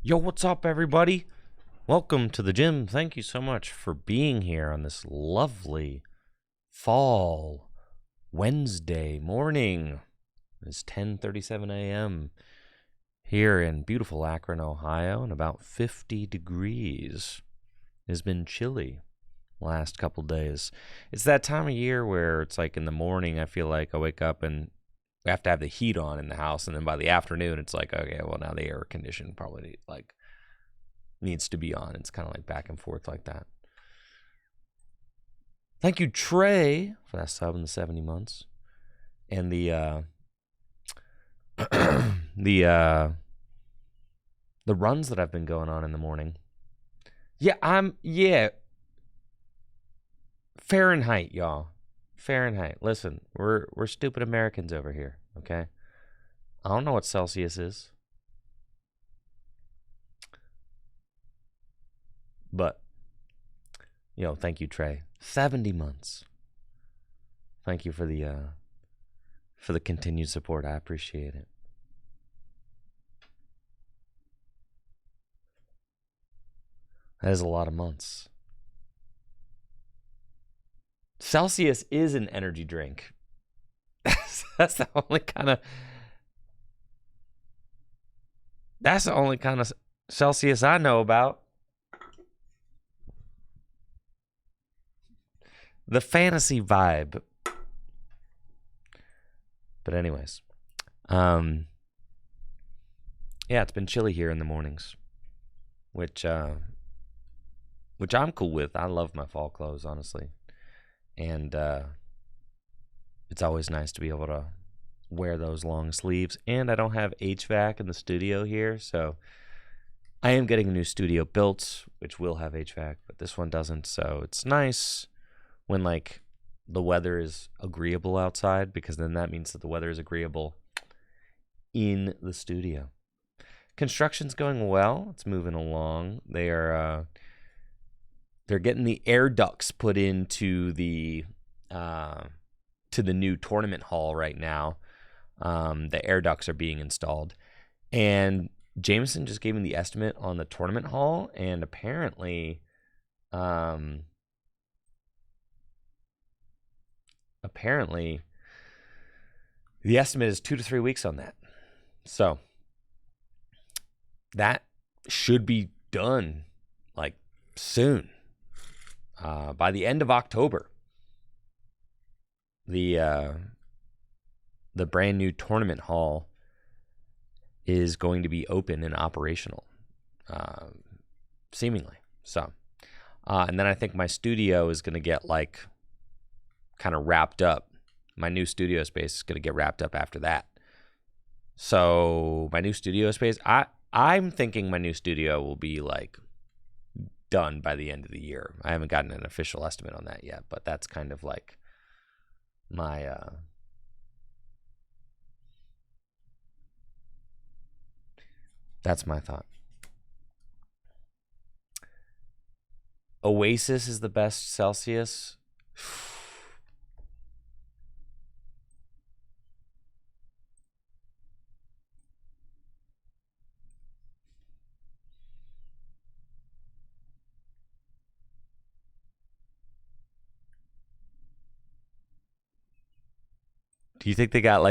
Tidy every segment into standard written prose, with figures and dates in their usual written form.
Yo, what's up, everybody? Welcome to the gym. Thank you so much for being here on this lovely fall Wednesday morning. It's 10:37 a.m. here in beautiful Akron, Ohio, and about 50 degrees. It has been chilly last couple days. It's that time of year where it's like in the morning, I feel like I wake up and we have to have the heat on in the house, and then by the afternoon, it's like, okay, well, now the air condition probably needs to be on. It's kind of like back and forth like that. Thank you, Trey, for that sub in the 70 months. And the the runs that I've been going on in the morning. Yeah. Fahrenheit, y'all. Fahrenheit. Listen, we're stupid Americans over here, okay? I don't know what Celsius is. But, thank you, Trey. 70 months. Thank you for the continued support. I appreciate it. That is a lot of months. Celsius is an energy drink. That's the only kind of Celsius I know about. The fantasy vibe. But anyways, yeah, it's been chilly here in the mornings, which I'm cool with. I love my fall clothes, honestly. And it's always nice to be able to wear those long sleeves. And I don't have HVAC in the studio here, so I am getting a new studio built, which will have HVAC, but this one doesn't. So it's nice when the weather is agreeable outside, because then that means that the weather is agreeable in the studio. Construction's going well. It's moving along. They're getting the air ducts put into the new tournament hall right now. The air ducts are being installed, and Jameson just gave me the estimate on the tournament hall, and apparently the estimate is 2 to 3 weeks on that. So that should be done soon. By the end of October, the brand new tournament hall is going to be open and operational, seemingly. So, and then I think my studio is going to get kind of wrapped up. My new studio space is going to get wrapped up after that. So my new studio space, I'm thinking my new studio will be done by the end of the year. I haven't gotten an official estimate on that yet, but that's kind of my that's my thought. Oasis is the best Celsius. Do you think they got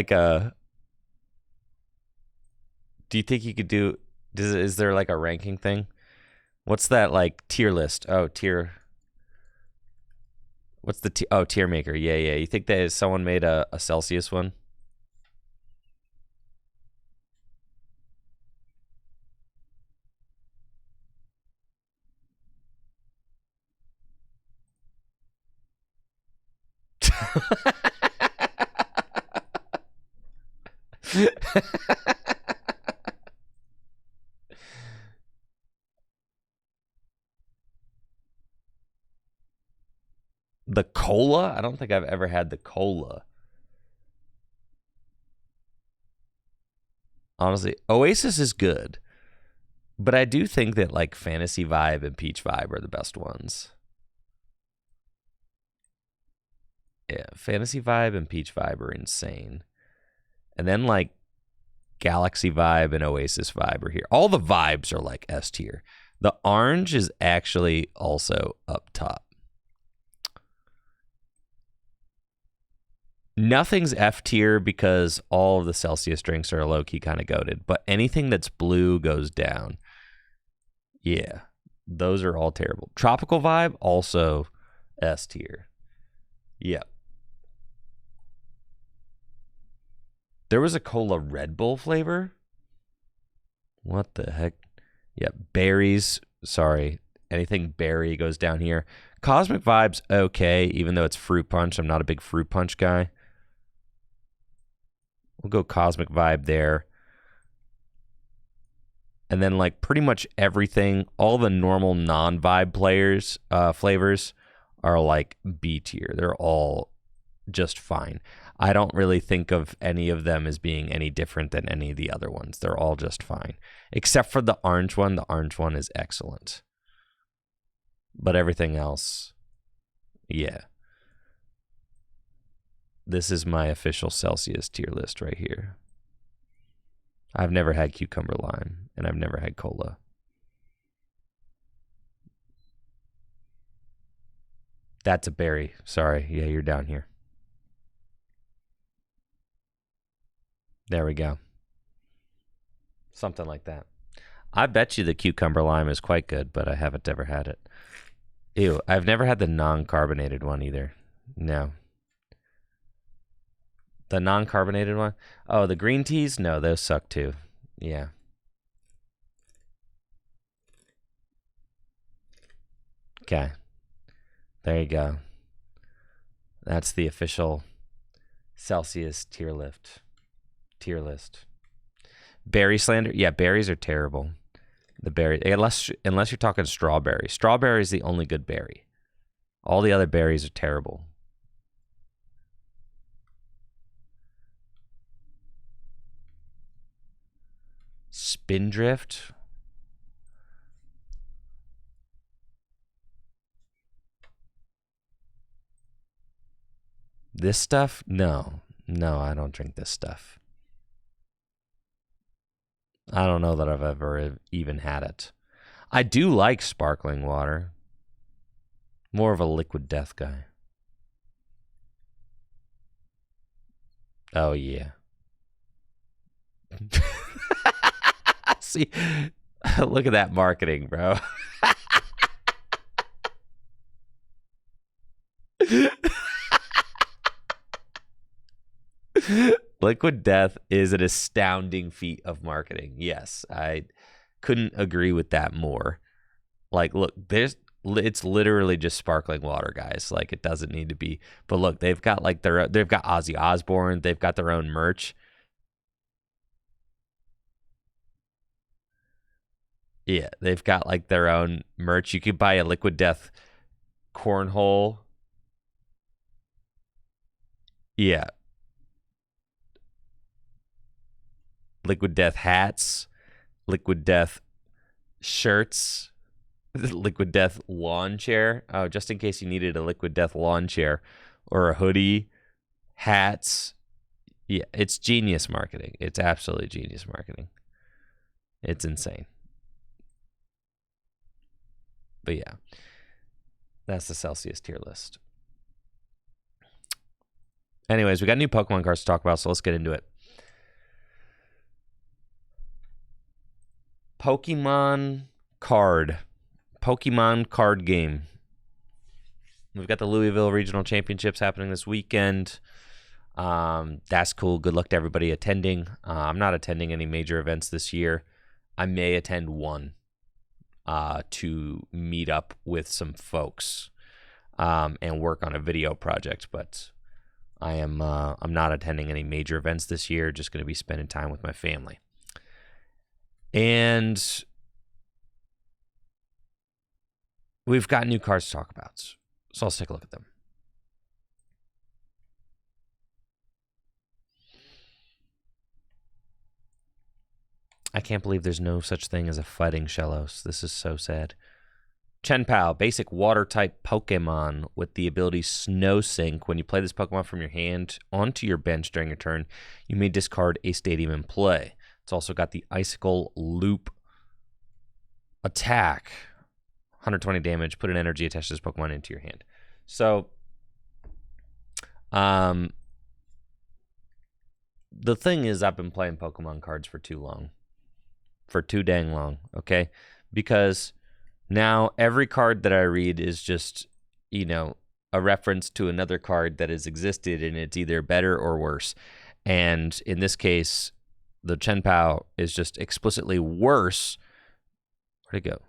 do you think you could do, is there a ranking thing? What's that tier list? Oh, what's the tier maker? Yeah. You think that someone made a Celsius one? The cola? I don't think I've ever had the cola. Honestly, Oasis is good, but I do think that Fantasy Vibe and Peach Vibe are the best ones. Yeah, Fantasy Vibe and Peach Vibe are insane. And then Galaxy Vibe and Oasis Vibe are here. All the vibes are like S tier. The orange is actually also up top. Nothing's F tier because all of the Celsius drinks are low-key kind of goated, but anything that's blue goes down. Yeah, those are all terrible. Tropical Vibe, also S tier. Yep. There was a cola Red Bull flavor. What the heck? Yeah, berries. Sorry. Anything berry goes down here. Cosmic Vibe's okay, even though it's fruit punch. I'm not a big fruit punch guy. We'll go Cosmic Vibe there. And then like pretty much everything, all the normal non-vibe flavors are like B tier. They're all just fine. I don't really think of any of them as being any different than any of the other ones. They're all just fine. Except for the orange one. The orange one is excellent. But everything else, yeah. This is my official Celsius tier list right here. I've never had cucumber lime, and I've never had cola. That's a berry. Sorry. Yeah, you're down here. There we go. Something like that. I bet you the cucumber lime is quite good, but I haven't ever had it. Ew, I've never had the non-carbonated one either. No. The non-carbonated one? Oh, the green teas? No, those suck too. Yeah. Okay. There you go. That's the official Celsius tier list. Berry slander? Yeah, berries are terrible. The berry, unless you're talking strawberry. Strawberry is the only good berry. All the other berries are terrible. Spindrift? This stuff? No. No, I don't drink this stuff. I don't know that I've ever even had it. I do like sparkling water. More of a liquid death guy. Oh, yeah. See, look at that marketing, bro. Liquid Death is an astounding feat of marketing. Yes, I couldn't agree with that more. Like, look, it's literally just sparkling water, guys. Like, it doesn't need to be. But look, they've got like they've got Ozzy Osbourne. They've got their own merch. Yeah, they've got like their own merch. You could buy a Liquid Death cornhole. Yeah. Liquid Death hats, Liquid Death shirts, Liquid Death lawn chair. Oh, just in case you needed a Liquid Death lawn chair or a hoodie, hats. Yeah, it's genius marketing. It's absolutely genius marketing. It's insane. But yeah, that's the Celsius tier list. Anyways, we got new Pokemon cards to talk about, so let's get into it. Pokemon card game. We've got the Louisville Regional Championships happening this weekend. That's cool. Good luck to everybody attending. I'm not attending any major events this year. I may attend one to meet up with some folks and work on a video project, but I'm not attending any major events this year. Just going to be spending time with my family. And we've got new cards to talk about. So let's take a look at them. I can't believe there's no such thing as a fighting Shellos. This is so sad. Chenpao, basic water-type Pokemon with the ability Snow Sink. When you play this Pokemon from your hand onto your bench during your turn, you may discard a stadium in play. It's also got the Icicle Loop attack. 120 damage. Put an energy attached to this Pokemon into your hand. So, the thing is, I've been playing Pokemon cards for too long. For too dang long, okay? Because now every card that I read is just, you know, a reference to another card that has existed, and it's either better or worse. And in this case, the Chenpao is just explicitly worse. Where'd it go?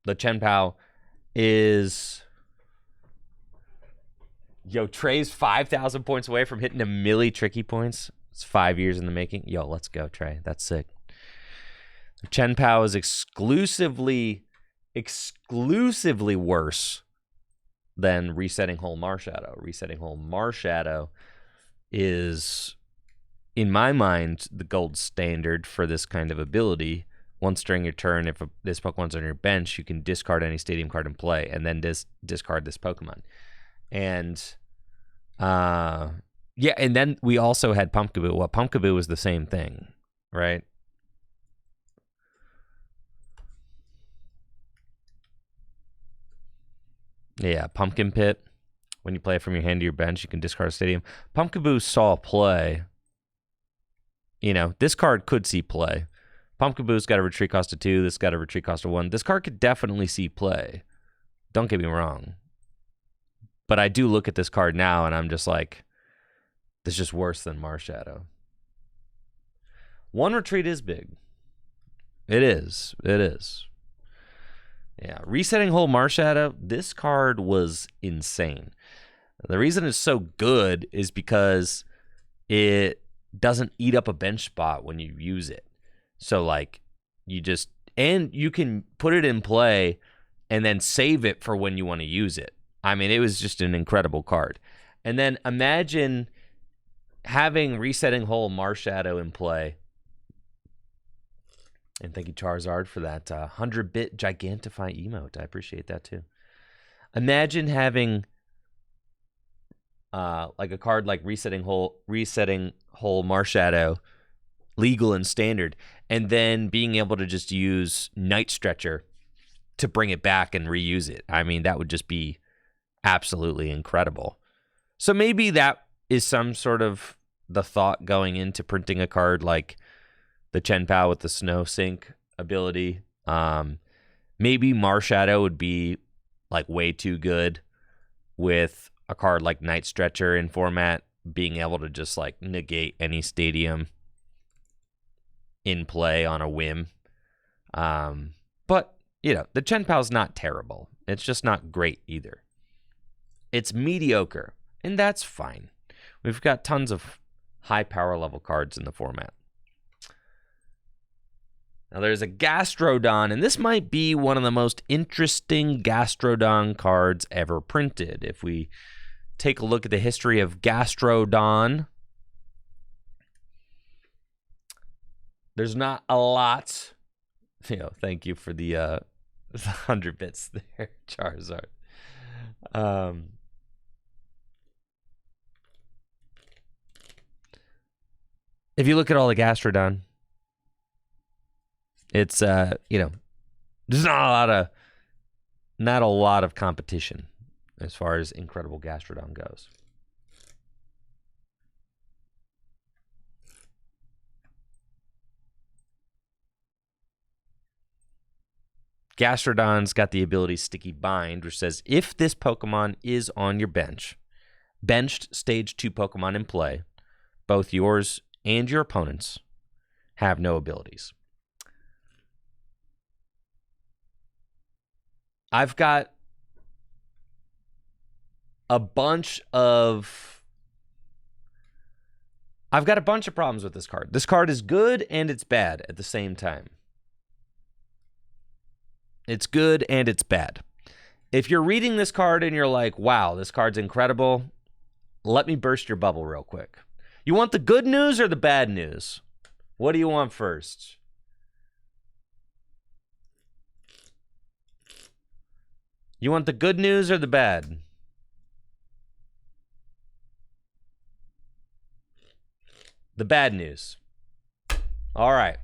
The Chenpao is... Yo, Trey's 5,000 points away from hitting a milli tricky points. It's 5 years in the making. Yo, let's go, Trey. That's sick. Chenpao is exclusively worse than Resetting Whole Marshadow. Resetting Whole Marshadow is, in my mind, the gold standard for this kind of ability. Once during your turn, if this Pokemon's on your bench, you can discard any stadium card in play and then discard this Pokemon. And yeah, and then we also had Pumpkaboo. Well, Pumpkaboo was the same thing, right? Yeah, Pumpkin Pit. When you play it from your hand to your bench, you can discard a stadium. Pumpkaboo saw play. You know, this card could see play. Pumpkaboo's got a retreat cost of 2. This got a retreat cost of 1. This card could definitely see play. Don't get me wrong. But I do look at this card now, and I'm just like, this is just worse than Marshadow. 1 retreat is big. It is. It is. Yeah. Resetting Whole Marshadow, this card was insane. The reason it's so good is because it doesn't eat up a bench spot when you use it. So, like, and you can put it in play and then save it for when you want to use it. I mean, it was just an incredible card. And then imagine having Resetting Whole Marshadow in play. And thank you, Charizard, for that 100-bit Gigantify emote. I appreciate that, too. Imagine having like a card like Resetting Whole Marshadow, legal and standard, and then being able to just use Night Stretcher to bring it back and reuse it. I mean, that would just be absolutely incredible. So maybe that is some sort of the thought going into printing a card like the Chenpao with the Snow Sink ability. Maybe Marshadow would be like way too good with a card like Night Stretcher in format, being able to just like negate any stadium in play on a whim. But, you know, the Chenpao's not terrible. It's just not great either. It's mediocre, and that's fine. We've got tons of high power level cards in the format. Now there's a Gastrodon, and this might be one of the most interesting Gastrodon cards ever printed. If we take a look at the history of Gastrodon, there's not a lot. You know, thank you for the 100 bits there, Charizard. If you look at all the Gastrodon, it's you know, there's not a lot of competition as far as incredible Gastrodon goes. Gastrodon's got the ability Sticky Bind, which says if this Pokemon is on your bench, benched stage 2 Pokemon in play, both yours and your opponents have no abilities. I've got a bunch of problems with this card. This card is good and it's bad at the same time. It's good and it's bad. If you're reading this card and you're like, wow, this card's incredible, let me burst your bubble real quick. You want the good news or the bad news? What do you want first? You want the good news or the bad? The bad news. All right.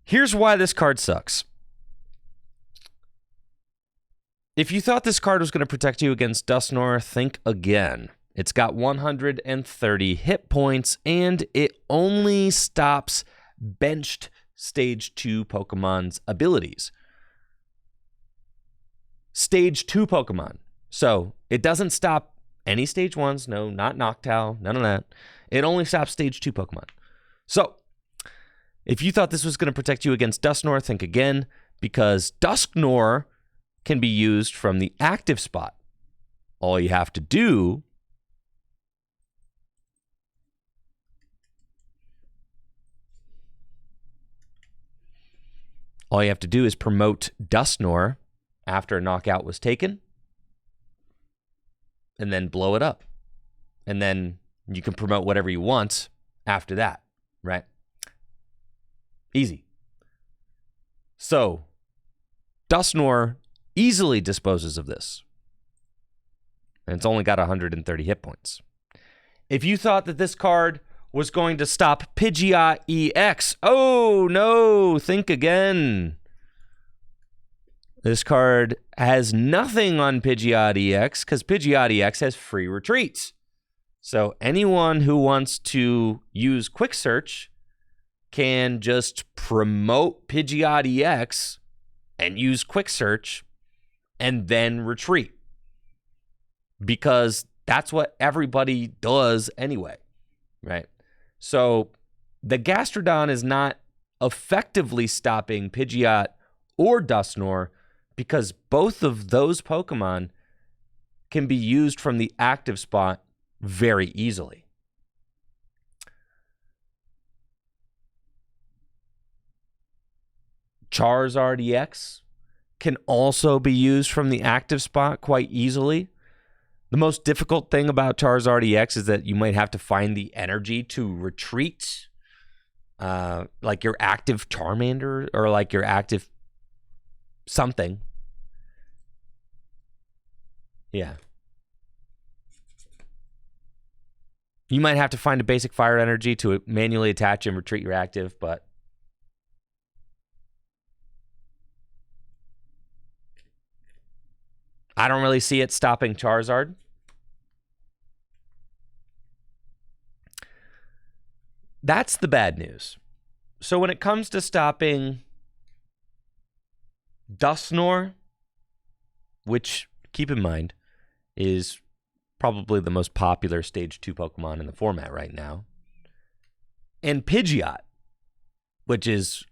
Here's why this card sucks. If you thought this card was going to protect you against Dusknoir, think again. It's got 130 hit points, and it only stops benched Stage 2 Pokemon's abilities. Stage 2 Pokemon. So it doesn't stop any Stage 1s. No, not Noctowl. None of that. It only stops Stage 2 Pokemon. So if you thought this was going to protect you against Dusknoir, think again, because Dusknoir can be used from the active spot. All you have to do is promote Dusknoir after a knockout was taken, and then blow it up. And then you can promote whatever you want after that, right? Easy. So, Dusknoir easily disposes of this. And it's only got 130 hit points. If you thought that this card was going to stop Pidgeot EX, oh no, think again. This card has nothing on Pidgeot EX because Pidgeot EX has free retreats. So anyone who wants to use Quick Search can just promote Pidgeot EX and use Quick Search and then retreat. Because that's what everybody does anyway, right? So the Gastrodon is not effectively stopping Pidgeot or Dusknoir because both of those Pokemon can be used from the active spot very easily. Charizard EX can also be used from the active spot quite easily. The most difficult thing about Charizard EX is that you might have to find the energy to retreat, like your active Charmander or like your active something. Yeah. You might have to find a basic fire energy to manually attach and retreat your active, but I don't really see it stopping Charizard. That's the bad news. So when it comes to stopping Dusknoir, which, keep in mind, is probably the most popular Stage 2 Pokemon in the format right now, and Pidgeot, which is,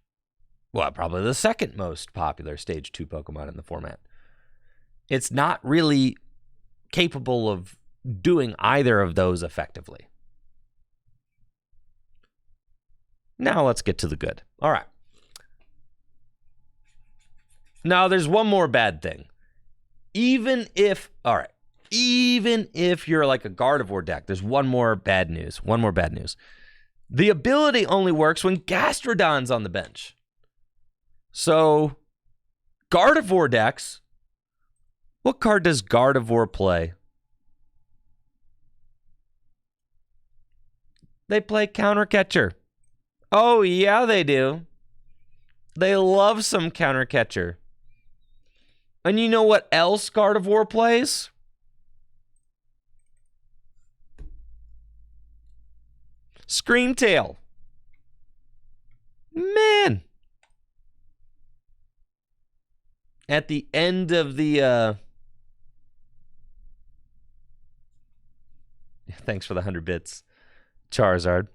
well, probably the second most popular Stage 2 Pokemon in the format, it's not really capable of doing either of those effectively. Now let's get to the good. All right. Now there's one more bad thing. Even if you're like a Gardevoir deck, there's one more bad news. The ability only works when Gastrodon's on the bench. So, Gardevoir decks, what card does Gardevoir play? They play Counter Catcher. Oh, yeah, they do. They love some Counter Catcher. And you know what else Gardevoir plays? Screamtail. Man. At the end of the... Thanks for the 100 bits, Charizard.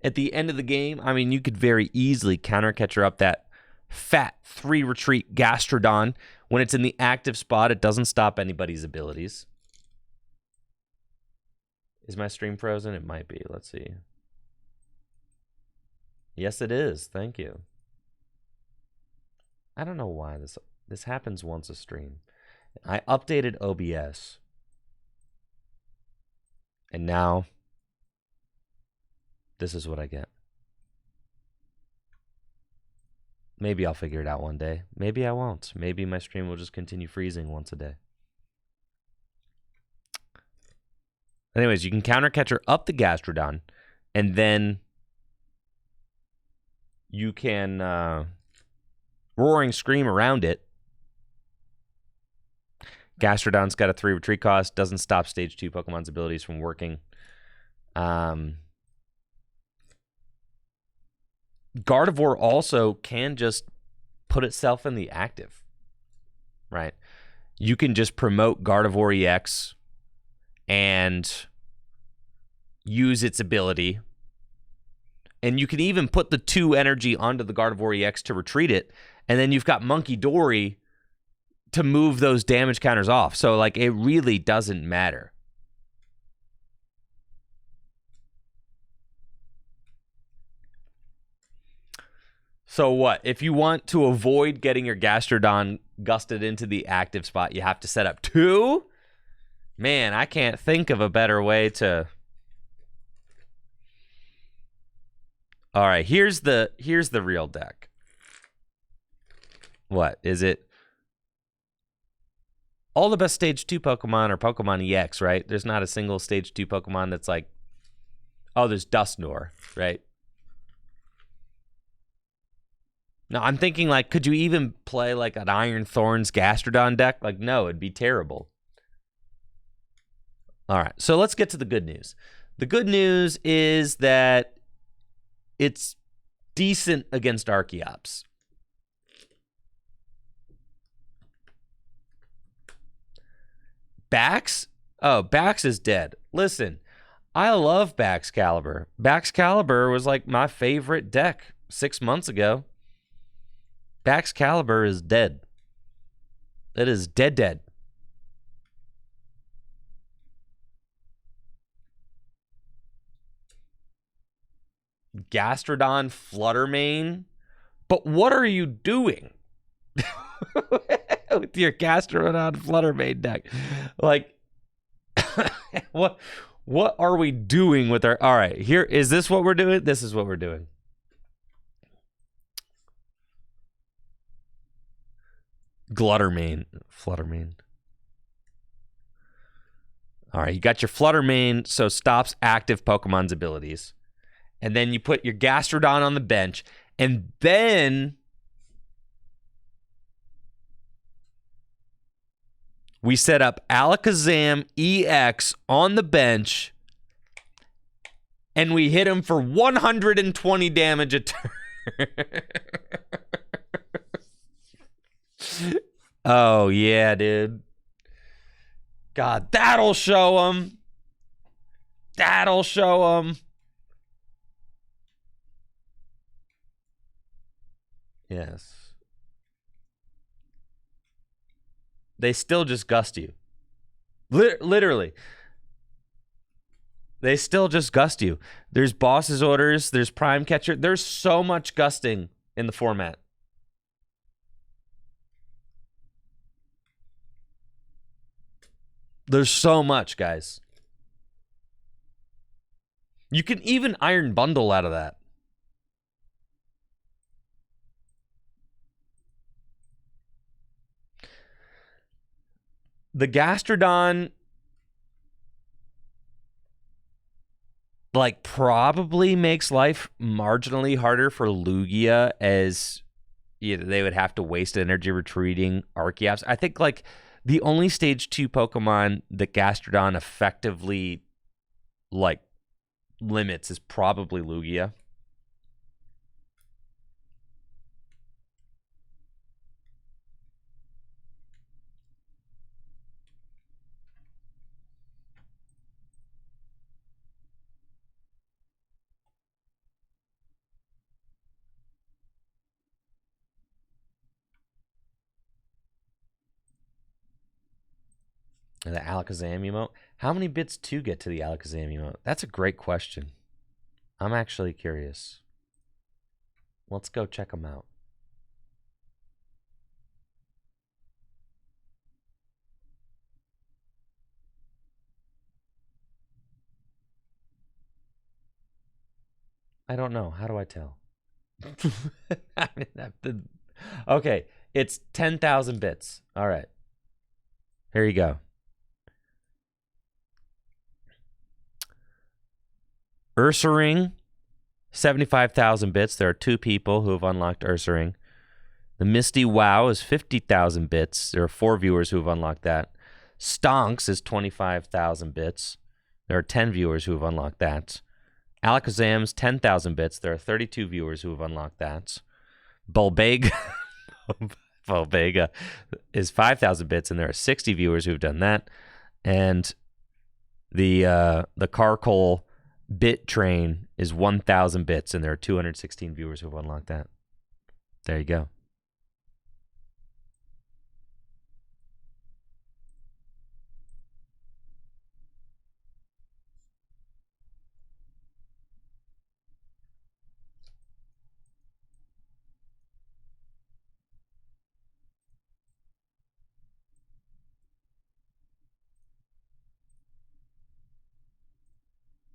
At the end of the game, I mean, you could very easily Counter Catcher up that fat 3-retreat Gastrodon. When it's in the active spot, it doesn't stop anybody's abilities. Is my stream frozen? It might be. Let's see. Yes, it is. Thank you. I don't know why this happens once a stream. I updated OBS. And now this is what I get. Maybe I'll figure it out one day. Maybe I won't. Maybe my stream will just continue freezing once a day. Anyways, you can counter catcher up the Gastrodon, and then you can Roaring Scream around it. Gastrodon's got a 3 retreat cost, doesn't stop stage 2 Pokemon's abilities from working. Gardevoir also can just put itself in the active, right? You can just promote Gardevoir EX and use its ability. And you can even put the 2 energy onto the Gardevoir EX to retreat it. And then you've got Monkey Dory to move those damage counters off. So, like, it really doesn't matter. So what? If you want to avoid getting your Gastrodon gusted into the active spot, you have to set up 2? Man, I can't think of a better way to... All right, here's the real deck. What is it? All the best stage 2 Pokemon are Pokemon EX, right? There's not a single stage 2 Pokemon that's like, oh, there's Dusknoir, right? No, I'm thinking, like, could you even play like an Iron Thorns Gastrodon deck? Like, no, it'd be terrible. All right, so let's get to the good news. The good news is that it's decent against Archeops. Bax? Oh, Bax is dead. Listen, I love Baxcalibur. Baxcalibur was like my favorite deck 6 months ago. Baxcalibur is dead. It is dead. Gastrodon Fluttermane? But what are you doing with your Gastrodon Fluttermane deck? Like, what are we doing with our... All right, here, is this what we're doing? This is what we're doing. Fluttermane. All right, you got your Fluttermane, so stops active Pokemon's abilities. And then you put your Gastrodon on the bench, and then we set up Alakazam EX on the bench, and we hit him for 120 damage a turn. Oh, yeah, dude. God, that'll show him. That'll show him. Yes. They still just gust you. Literally. They still just gust you. There's boss's orders. There's prime catcher. There's so much gusting in the format. There's so much, guys. You can even Iron Bundle out of that. The Gastrodon, like, probably makes life marginally harder for Lugia, as they would have to waste energy retreating Archeops. I think, like, the only stage 2 Pokemon that Gastrodon effectively, like, limits is probably Lugia. And the Alakazam emote. How many bits to get to the Alakazam emote? That's a great question. I'm actually curious. Let's go check them out. I don't know. How do I tell? Okay, it's 10,000 bits. All right. Here you go. Ursaring, 75,000 bits. There are 2 people who have unlocked Ursaring. The Misty Wow is 50,000 bits. There are 4 viewers who have unlocked that. Stonks is 25,000 bits. There are 10 viewers who have unlocked that. Alakazam's 10,000 bits. There are 32 viewers who have unlocked that. Bulbega is 5,000 bits, and there are 60 viewers who have done that. And the Carcoal Bit Train is 1,000 bits, and there are 216 viewers who have unlocked that. There you go.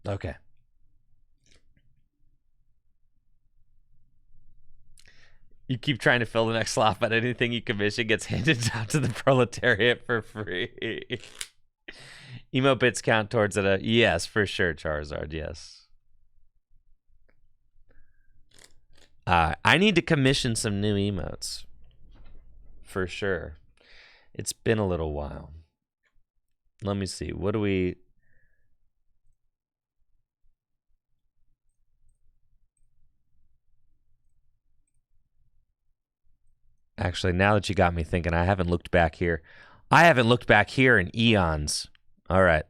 Okay. You keep trying to fill the next slot, but anything you commission gets handed down to the proletariat for free. Emo bits count towards it. Yes, for sure, Charizard. Yes. I need to commission some new emotes. For sure. It's been a little while. Let me see. What do we... Actually, now that you got me thinking, I haven't looked back here. I haven't looked back here in eons. All right.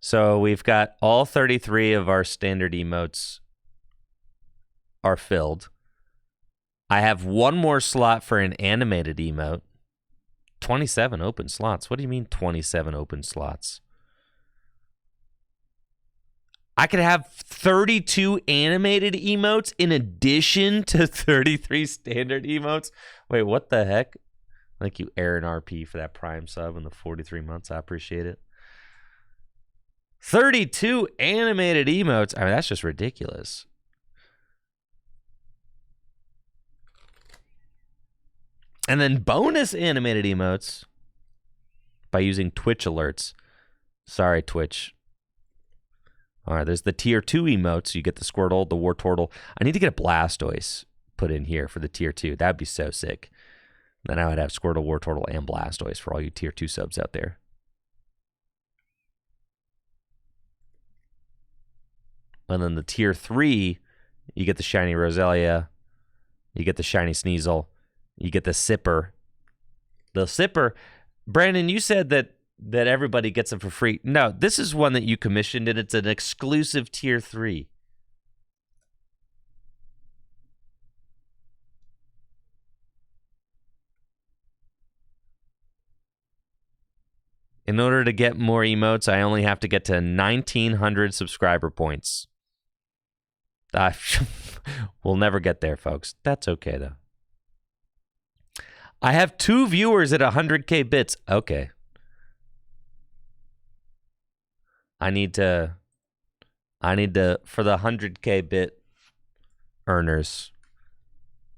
So we've got all 33 of our standard emotes are filled. I have 1 more slot for an animated emote. 27 open slots. What do you mean 27 open slots? I could have 32 animated emotes in addition to 33 standard emotes. Wait, what the heck? Thank you, Aaron RP, for that Prime sub and the 43 months. I appreciate it. 32 animated emotes. I mean, that's just ridiculous. And then bonus animated emotes by using Twitch alerts. Sorry, Twitch. All right, there's the tier 2 emotes. You get the Squirtle, the Wartortle. I need to get a Blastoise put in here for the tier 2. That'd be so sick. Then I would have Squirtle, Wartortle, and Blastoise for all you tier 2 subs out there. And then the tier 3, you get the shiny Roselia, you get the shiny Sneasel, you get the Sipper. The Sipper, Brandon, you said that everybody gets them for free. No, this is one that you commissioned, and it's an exclusive tier 3. In order to get more emotes, I only have to get to 1,900 subscriber points. We'll never get there, folks. That's okay, though. I have 2 viewers at 100K bits. Okay. I need to, for the 100K bit earners,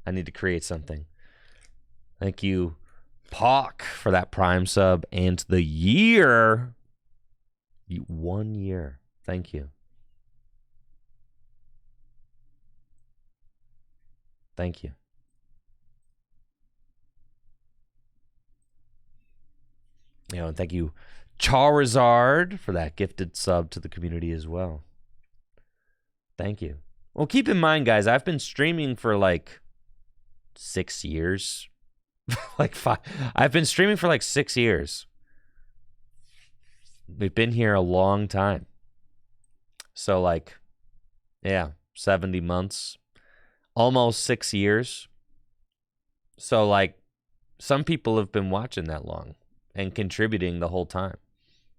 I need to create something. Thank you, Pock, for that Prime sub and the year. 1 year. Thank you. Thank you. And thank you, Charizard, for that gifted sub to the community as well. Thank you. Well, keep in mind, guys, I've been streaming for like 6 years. Like 5. I've been streaming for like 6 years. We've been here a long time. So like, yeah, 70 months. Almost 6 years. So like, some people have been watching that long and contributing the whole time,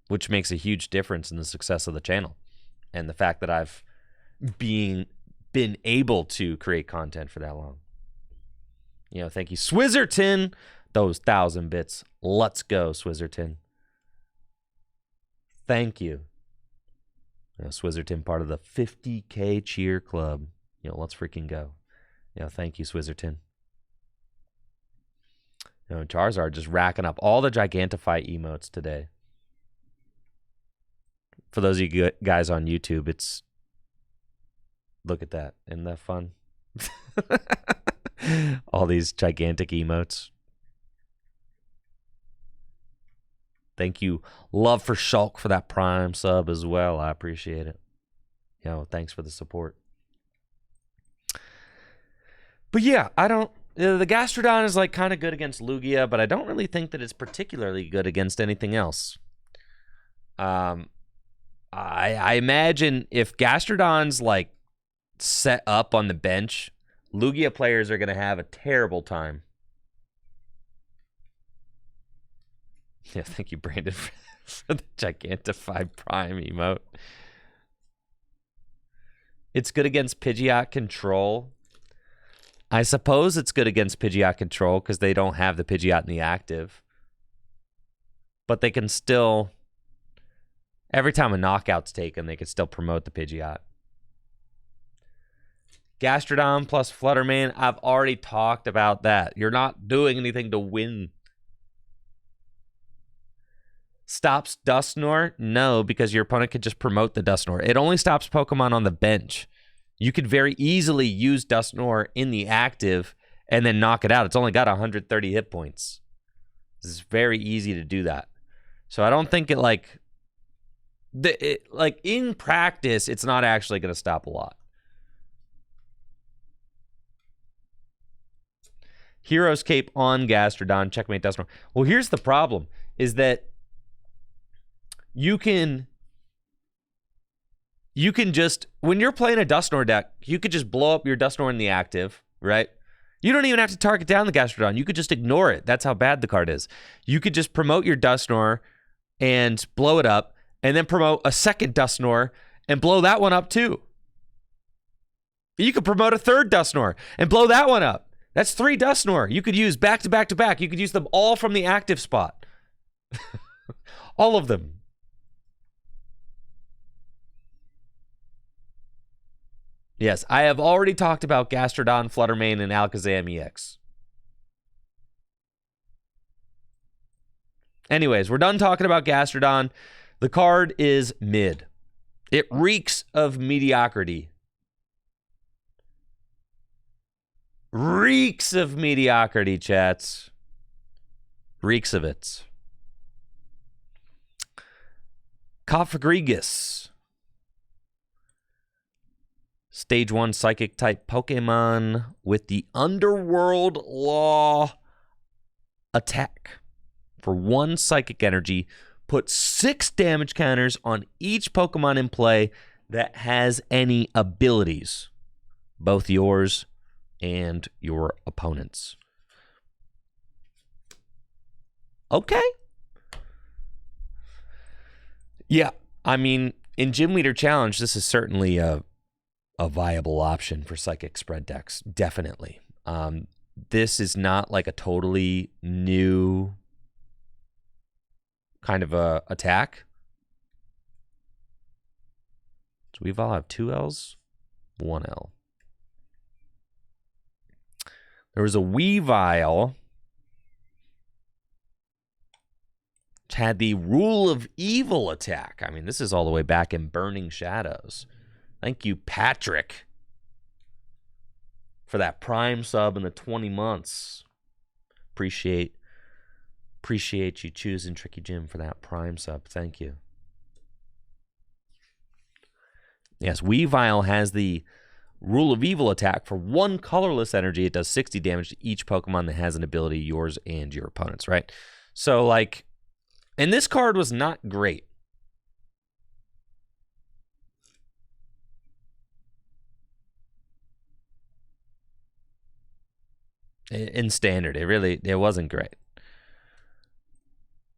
which makes a huge difference in the success of the channel and the fact that I've been able to create content for that long. You know, thank you, Swizzerton. Those 1,000 bits. Let's go, Swizzerton. Thank you. You know, Swizzerton, part of the 50K cheer club. You know, let's freaking go. You know, thank you, Swizzerton. You know, Charizard just racking up all the Gigantify emotes today. For those of you guys on YouTube, it's Look at that. Isn't that fun? All these gigantic emotes. Thank you, Love for Shulk, for that Prime sub as well. I appreciate it. Yo, thanks for the support. But yeah, I don't... The Gastrodon is like kind of good against Lugia, but I don't really think that it's particularly good against anything else. I imagine if Gastrodon's like set up on the bench, Lugia players are going to have a terrible time. Yeah, thank you, Brandon, for the Gigantified Prime emote. It's good against Pidgeot Control. I suppose it's good against Pidgeot Control because they don't have the Pidgeot in the active. But they can still... Every time a knockout's taken, they can still promote the Pidgeot. Gastrodon plus Fluttermane, I've already talked about that. You're not doing anything to win. Stops Dusknoir? No, because your opponent could just promote the Dusknoir. It only stops Pokemon on the bench. You could very easily use Dusknoir in the active and then knock it out. It's only got 130 hit points. It's very easy to do that. So I don't think it like in practice, it's not actually going to stop a lot. Hero's Cape on Gastrodon, checkmate Dusknoir. Well, here's the problem, is that you can just, when you're playing a Dusknoir deck, you could just blow up your Dusknoir in the active, right? You don't even have to target down the Gastrodon. You could just ignore it. That's how bad the card is. You could just promote your Dusknoir and blow it up, and then promote a second Dusknoir and blow that one up too. You could promote a third Dusknoir and blow that one up. That's 3 Dusknoir. You could use back to back to back. You could use them all from the active spot. All of them. Yes, I have already talked about Gastrodon, Fluttermane, and Alakazam EX. Anyways, we're done talking about Gastrodon. The card is mid. It reeks of mediocrity. Reeks of mediocrity, chats. Reeks of it. Cofagrigus. Stage 1 Psychic type Pokemon with the Underworld Law attack. For 1 Psychic Energy, put 6 damage counters on each Pokemon in play that has any abilities. Both yours and your opponent's. Okay. Yeah, I mean, in Gym Leader Challenge, this is certainly a viable option for Psychic spread decks. Definitely. This is not like a totally new kind of a attack. So we all have 2 L's, 1 L. There was a Weavile which had the Rule of Evil attack. I mean, this is all the way back in Burning Shadows. Thank you, Patrick, for that Prime sub in the 20 months. Appreciate you choosing Tricky Jim for that Prime sub. Thank you. Yes, Weavile has the Rule of Evil attack. For 1 colorless energy, it does 60 damage to each Pokemon that has an ability, yours and your opponent's, right? So, like, and this card was not great. In Standard, it wasn't great.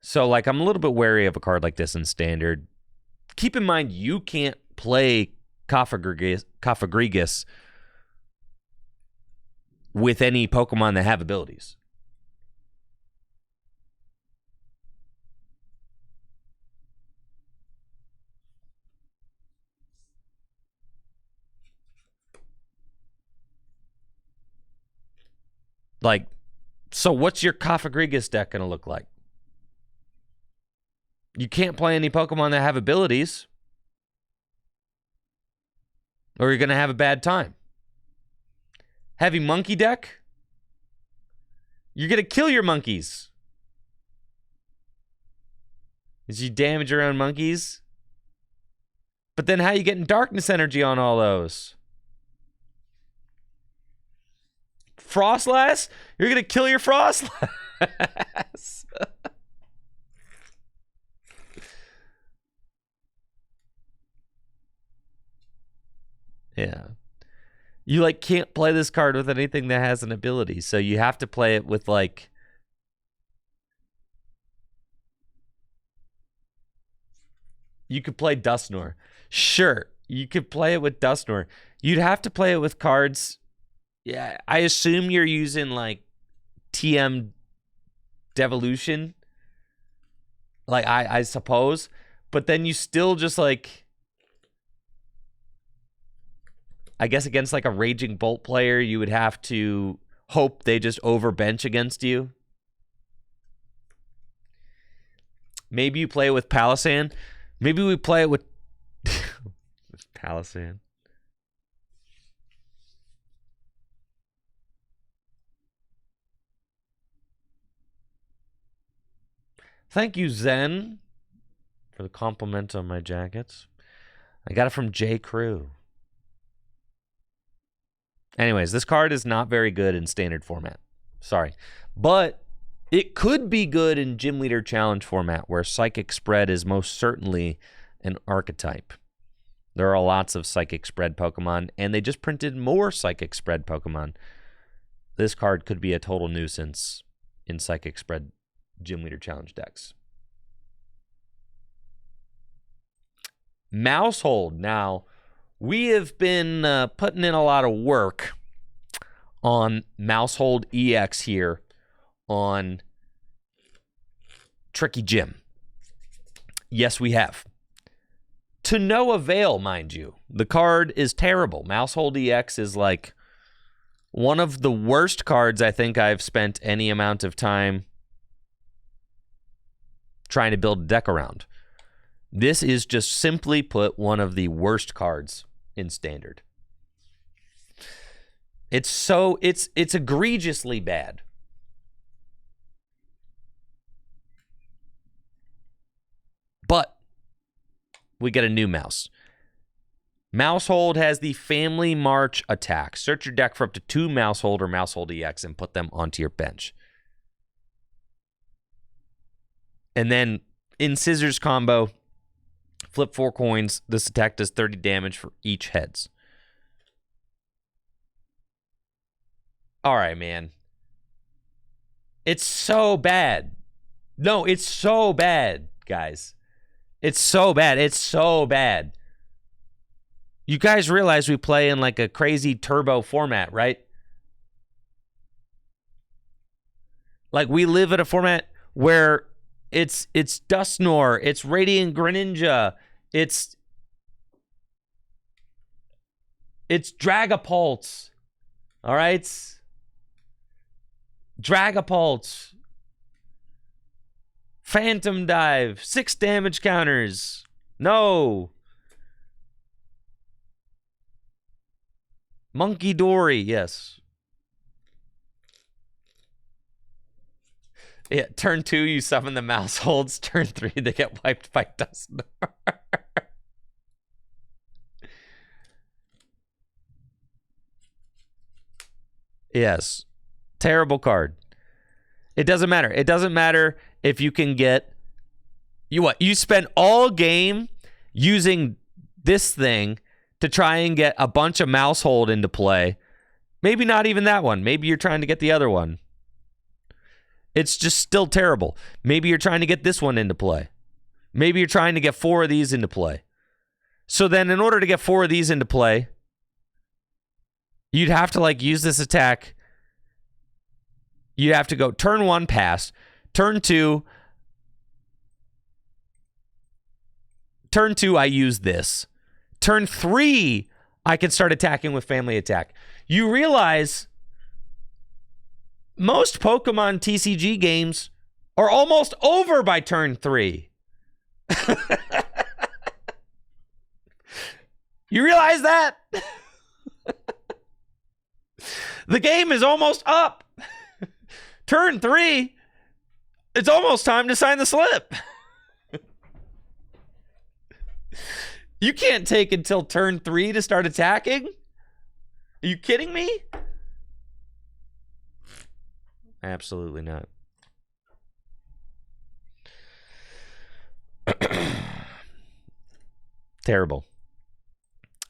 So, like, I'm a little bit wary of a card like this in Standard. Keep in mind, you can't play Cofagrigus with any Pokemon that have abilities. Like, so what's your Cofagrigus deck going to look like? You can't play any Pokemon that have abilities. or you're going to have a bad time. Heavy monkey deck, you're going to kill your monkeys. As you damage your own monkeys. But then how are you getting darkness energy on all those? Frostlass? You're going to kill your Frostlass. Yeah. You like can't play this card with anything that has an ability, so you have to play it with like you could play Dusknoir. Sure, you could play it with Dusknoir. You'd have to play it with cards. Yeah, I assume you're using like TM Devolution. Like I suppose, but then you still just like I guess against like a Raging Bolt player, you would have to hope they just overbench against you. Maybe you play with Palossand. Maybe we play it with Palossand. Thank you, Zen, for the compliment on my jackets. I got it from J. Crew. Anyways, this card is not very good in standard format. Sorry. But it could be good in Gym Leader Challenge format, where Psychic Spread is most certainly an archetype. There are lots of Psychic Spread Pokemon, and they just printed more Psychic Spread Pokemon. This card could be a total nuisance in Psychic Spread Gym Leader Challenge decks. Mousehold. Now, we have been putting in a lot of work on Mousehold EX here on Tricky Gym. Yes, we have. To no avail, mind you. The card is terrible. Mousehold EX is like one of the worst cards I think I've spent any amount of time trying to build a deck around. This is just simply put one of the worst cards in standard. It's egregiously bad. But we get a new mouse. Mousehold has the Family March attack. Search your deck for up to 2 Mousehold or Mousehold EX and put them onto your bench. And then in Scissors combo, flip 4 coins. This attack does 30 damage for each heads. All right, man. It's so bad. No, it's so bad, guys. It's so bad. It's so bad. You guys realize we play in like a crazy turbo format, right? Like we live in a format where it's Dusknoir, it's Radiant Greninja, it's Dragapult. All right? Dragapult. Phantom Dive, 6 damage counters. No. Monkey Dory, yes. Yeah, turn 2, you summon the Mouseholds. Turn 3, they get wiped by Dusknoir. Yes. Terrible card. It doesn't matter. It doesn't matter if you can get... You spend all game using this thing to try and get a bunch of Mousehold into play. Maybe not even that one. Maybe you're trying to get the other one. It's just still terrible. Maybe you're trying to get this one into play. Maybe you're trying to get 4 of these into play. So then in order to get 4 of these into play, you'd have to like use this attack. You'd have to go turn 1, pass. Turn 2, I use this. Turn 3, I can start attacking with Family Attack. You realize most Pokemon TCG games are almost over by turn 3. You realize that? The game is almost up. Turn 3. It's almost time to sign the slip. You can't take until turn 3 to start attacking? Are you kidding me? Absolutely not. Terrible.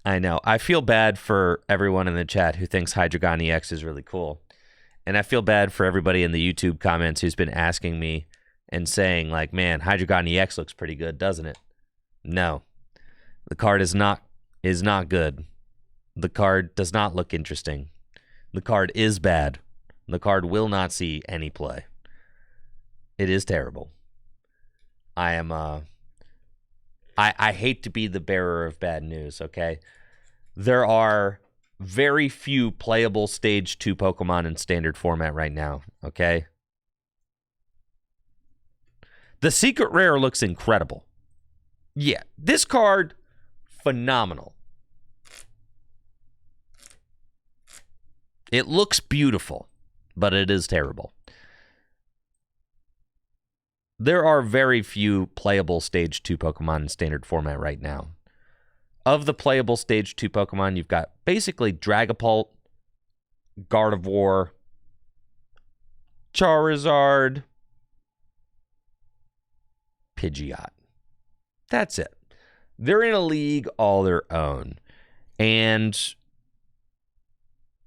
I know. I feel bad for everyone in the chat who thinks Hydreigon EX is really cool. And I feel bad for everybody in the YouTube comments who's been asking me and saying, like, man, Hydreigon EX looks pretty good, doesn't it? No. The card is not good. The card does not look interesting. The card is bad. The card will not see any play. It is terrible. I am I hate to be the bearer of bad news, okay? There are very few playable Stage 2 Pokemon in standard format right now, okay? The Secret Rare looks incredible. Yeah, this card, phenomenal. It looks beautiful, but it is terrible. There are very few playable Stage 2 Pokemon in standard format right now. Of the playable Stage 2 Pokemon, you've got basically Dragapult, Gardevoir, Charizard, Pidgeot. That's it. They're in a league all their own. And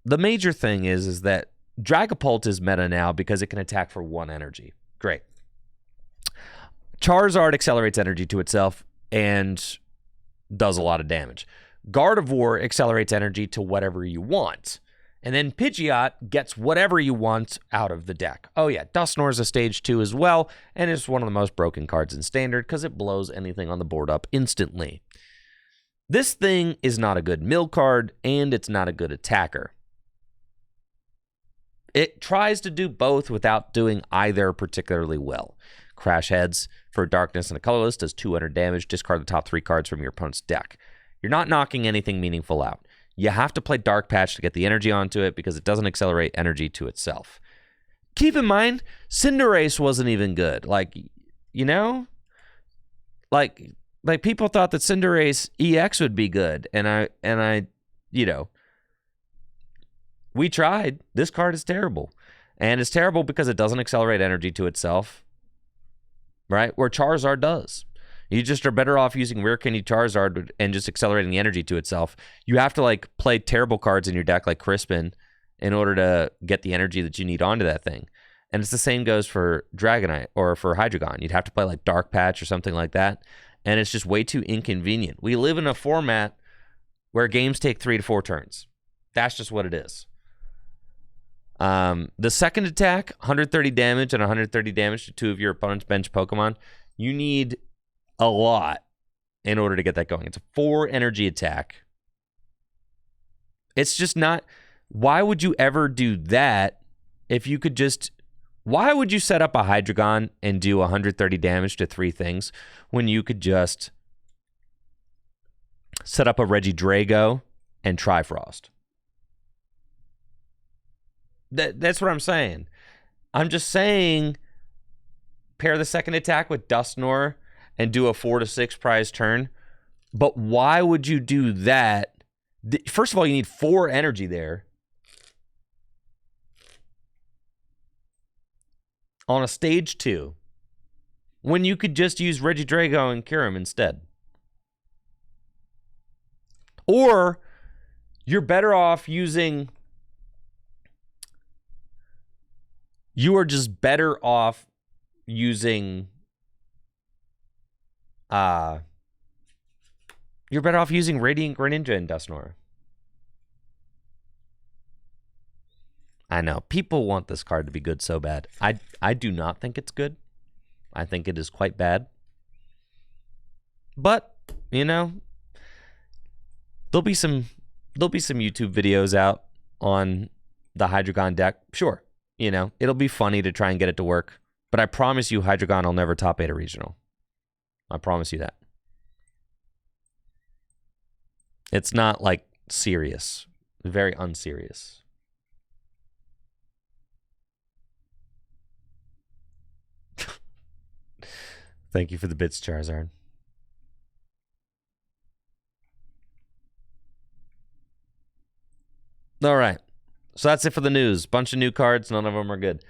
the major thing is that Dragapult is meta now because it can attack for 1 energy. Great. Charizard accelerates energy to itself and does a lot of damage. Gardevoir accelerates energy to whatever you want. And then Pidgeot gets whatever you want out of the deck. Oh yeah, Dusknoir is a Stage 2 as well, and it's one of the most broken cards in Standard because it blows anything on the board up instantly. This thing is not a good mill card, and it's not a good attacker. It tries to do both without doing either particularly well. Crash Heads for Darkness and a Colorless does 200 damage. Discard the top 3 cards from your opponent's deck. You're not knocking anything meaningful out. You have to play Dark Patch to get the energy onto it because it doesn't accelerate energy to itself. Keep in mind, Cinderace wasn't even good. Like, you know? Like people thought that Cinderace EX would be good. And I, you know, we tried. This card is terrible. And it's terrible because it doesn't accelerate energy to itself. Right? Where Charizard does. You just are better off using Rare Candy Charizard and just accelerating the energy to itself. You have to like play terrible cards in your deck like Crispin in order to get the energy that you need onto that thing. And it's the same goes for Dragonite or for Hydreigon. You'd have to play like Dark Patch or something like that. And it's just way too inconvenient. We live in a format where games take 3 to 4 turns. That's just what it is. The second attack, 130 damage and 130 damage to 2 of your opponent's bench Pokemon. You need a lot in order to get that going. It's a 4 energy attack. It's just not... Why would you ever do that if you could just... Why would you set up a Hydreigon and do 130 damage to 3 things when you could just set up a Regidrago and Trifrost? That's what I'm saying. I'm just saying pair the second attack with Dusknoir and do a 4 to 6 prize turn. But why would you do that? First of all, you need 4 energy there. On a Stage 2. When you could just use Regidrago and Kyurem instead. Or you're better off using... You are just better off using... You're better off using Radiant Greninja and Dusknoir. I know. People want this card to be good so bad. I do not think it's good. I think it is quite bad. But, you know, there'll be some YouTube videos out on the Hydreigon deck. Sure. You know, it'll be funny to try and get it to work. But I promise you Hydreigon will never top 8 a regional. I promise you that. It's not like serious. Very unserious. Thank you for the bits, Charizard. All right. So that's it for the news. Bunch of new cards. None of them are good.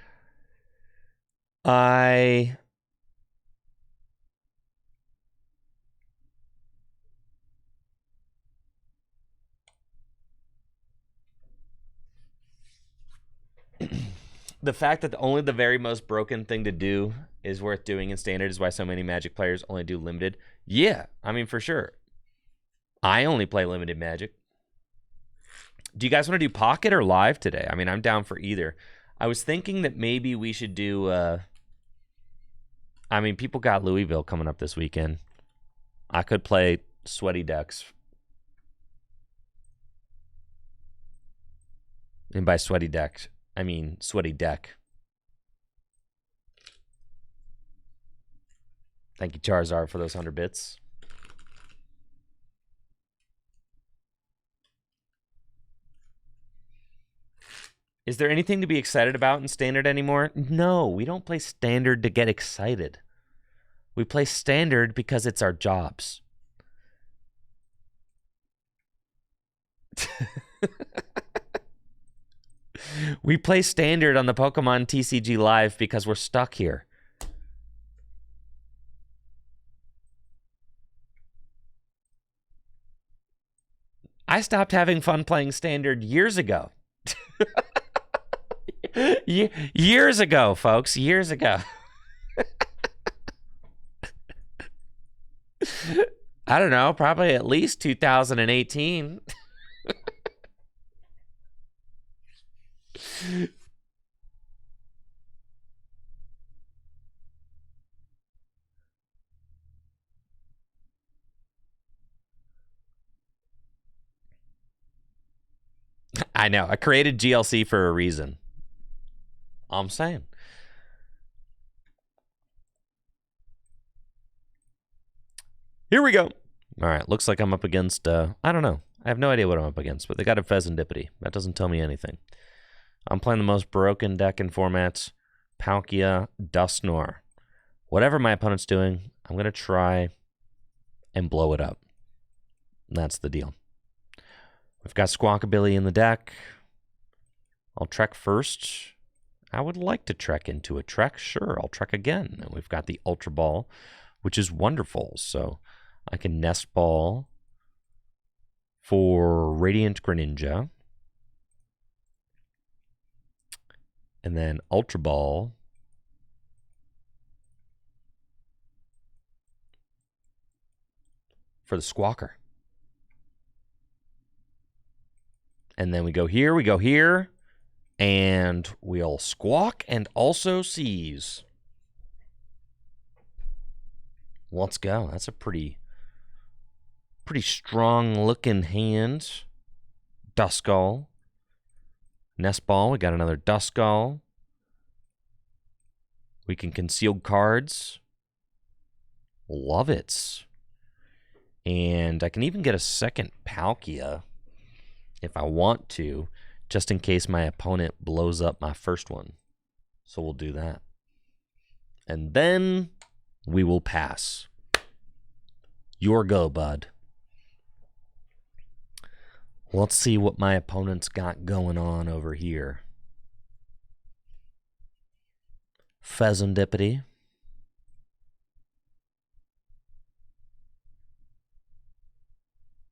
The fact that only the very most broken thing to do is worth doing in Standard is why so many Magic players only do Limited. Yeah, I mean, for sure. I only play Limited Magic. Do you guys want to do Pocket or Live today? I mean, I'm down for either. I was thinking that maybe we should do... I mean, people got Louisville coming up this weekend. I could play Sweaty Decks. And by Sweaty Decks, I mean Sweaty Deck. Thank you, Charizard, for those 100 bits. Is there anything to be excited about in Standard anymore? No, we don't play Standard to get excited. We play Standard because it's our jobs. We play Standard on the Pokemon TCG Live because we're stuck here. I stopped having fun playing Standard years ago. Years ago, folks. Years ago. I don't know. Probably at least 2018. I know. I created GLC for a reason. I'm saying. Here we go. All right. Looks like I'm up against, I don't know. I have no idea what I'm up against, but they got a Pheasantipity. That doesn't tell me anything. I'm playing the most broken deck in formats, Palkia Dusknoir. Whatever my opponent's doing, I'm going to try and blow it up. That's the deal. We've got Squawkabilly in the deck. I'll trek first. I would like to trek into a trek. Sure, I'll trek again. And we've got the Ultra Ball, which is wonderful. So I can Nest Ball for Radiant Greninja. And then Ultra Ball for the Squawker. And then we go here, and we'll Squawk and also Seize. Let's go. That's a pretty strong-looking hand. Duskull. Nest Ball, we got another Duskull. We can conceal cards. Love it. And I can even get a second Palkia if I want to, just in case my opponent blows up my first one. So we'll do that. And then we will pass. Your go, bud. Let's see what my opponent's got going on over here. Pheasantipity.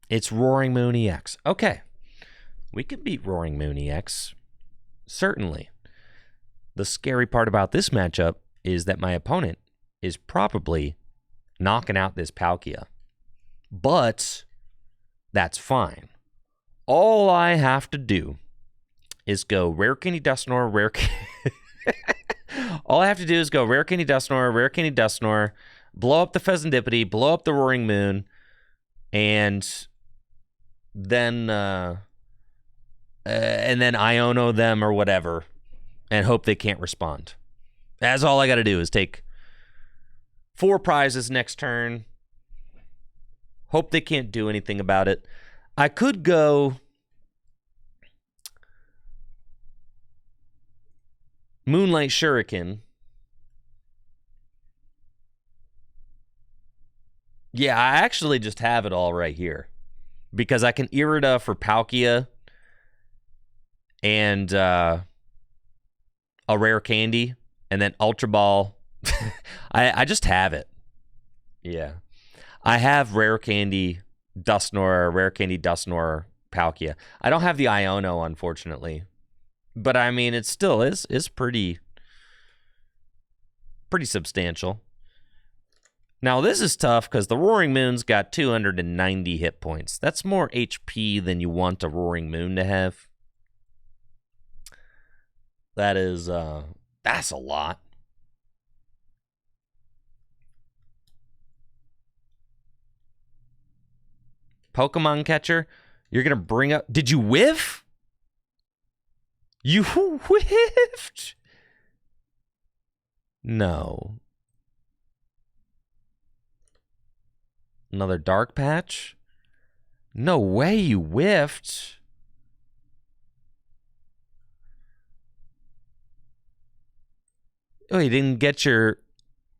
It's Roaring Moon EX. Okay. We can beat Roaring Moon EX. Certainly. The scary part about this matchup is that my opponent is probably knocking out this Palkia. But that's fine. All I have to do is go Rare Candy Dusknoir, Rare All I have to do is go Rare Candy Dusknoir, Rare Candy Dusknoir, blow up the Pheasantipity, blow up the Roaring Moon, and then Iono them or whatever, and hope they can't respond. That's all I got to do is take 4 prizes next turn. Hope they can't do anything about it. I could go Moonlight Shuriken. Yeah, I actually just have it all right here. Because I can Irida for Palkia and a rare candy, and then Ultra Ball. I just have it. Yeah. I have rare candy Dusknoir, rare candy Dusknoir, Palkia. I don't have the Iono, unfortunately. But I mean, it still is pretty substantial. Now, this is tough because the Roaring Moon's got 290 hit points. That's more HP than you want a Roaring Moon to have. That is, that's a lot. Pokemon Catcher, you're going to bring up... Did you whiff? You whiffed? No. Another Dark Patch? No way you whiffed. Oh, you didn't get your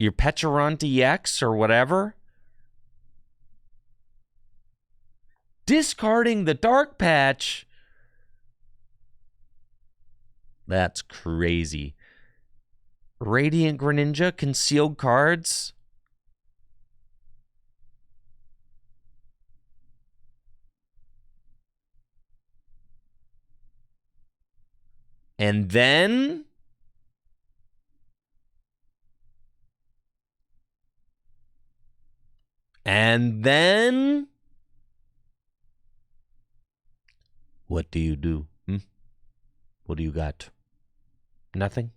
Pecharunt EX or whatever? Discarding the Dark Patch? That's crazy. Radiant Greninja, concealed cards? And then... What do you do? What do you got? Nothing?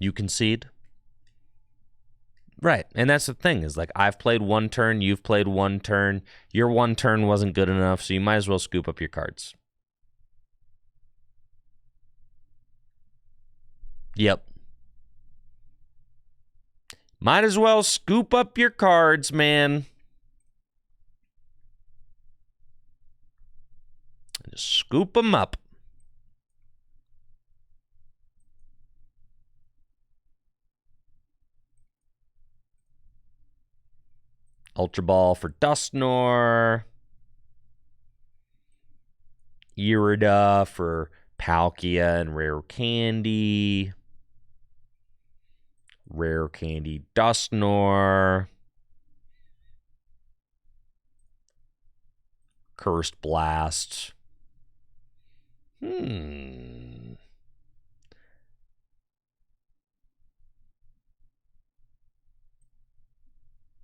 You concede? Right, and that's the thing, is like, I've played one turn, you've played one turn, your one turn wasn't good enough, so you might as well scoop up your cards. Yep. Might as well scoop up your cards, man. Just scoop them up. Ultra Ball for Dusknoir. Irida for Palkia and Rare Candy. Rare Candy Dusknoir. Cursed Blast.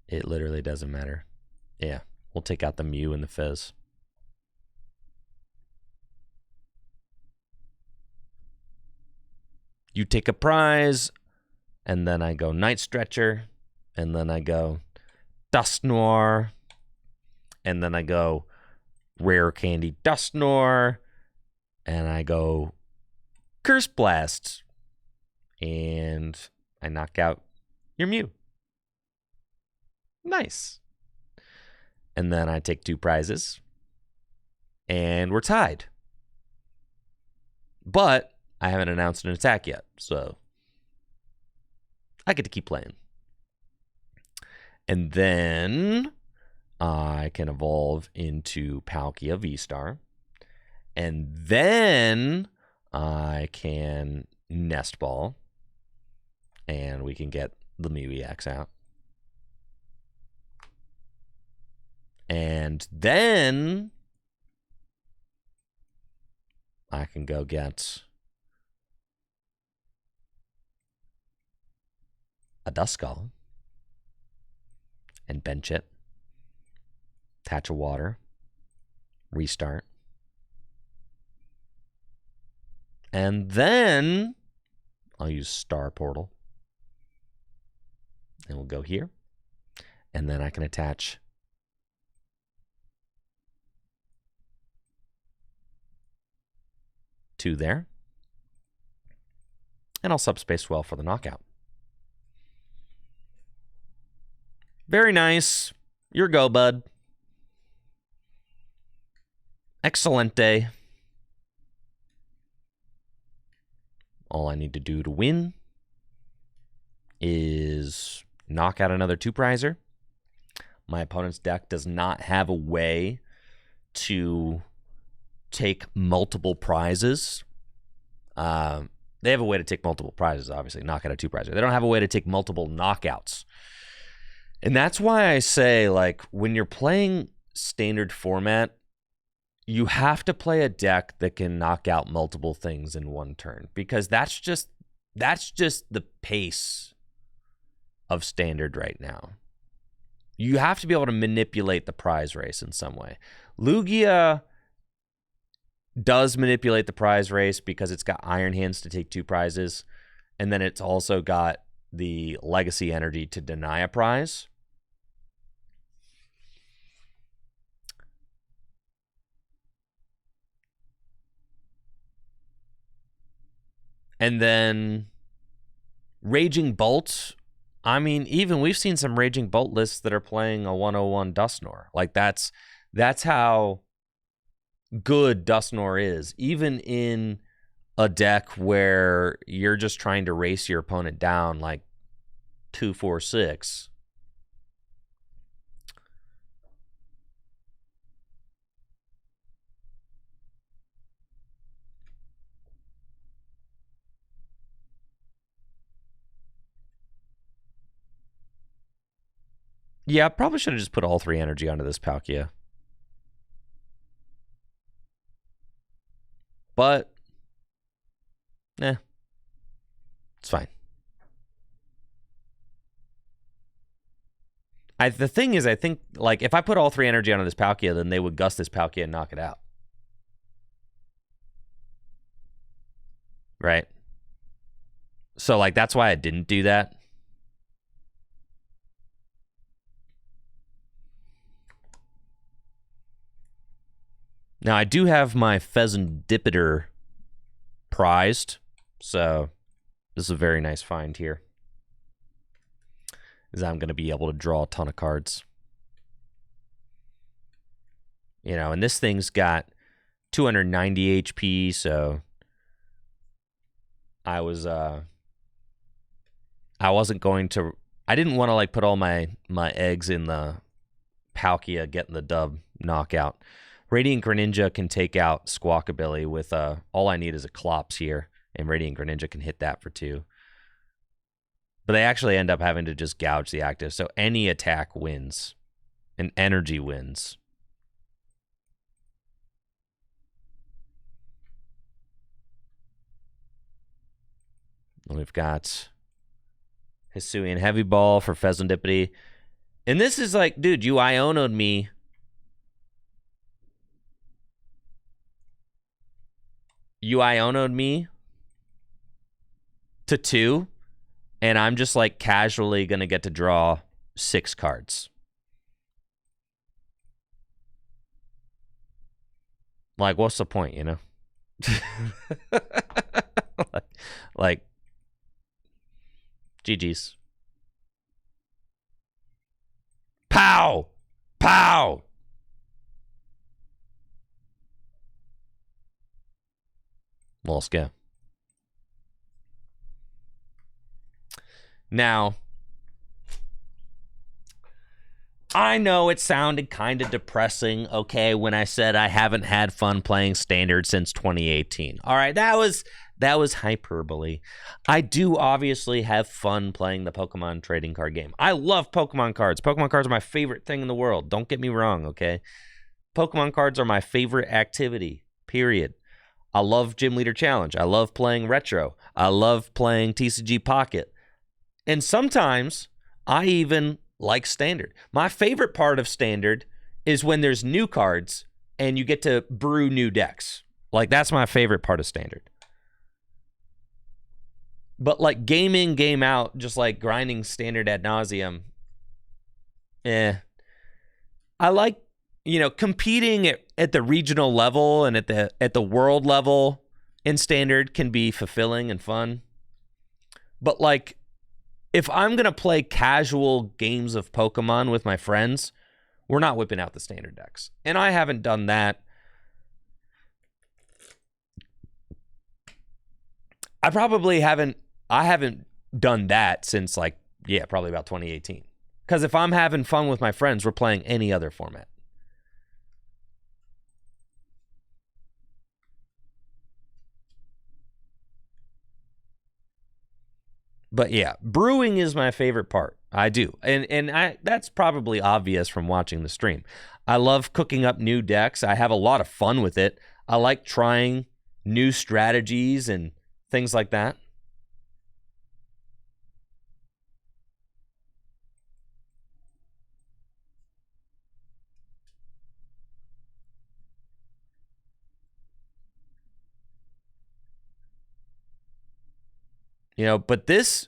It literally doesn't matter. Yeah, we'll take out the Mew and the Fizz. You take a prize, and then I go Night Stretcher, and then I go Dusknoir, and then I go Rare Candy Dusknoir, and I go Curse Blast, and I knock out your Mew. Nice. And then I take 2 prizes, and we're tied. But I haven't announced an attack yet, so I get to keep playing. And then I can evolve into Palkia VSTAR. And then I can Nest Ball. And we can get the Mew EX out. And then I can go get a Duskull and bench it, Patch of Water, restart. And then I'll use Star Portal. And we'll go here. And then I can attach two there. And I'll subspace well for the knockout. Very nice. Your go, bud. Excelente. All I need to do to win is knock out another 2-prizer. My opponent's deck does not have a way to take multiple prizes. They have a way to take multiple prizes, obviously, knock out a 2-prizer. They don't have a way to take multiple knockouts. And that's why I say, like, when you're playing standard format, you have to play a deck that can knock out multiple things in one turn, because that's just the pace of standard right now. You have to be able to manipulate the prize race in some way. Lugia does manipulate the prize race because it's got Iron Hands to take 2 prizes, and then it's also got the Legacy Energy to deny a prize. And then Raging Bolt, I mean, even we've seen some Raging Bolt lists that are playing a 101 Dusknoir. Like, that's how good Dusknoir is, even in a deck where you're just trying to race your opponent down like 2, 4, 6. Yeah, probably should have just put all 3 energy onto this Palkia. But, it's fine. The thing is, I think, like, if I put all 3 energy onto this Palkia, then they would gust this Palkia and knock it out. Right? So, like, that's why I didn't do that. Now, I do have my Pheasantipiter prized, so this is a very nice find here, is I'm going to be able to draw a ton of cards. You know, and this thing's got 290 HP, so I wasn't going to, I didn't want to, like, put all my eggs in the Palkia getting the dub knockout. Radiant Greninja can take out Squawkabilly with all I need is a Clops here, and Radiant Greninja can hit that for 2. But they actually end up having to just gouge the active, so any attack wins, and energy wins. And we've got Hisuian Heavy Ball for Pheasantipity. And this is like, dude, you Iono'd me. You Iono'd me to 2, and I'm just, like, casually going to get to draw 6 cards. Like, what's the point, you know? like, GG's. Pow! Pow! Let's go. Now, I know it sounded kind of depressing, okay, when I said I haven't had fun playing Standard since 2018. All right, that was hyperbole. I do obviously have fun playing the Pokemon trading card game. I love Pokemon cards. Pokemon cards are my favorite thing in the world. Don't get me wrong, okay? Pokemon cards are my favorite activity, period. I love Gym Leader Challenge. I love playing Retro. I love playing TCG Pocket. And sometimes I even like Standard. My favorite part of Standard is when there's new cards and you get to brew new decks. Like, that's my favorite part of Standard. But, like, game in, game out, just, like, grinding Standard ad nauseum, I like, you know, competing at the regional level and at the world level in Standard can be fulfilling and fun. But, like, if I'm going to play casual games of Pokemon with my friends, We're not whipping out the standard decks. And I haven't done that. I haven't done that since probably about 2018. Because if I'm having fun with my friends, we're playing any other format. But yeah, brewing is my favorite part. I do. And that's probably obvious from watching the stream. I love cooking up new decks. I have a lot of fun with it. I like trying new strategies and things like that. You know, but this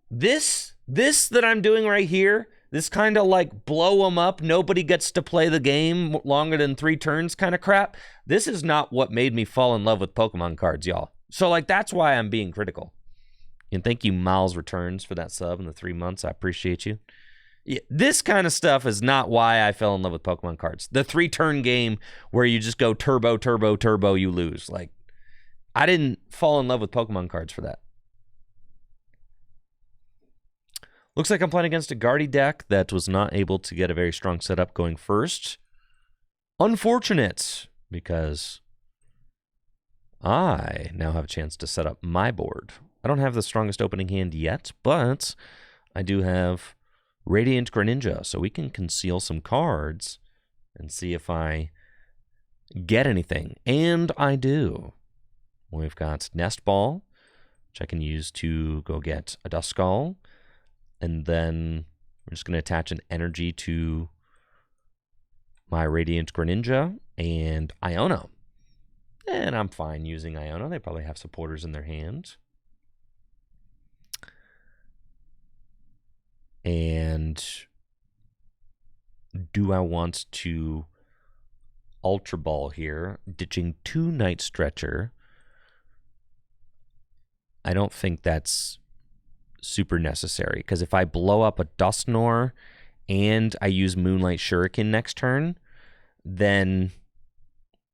that I'm doing right here, this kind of like blow them up, nobody gets to play the game longer than 3 turns kind of crap, this is not what made me fall in love with Pokemon cards, y'all. So, like, that's why I'm being critical. And thank you, Miles Returns, for that sub in the 3 months. I appreciate you. Yeah, this kind of stuff is not why I fell in love with Pokemon cards. The 3-turn game where you just go turbo, turbo, turbo, you lose. Like, I didn't fall in love with Pokemon cards for that. Looks like I'm playing against a Guardy deck that was not able to get a very strong setup going first. Unfortunate, because I now have a chance to set up my board. I don't have the strongest opening hand yet, but I do have Radiant Greninja, so we can conceal some cards and see if I get anything. And I do. We've got Nest Ball, which I can use to go get a Dusknoir. And then we're just going to attach an energy to my Radiant Greninja and Iono. And I'm fine using Iono. They probably have supporters in their hand. And do I want to Ultra Ball here, ditching 2 Night Stretcher? I don't think that's super necessary, because if I blow up a Dusknoir and I use Moonlight Shuriken next turn, then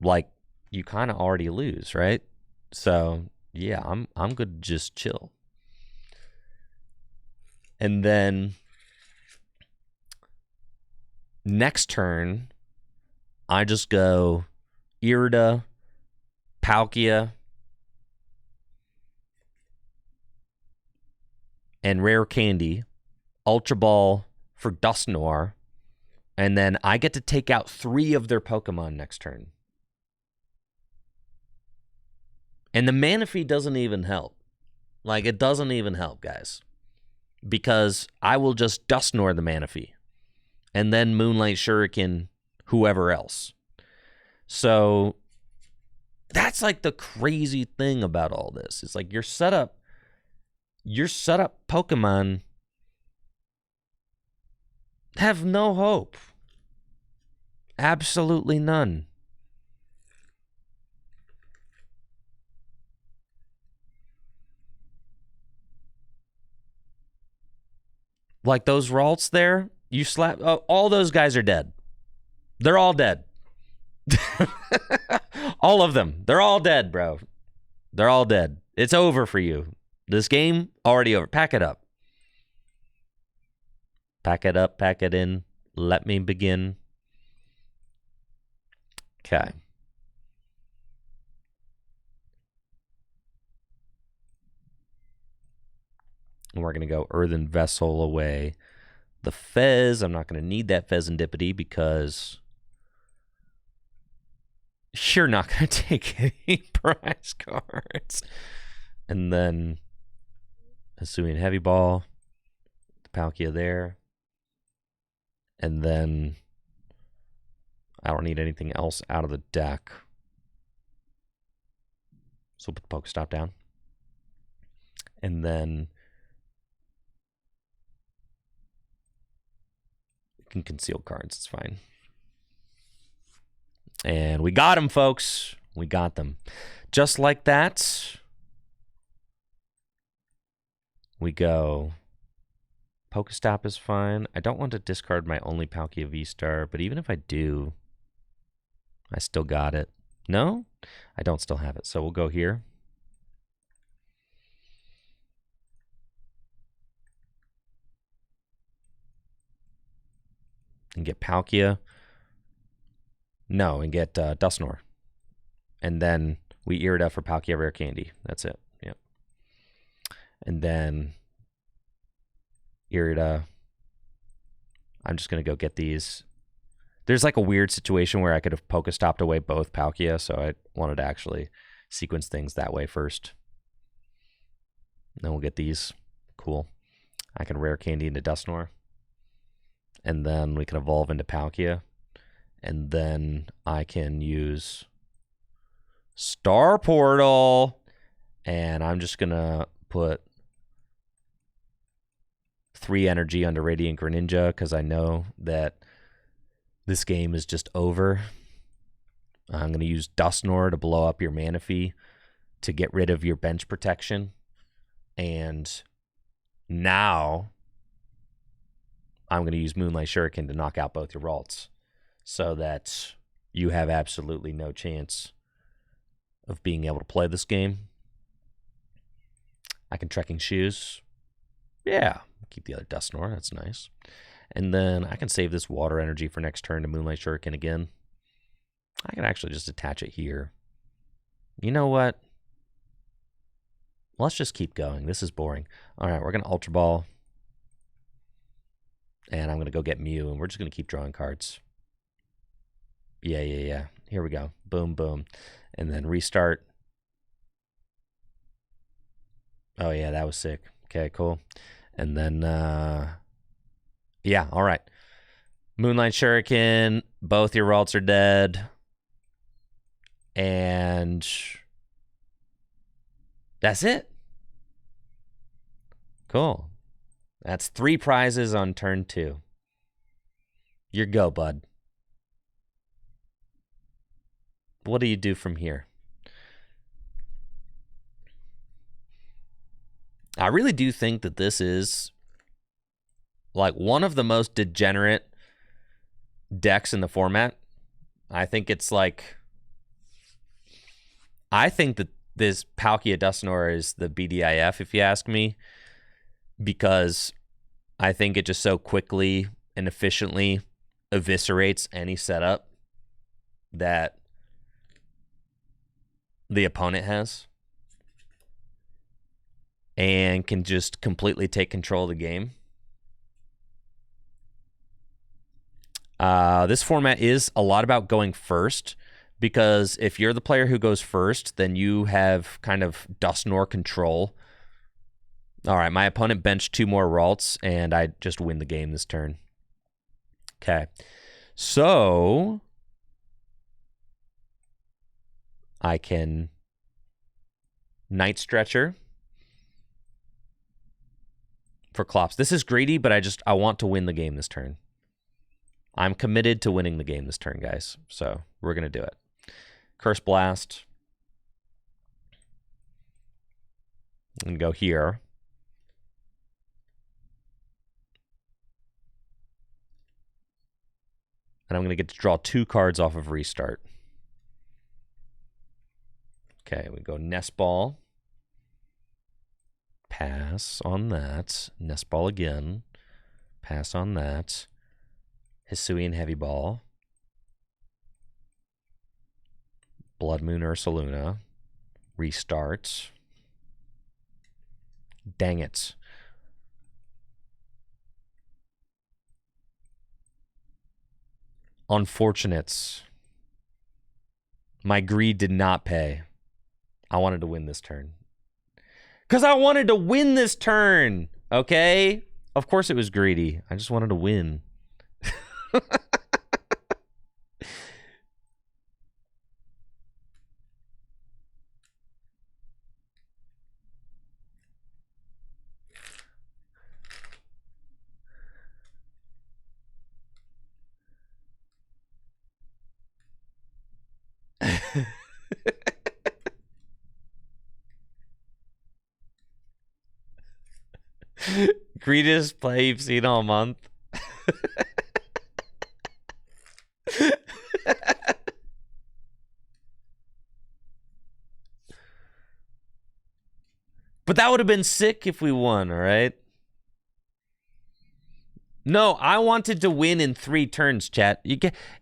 like you kind of already lose, right? So yeah, I'm good to just chill. And then next turn, I just go Irida, Palkia, and Rare Candy, Ultra Ball for Dusknoir, and then I get to take out 3 of their Pokemon next turn. And the Manaphy doesn't even help. Like, it doesn't even help, guys. Because I will just Dusknoir the Manaphy, and then Moonlight Shuriken whoever else. So that's like the crazy thing about all this. It's like your setup Pokemon have no hope. Absolutely none. Like those Ralts there, you slap, all those guys are dead. They're all dead. All of them. They're all dead, bro. They're all dead. It's over for you. This game, already over. Pack it up. Pack it up, pack it in. Let me begin. Okay. And we're going to go Earthen Vessel away. The Fez, I'm not going to need that Fezandipity because you're not going to take any prize cards. And then Hisuian Heavy Ball, the Palkia there. And then I don't need anything else out of the deck. So we'll put the Pokestop down. And then we can conceal cards. It's fine. And we got them, folks. We got them. Just like that, we go Pokestop is fine. I don't want to discard my only Palkia VSTAR, but even if I do, I still got it. No? I don't still have it, so we'll go here. And get Palkia. No, and get Dusknoir. And then we Irida for Palkia Rare Candy. That's it. Yep. And then Irida. I'm just going to go get these. There's like a weird situation where I could have Pokestopped away both Palkia, so I wanted to actually sequence things that way first. Then we'll get these. Cool. I can Rare Candy into Dusknoir. And then we can evolve into Palkia. And then I can use Star Portal. And I'm just going to put 3 energy onto Radiant Greninja because I know that this game is just over. I'm going to use Dusknoir to blow up your Manaphy to get rid of your bench protection. And now I'm going to use Moonlight Shuriken to knock out both your Ralts so that you have absolutely no chance of being able to play this game. I can Trekking Shoes. Yeah, keep the other Dusknoir. That's nice. And then I can save this water energy for next turn to Moonlight Shuriken again. I can actually just attach it here. You know what? Let's just keep going. This is boring. All right, we're going to Ultra Ball. And I'm going to go get Mew, and we're just going to keep drawing cards. Yeah. Here we go. Boom, boom. And then restart. Oh, yeah, that was sick. Okay, cool. And then, yeah, all right. Moonlight Shuriken, both your Ralts are dead. And that's it. Cool. That's 3 prizes on turn 2. Your go, bud. What do you do from here? I really do think that this is like one of the most degenerate decks in the format. I think it's like, I think that this Palkia Dusknoir is the BDIF, if you ask me, because I think it just so quickly and efficiently eviscerates any setup that the opponent has and can just completely take control of the game. This format is a lot about going first, because if you're the player who goes first, then you have kind of Dusknoir control. All right, my opponent benched 2 more Ralts, and I just win the game this turn. Okay, so I can Night Stretcher for Klops. This is greedy, but I want to win the game this turn. I'm committed to winning the game this turn, guys. So we're going to do it. Curse Blast. And go here. And I'm going to get to draw 2 cards off of Restart. Okay, we go Nest Ball. Pass on that. Nest Ball again. Pass on that. Hisuian Heavy Ball. Blood Moon Ursaluna. Restart. Dang it. Unfortunates. My greed did not pay. I wanted to win this turn. Because I wanted to win this turn, okay? Of course it was greedy. I just wanted to win. Greatest play you've seen all month. But that would have been sick if we won, all right? No, I wanted to win in 3 turns, chat.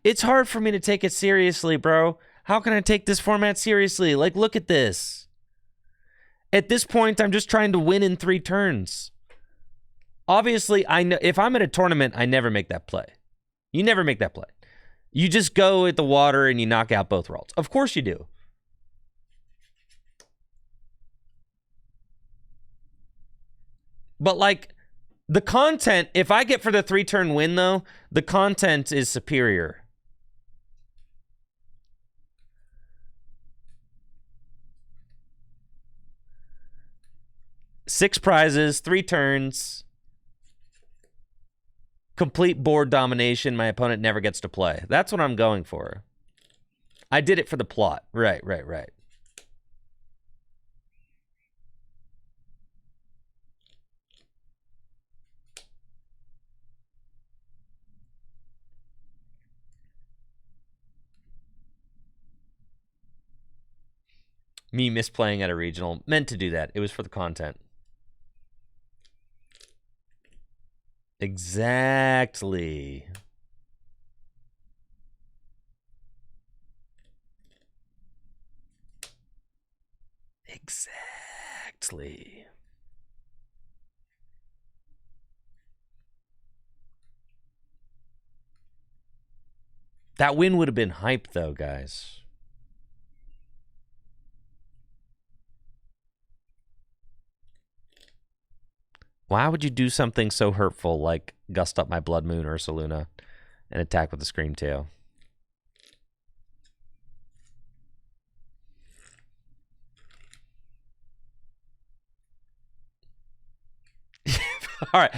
It's hard for me to take it seriously, bro. How can I take this format seriously? Like, look at this. At this point, I'm just trying to win in 3 turns. Obviously, I know if I'm at a tournament, I never make that play. You never make that play. You just go at the water and you knock out both rolls. Of course you do. But like the content, if I get for the 3-turn win though, the content is superior. Six prizes, 3 turns. Complete board domination. My opponent never gets to play. That's what I'm going for. I did it for the plot. Right. Me misplaying at a regional. Meant to do that. It was for the content. Exactly. Exactly. That win would have been hype, though, guys. Why would you do something so hurtful like gust up my Blood Moon Ursaluna and attack with a Scream Tail? All right.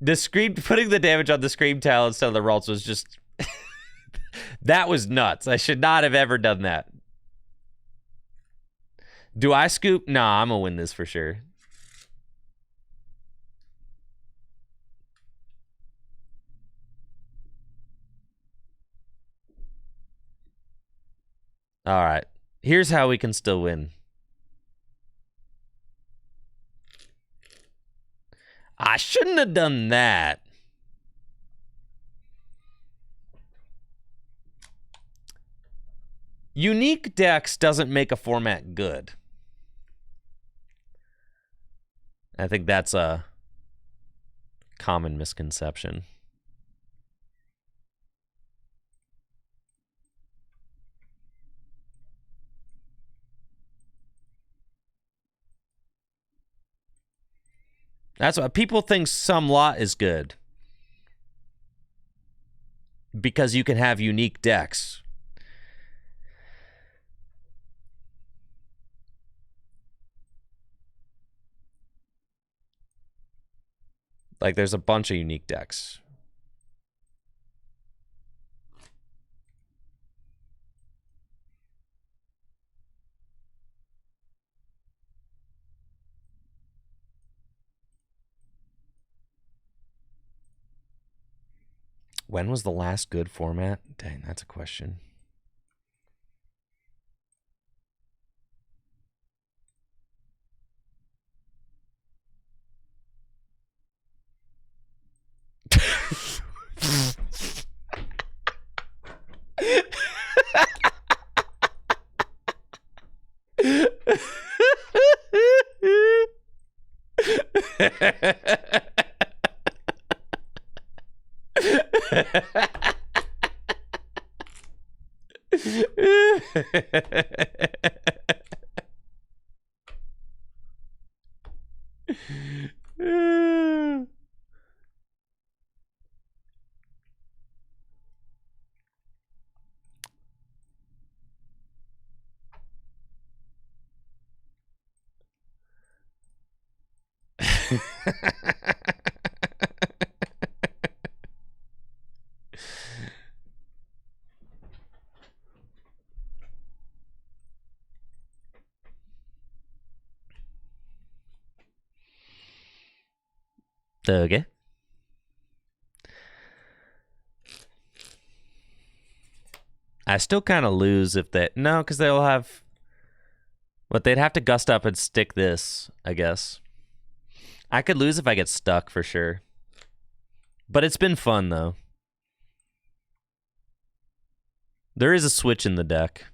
Putting the damage on the Scream Tail instead of the Ralts was just... that was nuts. I should not have ever done that. Do I scoop? Nah, I'm going to win this for sure. All right. Here's how we can still win. I shouldn't have done that. Unique decks doesn't make a format good. I think that's a common misconception. That's why people think some lot is good. Because you can have unique decks. Like, there's a bunch of unique decks. When was the last good format? Dang, that's a question. Okay. I still kind of lose if they... No, because they'll have... But they'd have to gust up and stick this, I guess. I could lose if I get stuck, for sure. But it's been fun, though. There is a switch in the deck.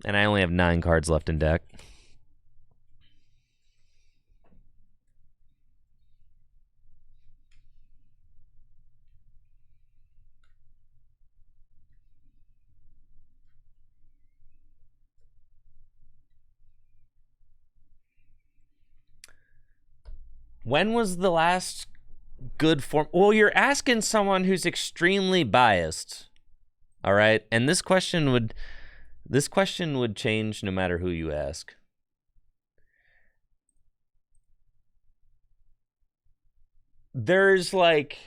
And I only have 9 cards left in deck. When was the last good form? Well, you're asking someone who's extremely biased. All right? And this question would change no matter who you ask. There's like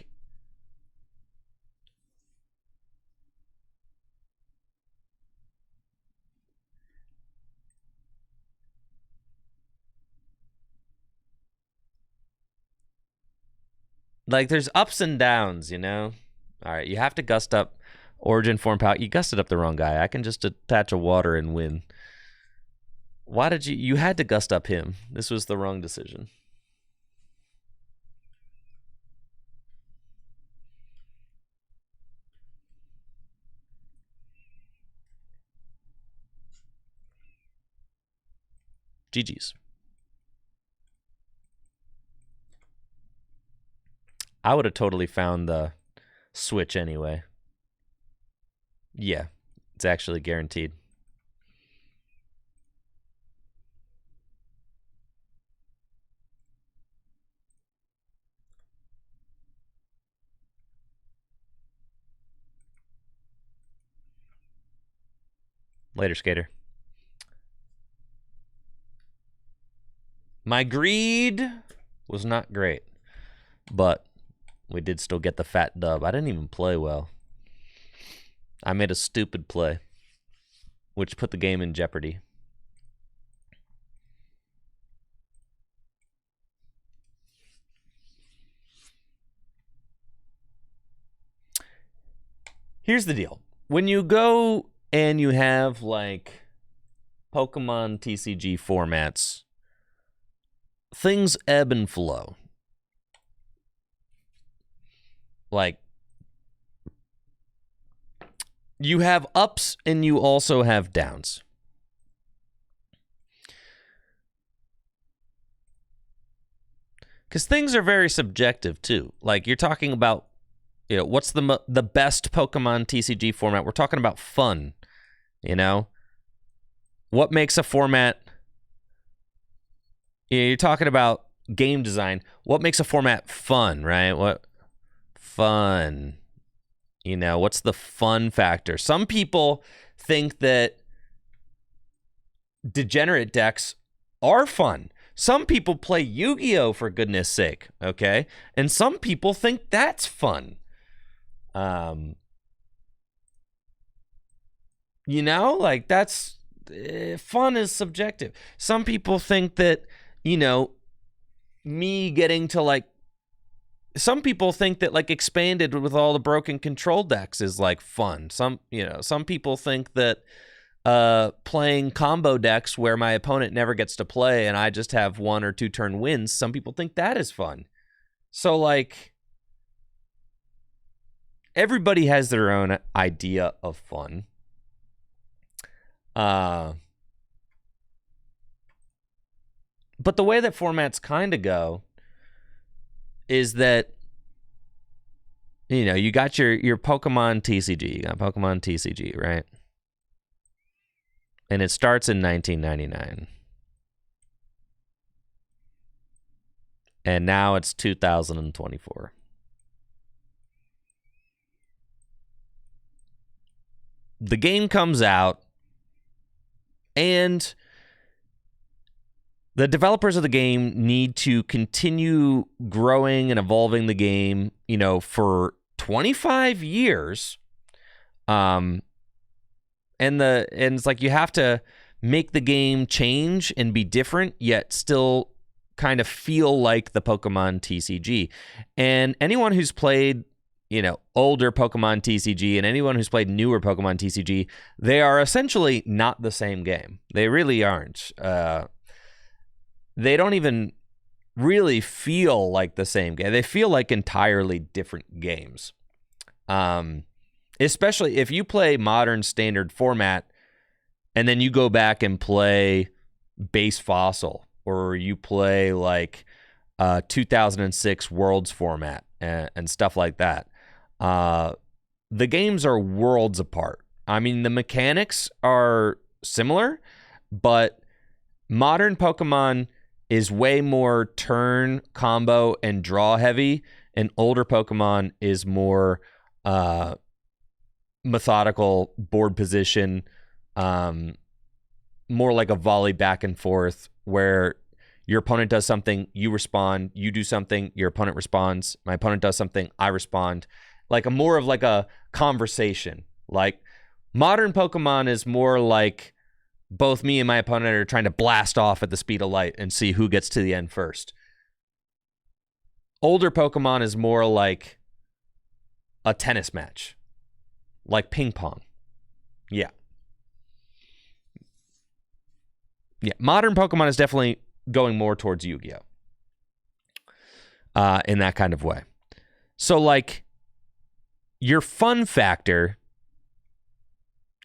there's ups and downs, you know? All right, you have to gust up Origin Form Palkia. You gusted up the wrong guy. I can just attach a water and win. Why did you had to gust up him. This was the wrong decision. GG's. I would have totally found the switch anyway. Yeah, it's actually guaranteed. Later, skater. My greed was not great, but we did still get the fat dub. I didn't even play well. I made a stupid play, which put the game in jeopardy. Here's the deal. When you go and you have, like, Pokemon TCG formats, things ebb and flow. Like, you have ups and you also have downs. Because things are very subjective, too. Like, you're talking about, you know, what's the best Pokemon TCG format? We're talking about fun, you know? What makes a format... You're talking about game design. What makes a format fun, right? What fun? You know, what's the fun factor? Some people think that degenerate decks are fun. Some people play Yu-Gi-Oh! For goodness sake, okay? And some people think that's fun. You know, like that's... fun is subjective. Some people think that, you know, me getting to like... Some people think that like expanded with all the broken control decks is like fun. Some people think that playing combo decks where my opponent never gets to play and I just have 1 or 2 turn wins, some people think that is fun. So like everybody has their own idea of fun. But the way that formats kind of go is that, you know, you got your Pokemon TCG. You got Pokemon TCG, right? And it starts in 1999. And now it's 2024. The game comes out, and the developers of the game need to continue growing and evolving the game, you know, for 25 years. And it's like you have to make the game change and be different, yet still kind of feel like the Pokemon TCG. And anyone who's played, older Pokemon TCG and anyone who's played newer Pokemon TCG, they are essentially not the same game. They really aren't. They don't even really feel like the same game. They feel like entirely different games. Especially if you play modern standard format and then you go back and play base fossil, or you play like 2006 Worlds format and stuff like that. The games are worlds apart. I mean, the mechanics are similar, but modern Pokemon is way more turn, combo, and draw heavy, and older Pokemon is more methodical, board position, more like a volley back and forth, where your opponent does something, you respond, you do something, your opponent responds, my opponent does something, I respond. Like more of like a conversation. Like modern Pokemon is more like both me and my opponent are trying to blast off at the speed of light and see who gets to the end first. Older Pokemon is more like a tennis match, like ping pong. Yeah. Modern Pokemon is definitely going more towards Yu-Gi-Oh! In that kind of way. So, like, your fun factor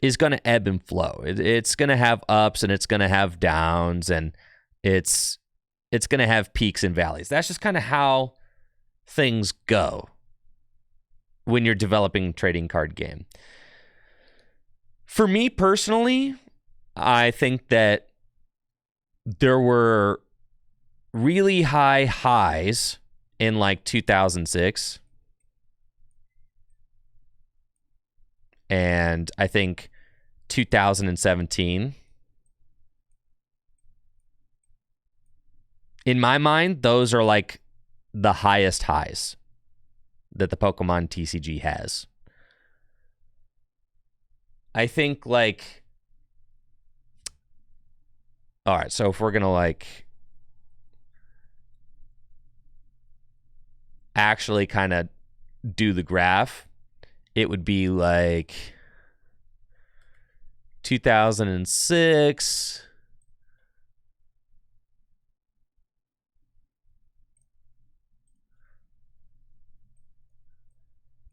is going to ebb and flow. It's going to have ups and it's going to have downs, and it's going to have peaks and valleys. That's just kind of how things go when you're developing a trading card game. For me personally, I think that there were really high highs in like 2006. And I think 2017. In my mind, those are like the highest highs that the Pokemon TCG has. I think like, all right, so if we're going to like actually kind of do the graph, it would be like 2006,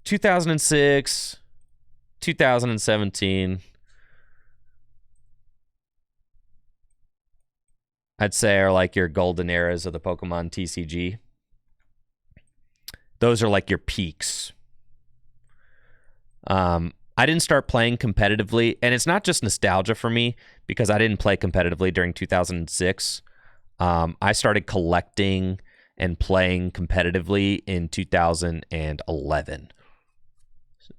2006, 2017. I'd say are like your golden eras of the Pokemon TCG. Those are like your peaks. I didn't start playing competitively, and it's not just nostalgia for me because I didn't play competitively during 2006. I started collecting and playing competitively in 2011,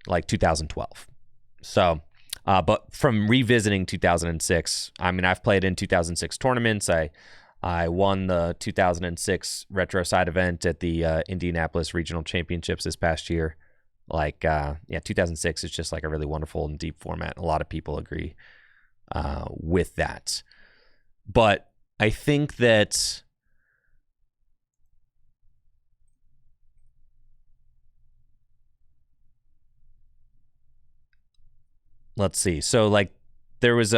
like 2012. So, but from revisiting 2006, I mean, I've played in 2006 tournaments. I won the 2006 Retro Side event at the Indianapolis Regional Championships this past year. Like, 2006 is just like a really wonderful and deep format. A lot of people agree with that. But I think that let's see. So like there was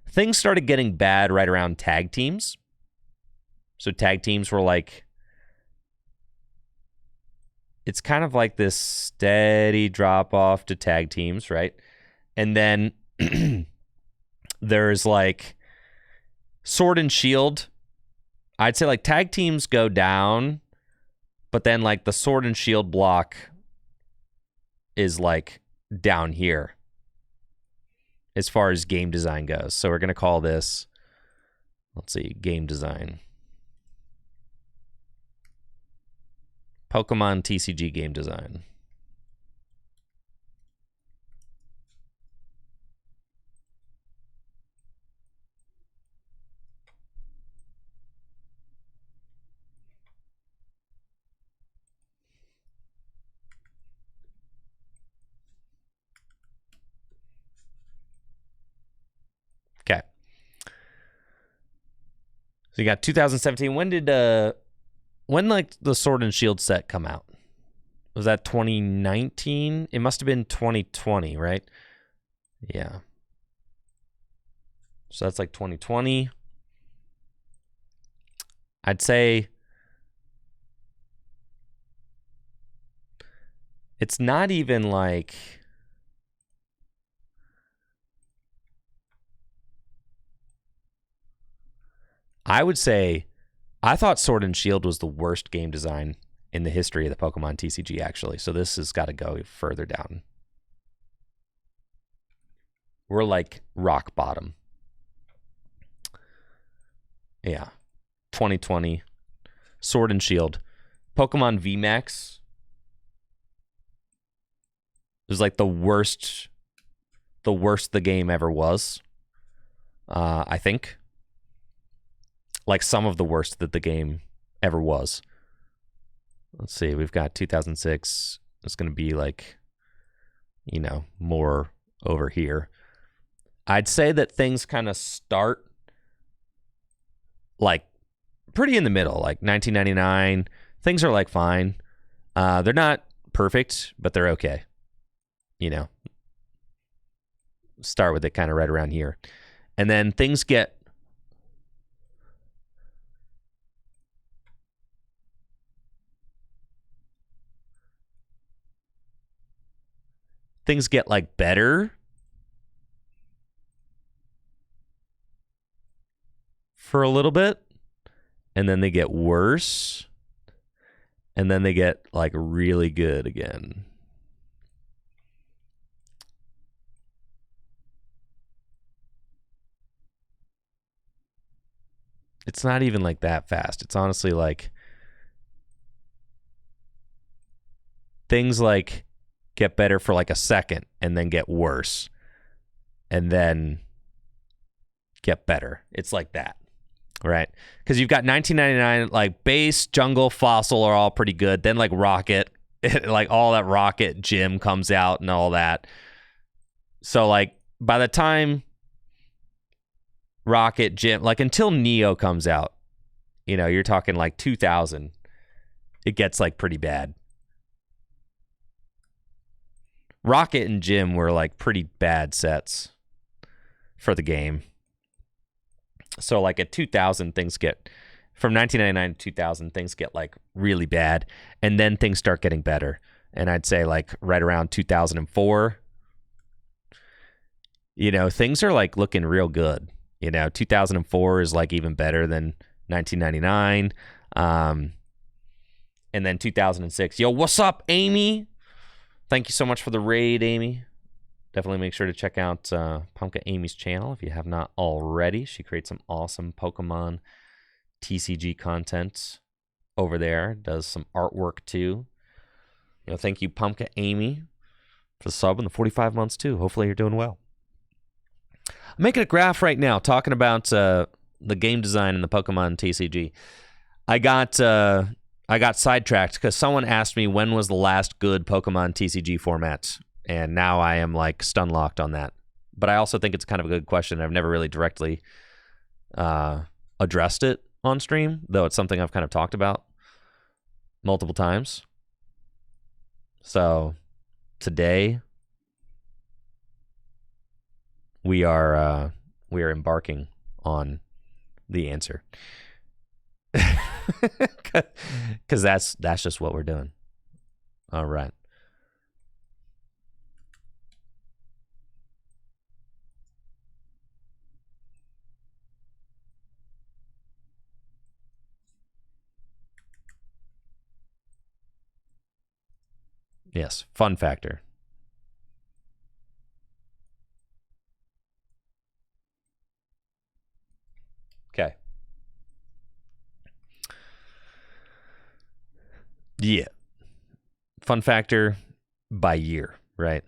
things started getting bad right around tag teams. So tag teams were like, it's kind of like this steady drop off to tag teams, right? And then there's like Sword and Shield. I'd say like tag teams go down, but then like the Sword and Shield block is like down here as far as game design goes. So we're going to call this, let's see, game design. Pokemon TCG game design. Okay. So you got 2017. When like the Sword and Shield set come out? Was that 2019? It must have been 2020, right? Yeah. So that's like 2020. I'd say it's not even like I would say I thought Sword and Shield was the worst game design in the history of the Pokemon TCG, actually. So this has got to go further down. We're like rock bottom. Yeah. 2020. Sword and Shield. Pokemon VMAX was like the worst the game ever was. I think. Like some of the worst that the game ever was. Let's see, we've got 2006. It's going to be like, you know, more over here. I'd say that things kind of start like pretty in the middle, like 1999. Things are like fine. They're not perfect, but they're okay. You know, start with it kind of right around here. And then things get like better for a little bit, and then they get worse, and then they get like really good again. It's not even like that fast. It's honestly like things like get better for like a second and then get worse and then get better. It's like that, right? Because you've got 1999, like base, jungle, fossil are all pretty good. Then like rocket, like all that rocket gym comes out and all that. So like by the time rocket gym, like until Neo comes out, you know, you're talking like 2000, it gets like pretty bad. Rocket and Gym were like pretty bad sets for the game. So like at 2000, things get, from 1999 to 2000, things get like really bad. And then things start getting better. And I'd say like right around 2004, you know, things are like looking real good. You know, 2004 is like even better than 1999. And then 2006, yo, what's up, Amy? Thank you so much for the raid, Amy. Definitely make sure to check out Palkia Amy's channel if you have not already. She creates some awesome Pokemon TCG content over there. Does some artwork too. You know, thank you, Palkia Amy, for the sub in the 45 months too. Hopefully you're doing well. I'm making a graph right now talking about the game design in the Pokemon TCG. I got sidetracked because someone asked me when was the last good Pokemon TCG format, and now I am like stunlocked on that. But I also think it's kind of a good question. I've never really directly addressed it on stream, though it's something I've kind of talked about multiple times. So today we are embarking on the answer. Because that's just what we're doing. All right. Yes, fun factor. Okay. Yeah. Fun factor by year, right?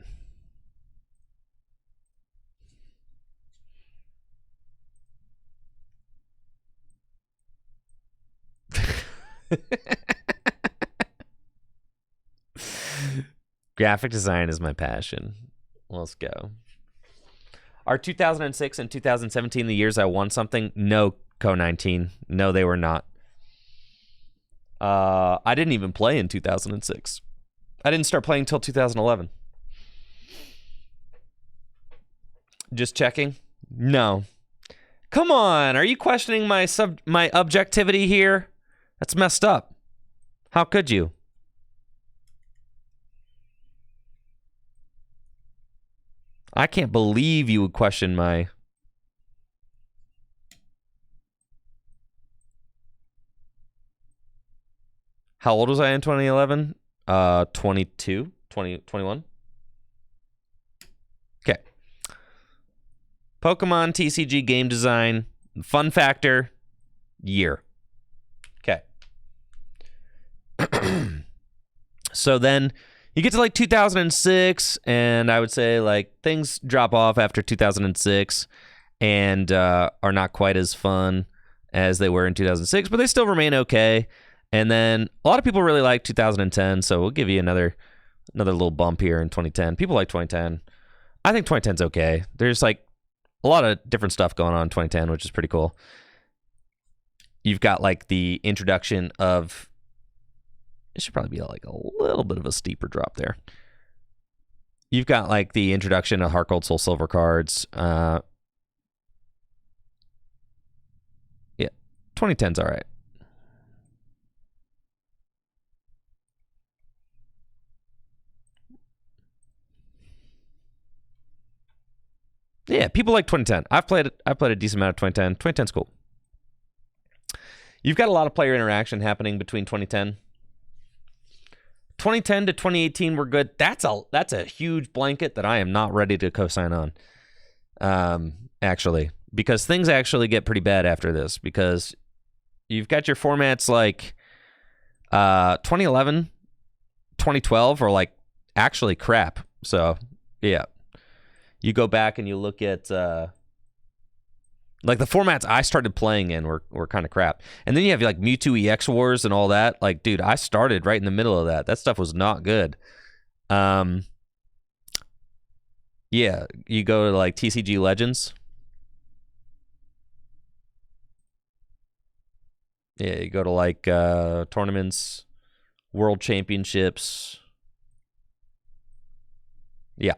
Graphic design is my passion. Let's go. Are 2006 and 2017 the years I won something? No, Co-19. No, they were not. I didn't even play in 2006. I didn't start playing until 2011. Just checking. No. Come on, are you questioning my objectivity here? That's messed up. How could you? I can't believe you would question my... How old was I in 2011? 22? 21? Okay. Pokemon TCG game design. Fun factor. Year. Okay. So then you get to like 2006, and I would say like things drop off after 2006 and are not quite as fun as they were in 2006, but they still remain okay. And then a lot of people really like 2010, so we'll give you another little bump here in 2010. People like 2010. I think 2010's okay. There's like a lot of different stuff going on in 2010, which is pretty cool. You've got like the introduction of... It should probably be like a little bit of a steeper drop there. You've got like the introduction of Heart Gold, Soul Silver cards. Yeah, 2010's all right. Yeah, people like 2010. I've played a decent amount of 2010. 2010's cool. You've got a lot of player interaction happening between 2010. 2010 to 2018 were good. That's a huge blanket that I am not ready to co-sign on. Actually, because things actually get pretty bad after this, because you've got your formats like 2011, 2012 are like actually crap. So, yeah. You go back and you look at like the formats I started playing in were kind of crap. And then you have like Mewtwo EX Wars and all that. Like, dude, I started right in the middle of that. That stuff was not good. Yeah, you go to like TCG Legends. Yeah, you go to like tournaments, World Championships. Yeah.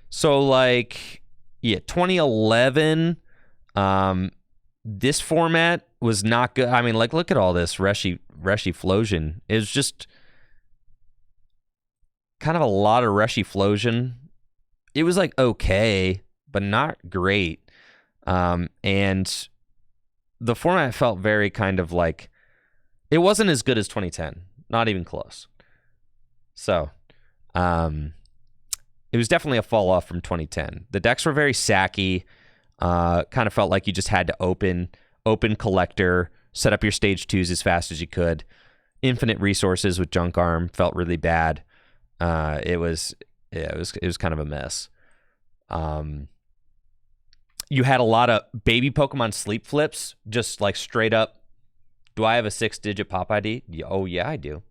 So like, yeah, 2011, this format was not good. I mean, like, look at all this Reshiflosion. It was just kind of a lot of Reshiflosion. It was like okay, but not great. And the format felt very kind of like, it wasn't as good as 2010. Not even close. So, it was definitely a fall off from 2010. The decks were very sacky. Kind of felt like you just had to open collector, set up your stage 2s as fast as you could. Infinite resources with Junk Arm felt really bad. It was kind of a mess. You had a lot of baby Pokemon sleep flips, just like straight up. Do I have a 6-digit pop ID? Oh yeah, I do.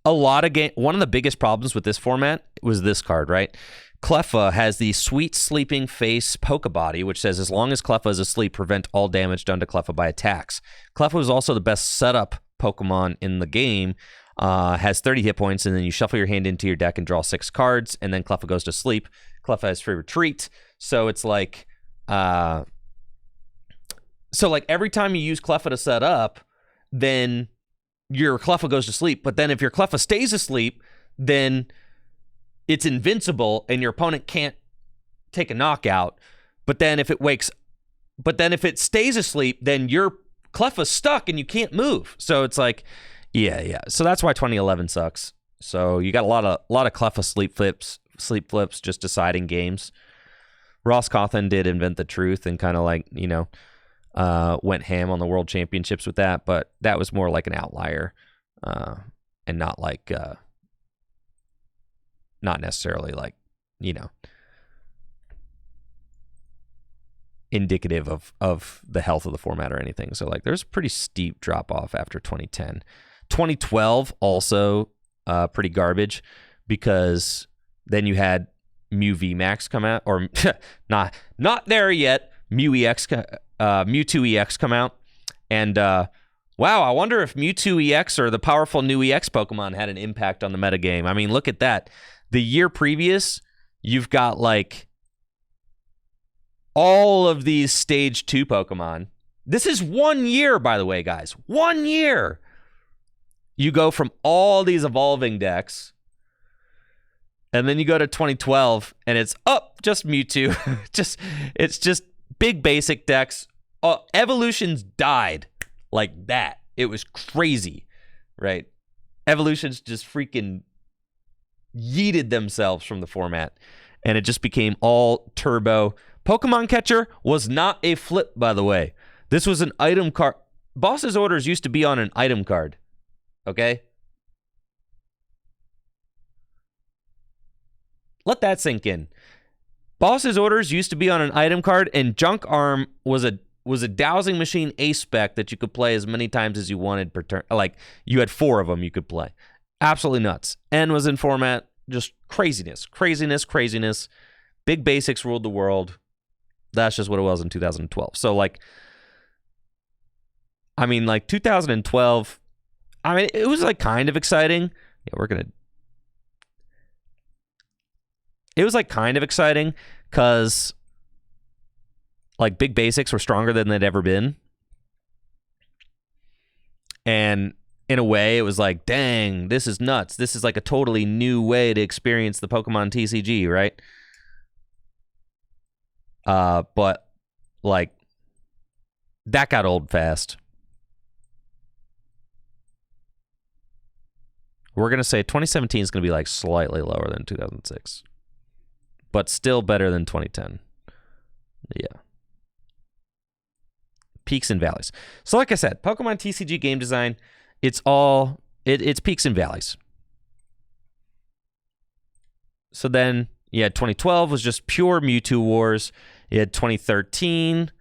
A lot of one of the biggest problems with this format was this card, right? Cleffa has the Sweet Sleeping Face Pokebody, which says, as long as Cleffa is asleep, prevent all damage done to Cleffa by attacks. Cleffa was also the best setup Pokemon in the game. Has 30 hit points, and then you shuffle your hand into your deck and draw 6 cards, and then Cleffa goes to sleep. Cleffa has free retreat, so it's like... so like every time you use Cleffa to set up, then your Cleffa goes to sleep. But then if your Cleffa stays asleep, then it's invincible and your opponent can't take a knockout. But then if it stays asleep, then your Cleffa's stuck and you can't move. So it's like, yeah. So that's why 2011 sucks. So you got a lot of Cleffa sleep flips just deciding games. Ross Cawthon did invent the truth and kind of like, went ham on the World Championships with that, but that was more like an outlier, and not like, not necessarily like, indicative of the health of the format or anything. So like, there's a pretty steep drop off after 2010. 2012 also pretty garbage, because then you had Mew VMAX come out, or not there yet. Mewtwo EX come out, and wow, I wonder if Mewtwo EX or the powerful new EX Pokemon had an impact on the metagame. I mean, look at that. The year previous, you've got like all of these Stage 2 Pokemon. This is 1 year, by the way, guys. 1 year. You go from all these evolving decks, and then you go to 2012, and it's just Mewtwo. It's just big basic decks. Evolutions died like that. It was crazy, right? Evolutions just freaking yeeted themselves from the format, and it just became all turbo. Pokemon Catcher was not a flip, by the way. This was an item card. Boss's Orders used to be on an item card, okay? Let that sink in. Boss's Orders used to be on an item card, and Junk Arm was a dowsing machine A-spec that you could play as many times as you wanted per turn. Like, you had 4 of them you could play. Absolutely nuts. N was in format. Just craziness. Big basics ruled the world. That's just what it was in 2012. So, like, I mean, like, 2012, I mean, it was, like, kind of exciting. Yeah, it was, like, kind of exciting because, like, big basics were stronger than they'd ever been. And in a way, it was like, dang, this is nuts. This is, like, a totally new way to experience the Pokemon TCG, right? But, like, that got old fast. We're going to say 2017 is going to be, like, slightly lower than 2006. But still better than 2010. Yeah. Peaks and valleys. So, like I said, Pokemon TCG game design, it's peaks and valleys. So then, yeah, 2012 was just pure Mewtwo Wars. You had 2013.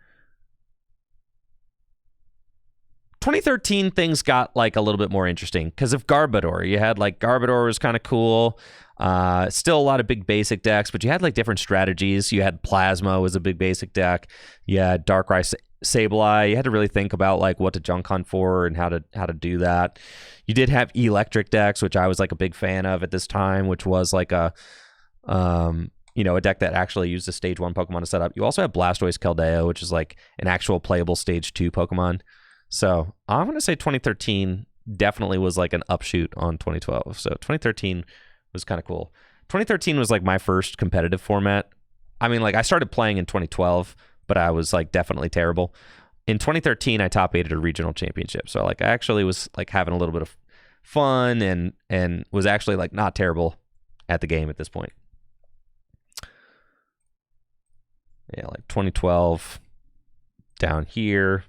2013, things got, like, a little bit more interesting because of Garbodor. You had, like, Garbodor was kind of cool. Still a lot of big basic decks, but you had, like, different strategies. You had Plasma was a big basic deck. You had Darkrai Sableye. You had to really think about, like, what to junk hunt for and how to do that. You did have electric decks, which I was, like, a big fan of at this time, which was like a deck that actually used a stage 1 Pokemon to set up. You also have Blastoise Keldeo, which is, like, an actual playable stage 2 Pokemon. So I'm going to say 2013 definitely was, like, an upshoot on 2012. So 2013 was kind of cool. 2013 was, like, my first competitive format. I mean, like, I started playing in 2012, but I was, like, definitely terrible. In 2013, I top 8 at a regional championship. So, like, I actually was, like, having a little bit of fun and was actually, like, not terrible at the game at this point. Yeah, like 2012 down here.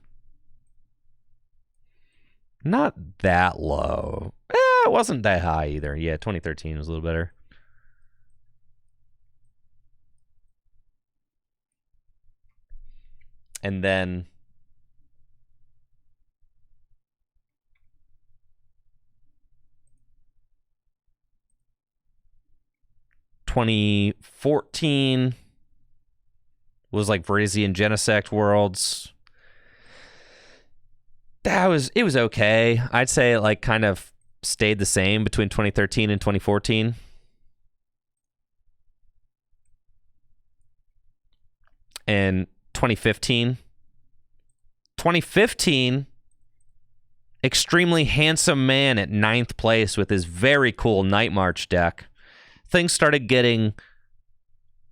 Not that low. It wasn't that high either. Yeah, 2013 was a little better. And then 2014 was, like, Virizion Genesect Worlds. It was okay. I'd say it, like, kind of stayed the same between 2013 and 2014. And 2015, extremely handsome man at 9th place with his very cool Night March deck. Things started getting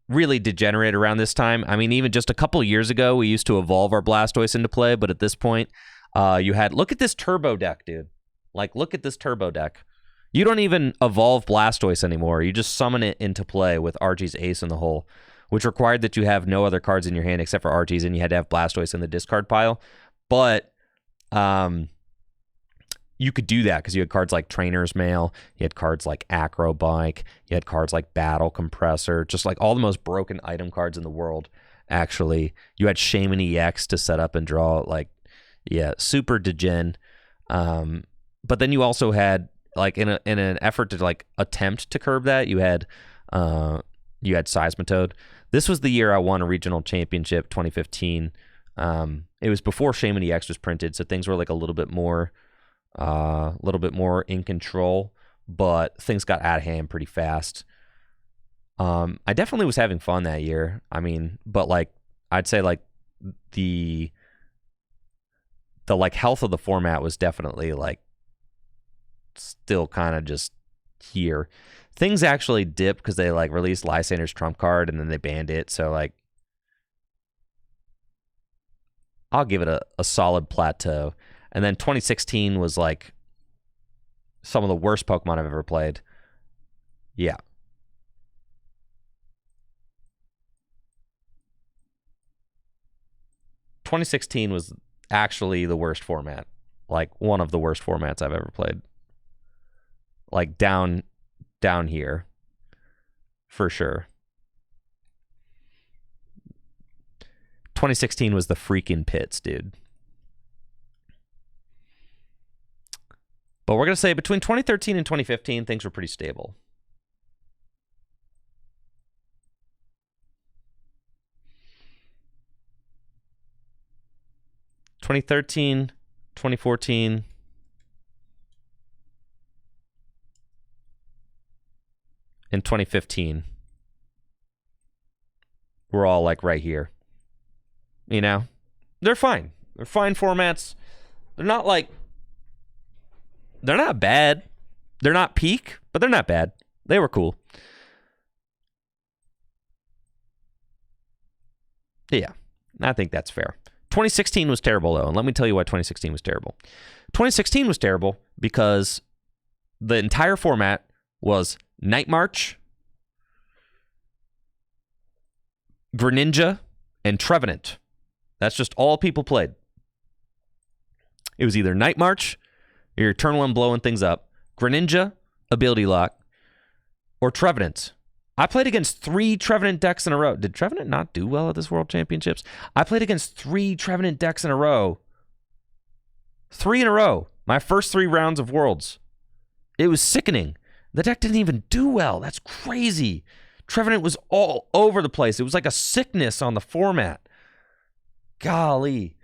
really degenerate around this time. I mean, even just a couple years ago, we used to evolve our Blastoise into play, but at this point, look at this turbo deck, dude. Like, look at this turbo deck. You don't even evolve Blastoise anymore. You just summon it into play with Archie's Ace in the hole, which required that you have no other cards in your hand except for Archie's, and you had to have Blastoise in the discard pile. But you could do that because you had cards like Trainer's Mail, you had cards like Acrobike, you had cards like Battle Compressor, just, like, all the most broken item cards in the world, actually. You had Shaman EX to set up and draw, like, yeah, super degen. But then you also had, like, in an effort to, like, attempt to curb that, you had Seismitoad. This was the year I won a regional championship, 2015. It was before Shaman EX was printed, so things were like a little bit more in control, but things got out of hand pretty fast. I definitely was having fun that year. I mean, but like I'd say like the like health of the format was definitely like still kind of just here. Things actually dipped because they like released Lysander's trump card and then they banned it. So like I'll give it a solid plateau. And then 2016 was like some of the worst Pokemon I've ever played. Yeah. '16 was actually the worst format. Like one of the worst formats I've ever played. Like down here. For sure. 2016 was the freaking pits, dude. But we're going to say between 2013 and 2015, things were pretty stable. (2013, 2014) and 2015 we're all like right here. You know, they're fine. They're fine formats. They're not like, they're not bad. They're not peak, but they're not bad. They were cool. Yeah, I think that's fair. 2016 was terrible, though, and let me tell you why 2016 was terrible. 2016 was terrible because the entire format was Night March, Greninja, and Trevenant. That's just all people played. It was either Night March, your turn one blowing things up, Greninja, Ability Lock, or Trevenant. I played against 3 Trevenant decks in a row. Did Trevenant not do well at this World Championships? I played against 3 Trevenant decks in a row. 3 in a row. My first 3 rounds of Worlds. It was sickening. The deck didn't even do well. That's crazy. Trevenant was all over the place. It was like a sickness on the format. Golly.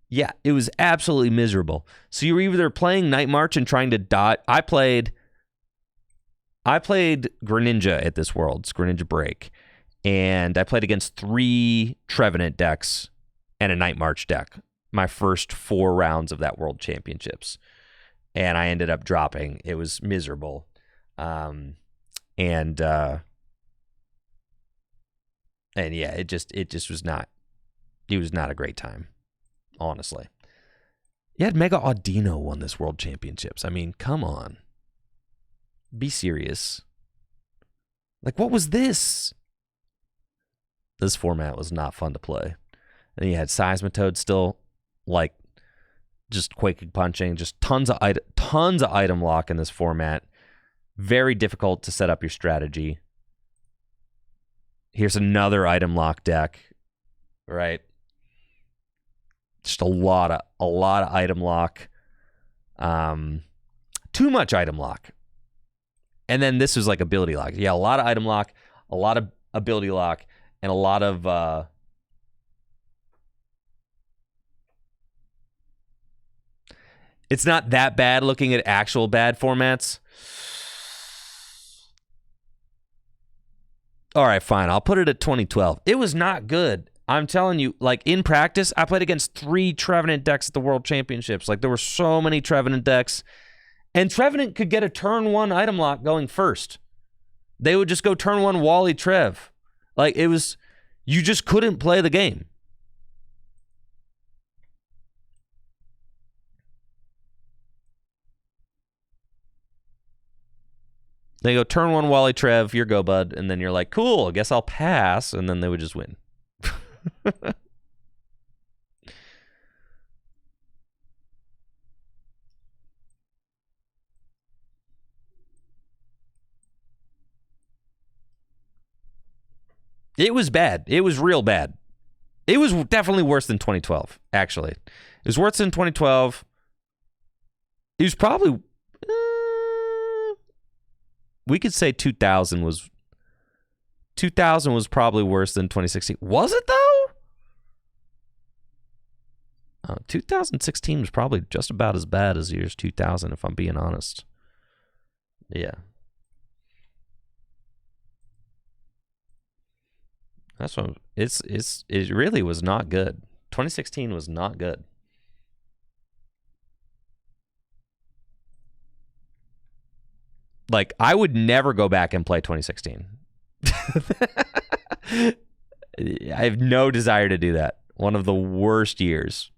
Yeah, it was absolutely miserable. So you were either playing Night March and trying to dot. I played Greninja at this Worlds, Greninja Break, and I played against 3 Trevenant decks and a Night March deck my first 4 rounds of that World Championships, and I ended up dropping. It was miserable, and yeah, it just was not. It was not a great time, honestly. You had Mega Audino won this World Championships. I mean, come on. Be serious. Like, what was this? This format was not fun to play. And you had Seismitoad still, like, just quaking punching. Just tons of item lock in this format. Very difficult to set up your strategy. Here's another item lock deck, right? Just a lot of item lock. Too much item lock. And then this was like ability lock. Yeah, a lot of item lock, a lot of ability lock, and a lot of it's not that bad looking at actual bad formats. All right, fine. I'll put it at 2012. It was not good. I'm telling you, like, in practice, I played against 3 Trevenant decks at the World Championships. Like, there were so many Trevenant decks. And Trevenant could get a turn 1 item lock going first. They would just go turn 1 Wally Trev. Like, it was, you just couldn't play the game. They go turn 1 Wally Trev, you're go, bud. And then you're like, cool, I guess I'll pass. And then they would just win. It was bad. It was real bad. It was definitely worse than 2012, actually. It was worse than 2012. It was probably... we could say 2000 was... 2000 was probably worse than 2016. Was it though? 2016 was probably just about as bad as years 2000, if I'm being honest. Yeah. That's what it really was not good. 2016 was not good. Like, I would never go back and play 2016. I have no desire to do that. One of the worst years.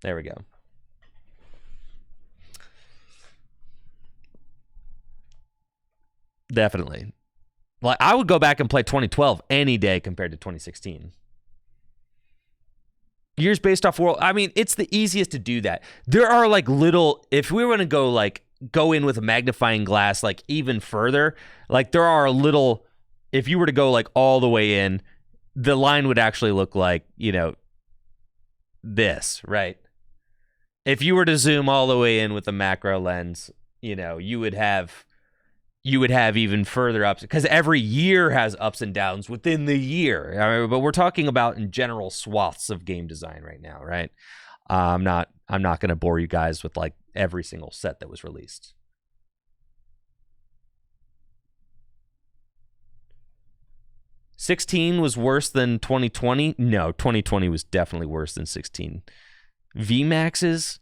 There we go. Definitely. Like, I would go back and play 2012 any day compared to 2016. Years based off world. I mean, it's the easiest to do that. There are like little, if we were going to go in with a magnifying glass, like even further, like there are little, if you were to go like all the way in, the line would actually look like, this, right? If you were to zoom all the way in with a macro lens, you would have even further ups, because every year has ups and downs within the year. I mean, but we're talking about in general swaths of game design right now, right? I'm not going to bore you guys with like every single set that was released. '16 was worse than 2020. No, 2020 was definitely worse than 16. VMAX's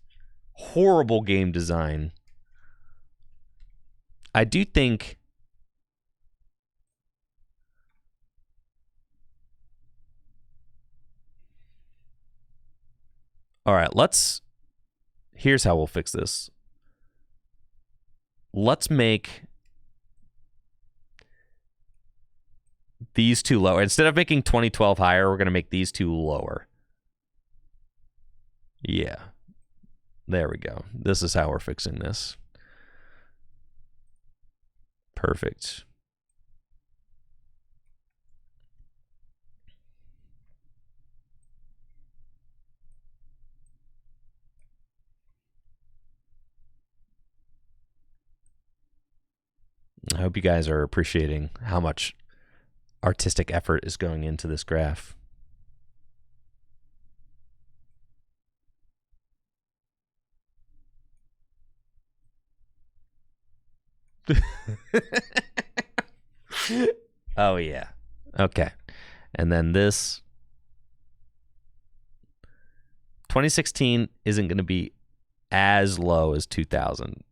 horrible game design. I do think all right, here's how we'll fix this. Let's make these two lower. Instead of making 2012 higher, we're going to make these two lower. Yeah. There we go. This is how we're fixing this. Perfect. I hope you guys are appreciating how much artistic effort is going into this graph. Oh, yeah. Okay. And then this 2016 isn't going to be as low as 2000,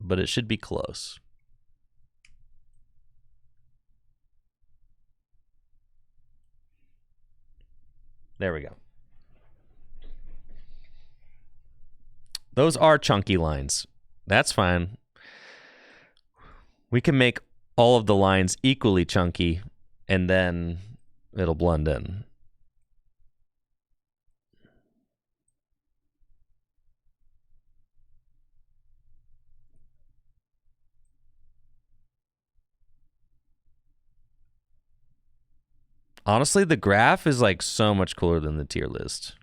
but it should be close. There we go. Those are chunky lines. That's fine. We can make all of the lines equally chunky, and then it'll blend in. Honestly, the graph is like so much cooler than the tier list.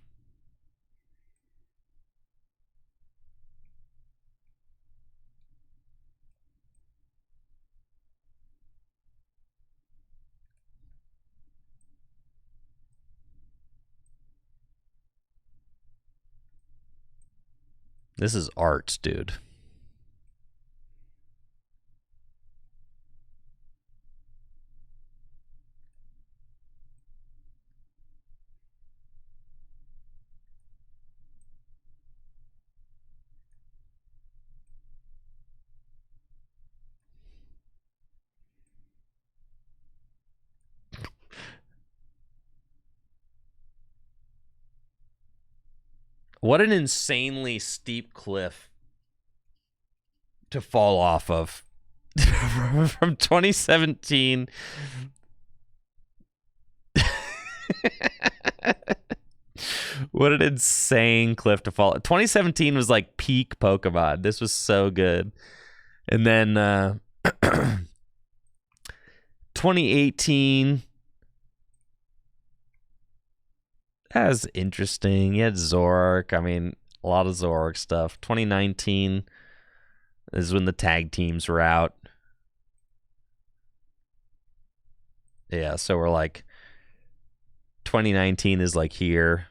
This is art, dude. What an insanely steep cliff to fall off of. From 2017. What an insane cliff to fall. 2017 was like peak Pokemon. This was so good. And then 2018, that was interesting. You had Zoroark. I mean, a lot of Zoroark stuff. 2019 is when the tag teams were out. Yeah, so we're like 2019 is like here.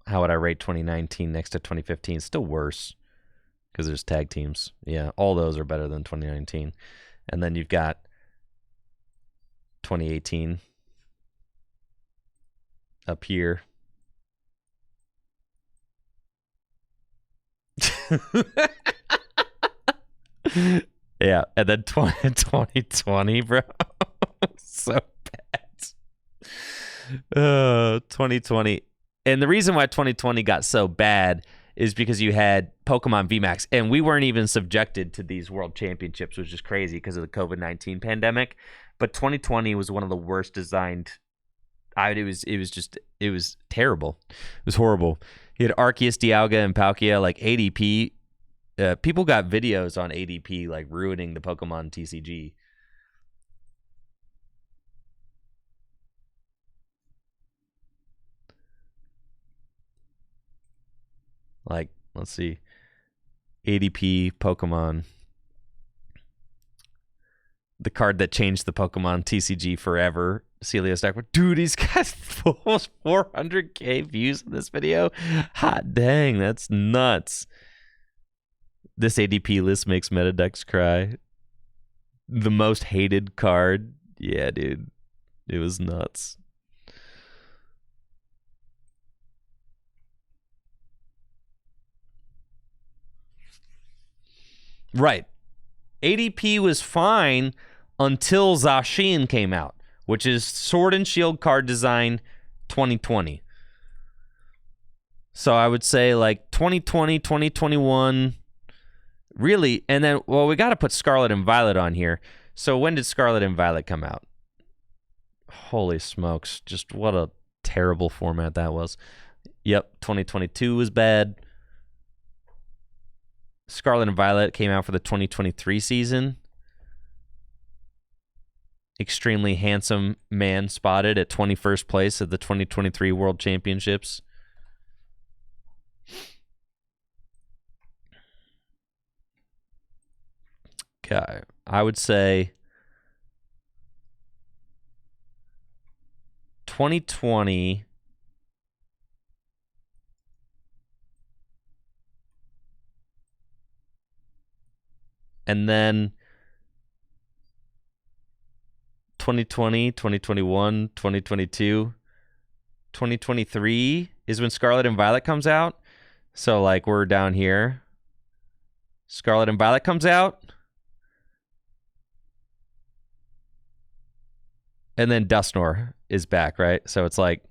How would I rate 2019 next to 2015? Still worse because there's tag teams. Yeah, all those are better than 2019. And then you've got 2018 up here. Yeah, and then 2020, bro. So bad. 2020. And the reason why 2020 got so bad is because you had Pokemon VMAX, and we weren't even subjected to these world championships, which is crazy because of the COVID-19 pandemic. But 2020 was one of the worst designed. It was terrible. It was horrible. You had Arceus, Dialga, and Palkia, like ADP. People got videos on ADP like ruining the Pokemon TCG. Like, let's see. ADP Pokemon. The card that changed the Pokemon TCG forever. Celios deck. Dude, he's got almost 400k views in this video. Hot dang, that's nuts. This ADP list makes meta decks cry. The most hated card. Yeah, dude. It was nuts. Right. ADP was fine until Zacian came out, which is Sword and Shield card design 2020. So I would say like 2020, 2021, really. And then, well, we got to put Scarlet and Violet on here. So when did Scarlet and Violet come out? Holy smokes. Just what a terrible format that was. Yep, 2022 was bad. Scarlet and Violet came out for the 2023 season. Extremely handsome man spotted at 21st place at the 2023 World Championships. Okay, I would say 2020 and then 2020, 2021, 2022, 2023 is when Scarlet and Violet comes out. So like we're down here. Scarlet and Violet comes out. And then Dusknoir is back, right? So it's like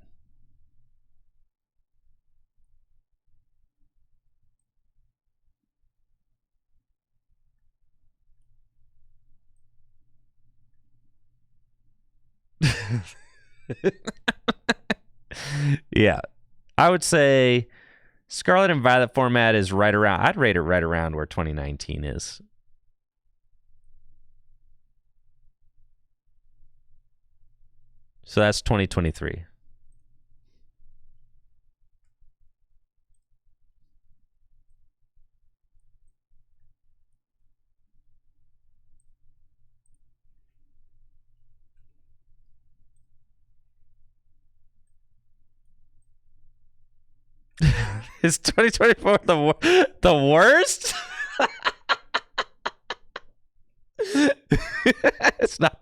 yeah. I would say Scarlet and Violet format is right around, I'd rate it right around where 2019 is. So that's 2023. Is 2024 the worst? It's not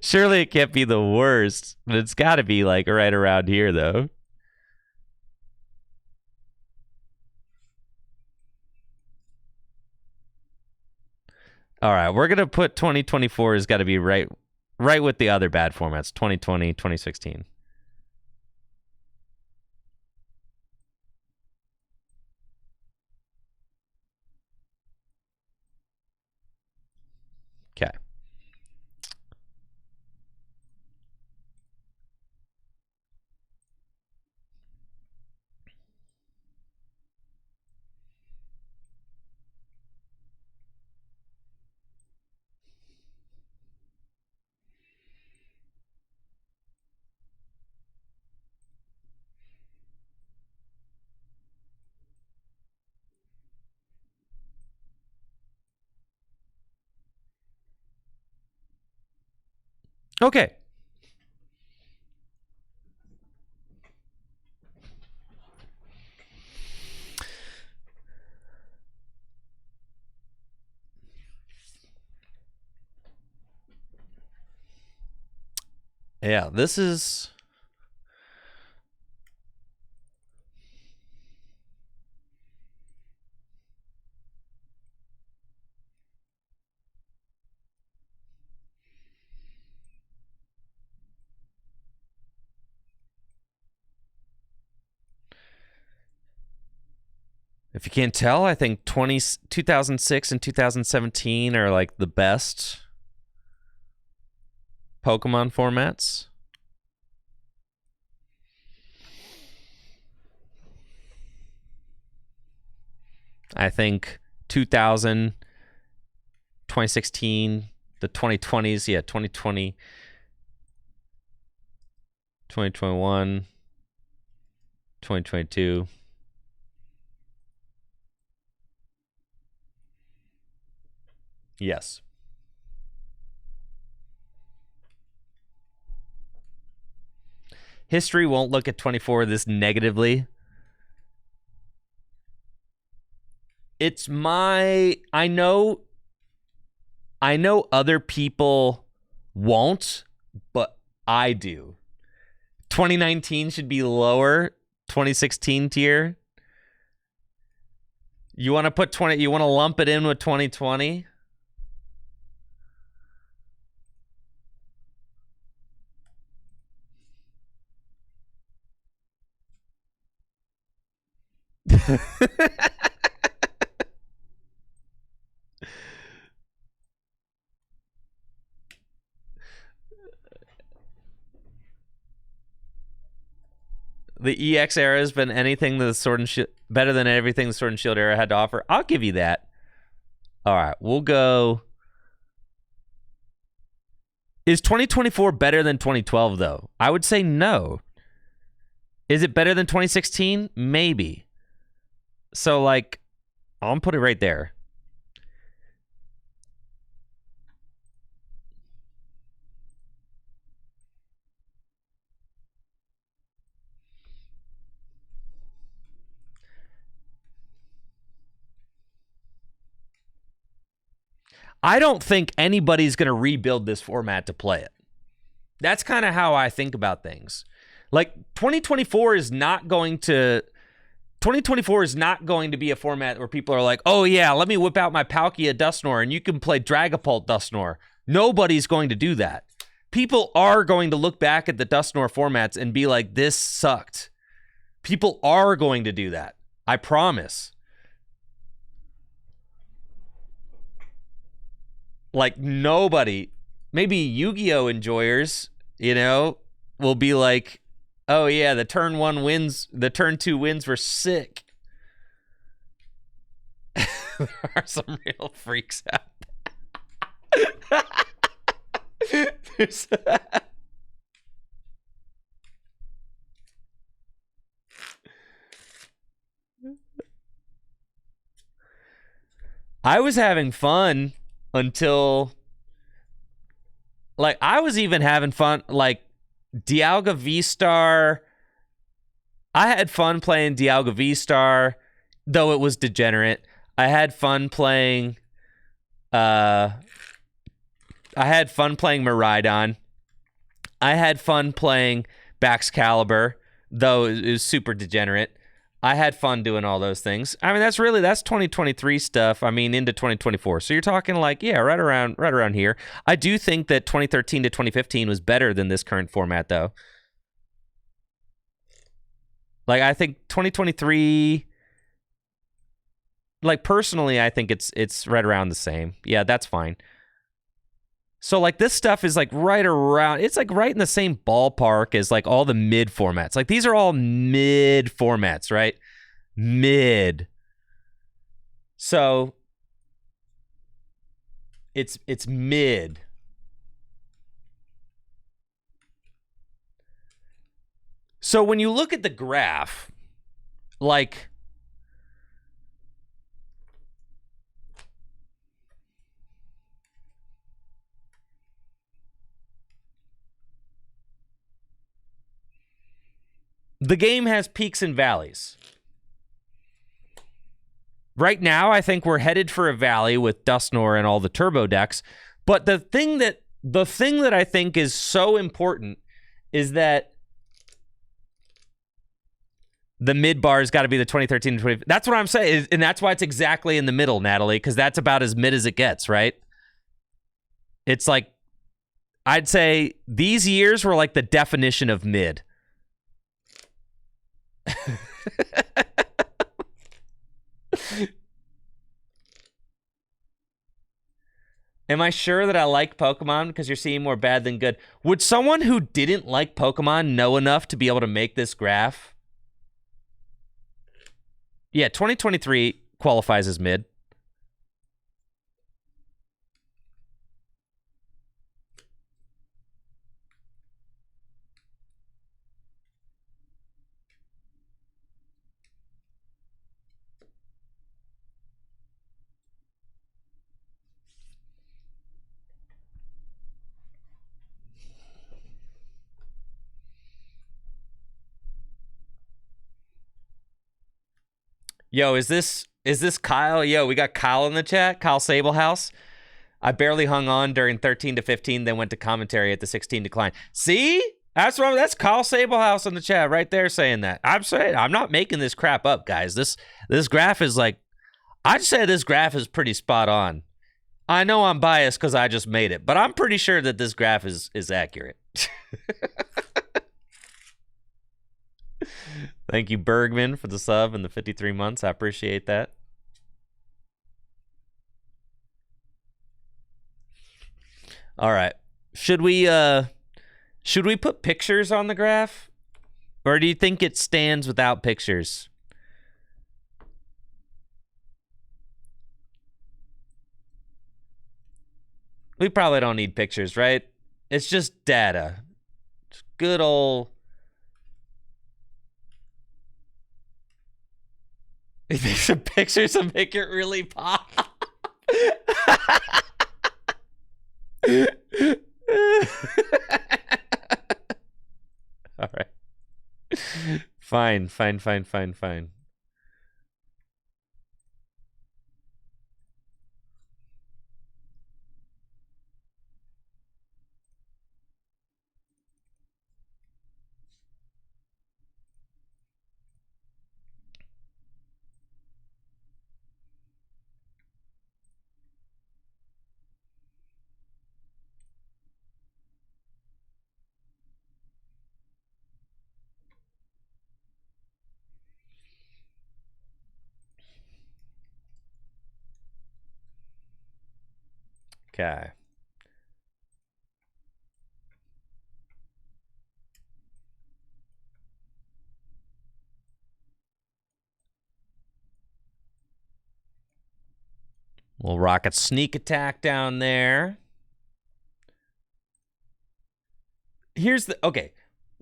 surely it can't be the worst, but it's got to be like right around here though. All right, we're going to put 2024 has got to be right with the other bad formats, 2020, 2016. Okay. Okay. Yeah, this is... If you can't tell, I think 2006 and 2017 are like the best Pokemon formats. I think 2000, 2016, the 2020s, yeah, 2020, 2021, 2022. Yes. History won't look at 24 this negatively. It's my... I know other people won't, but I do. 2019 should be lower. 2016 tier. You want to put 20... You want to lump it in with 2020? The EX era has been anything the Sword and Shield... better than everything the Sword and Shield era had to offer. I'll give you that. All right, we'll go... Is 2024 better than 2012, though? I would say no. Is it better than 2016? Maybe. So, like, I'll put it right there. I don't think anybody's going to rebuild this format to play it. That's kind of how I think about things. Like 2024 is not going to be a format where people are like, "Oh yeah, let me whip out my Palkia Dusknoir and you can play Dragapult Dusknoir." Nobody's going to do that. People are going to look back at the Dusknoir formats and be like, "This sucked." People are going to do that. I promise. Like nobody, maybe Yu-Gi-Oh enjoyers, will be like, "Oh yeah, the turn 2 wins were sick." There are some real freaks out there. I was having fun until, like, I was even having fun, like, Dialga VSTAR. I had fun playing Dialga VSTAR, though it was degenerate. I had fun playing, Miraidon. I had fun playing Baxcalibur, though it was super degenerate. I had fun doing all those things. I mean, that's 2023 stuff. I mean, into 2024. So you're talking like, yeah, right around here. I do think that 2013 to 2015 was better than this current format, though. Like, I think 2023, like, personally, I think it's right around the same. Yeah, that's fine. So, like, this stuff is, like, right around... It's, like, right in the same ballpark as, like, all the mid formats. Like, these are all mid formats, right? Mid. So, it's mid. So, when you look at the graph, like... the game has peaks and valleys. Right now, I think we're headed for a valley with Dusknoir and all the turbo decks. But the thing that I think is so important is that the mid bar has got to be the 2013 to 20. That's what I'm saying, and that's why it's exactly in the middle, Natalie, because that's about as mid as it gets, right? It's like, I'd say these years were like the definition of mid. Am I sure that I like Pokemon because you're seeing more bad than good? Would someone who didn't like Pokemon know enough to be able to make this graph? Yeah, 2023 qualifies as mid. Yo, is this Kyle? Yo, we got Kyle in the chat. Kyle Sablehouse. I barely hung on during 13 to 15, then went to commentary at the 16 decline. See? That's Kyle Sablehouse in the chat right there saying that. I'm saying I'm not making this crap up, guys. This graph is like, I'd say this graph is pretty spot on. I know I'm biased because I just made it, but I'm pretty sure that this graph is accurate. Thank you, Bergman, for the sub and the 53 months. I appreciate that. All right. Should we put pictures on the graph? Or do you think it stands without pictures? We probably don't need pictures, right? It's just data. It's good old... You think some pictures will make it really pop? All right. Fine. Okay. Little rocket sneak attack down there. Okay.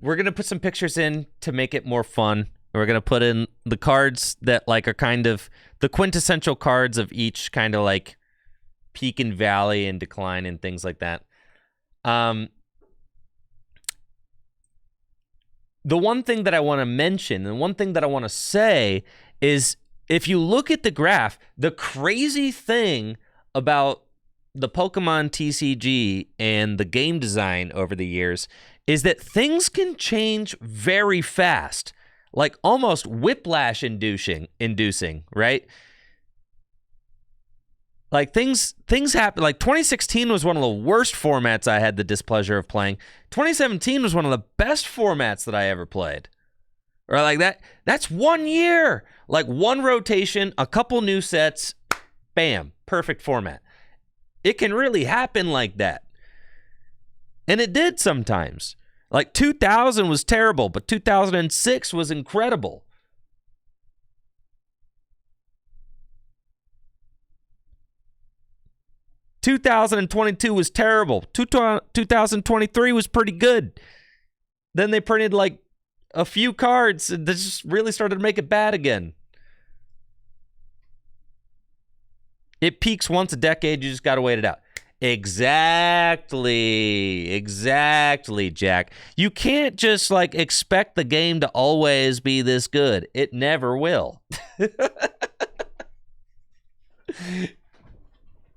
We're going to put some pictures in to make it more fun. We're going to put in the cards that like are kind of the quintessential cards of each kind of like peak and valley and decline and things like that. The one thing that I want to mention and one thing that I want to say is if you look at the graph, the crazy thing about the Pokemon TCG and the game design over the years is that things can change very fast, like almost whiplash inducing, right? Like things happen. Like 2016 was one of the worst formats I had the displeasure of playing. 2017 was one of the best formats that I ever played. Or like that's 1 year. Like one rotation, a couple new sets, bam, perfect format. It can really happen like that. And it did sometimes. Like 2000 was terrible, but 2006 was incredible. $2022 was terrible. 2023 was pretty good. Then they printed like a few cards that just really started to make it bad again. It peaks once a decade. You just got to wait it out. Exactly, Jack. You can't just like expect the game to always be this good. It never will.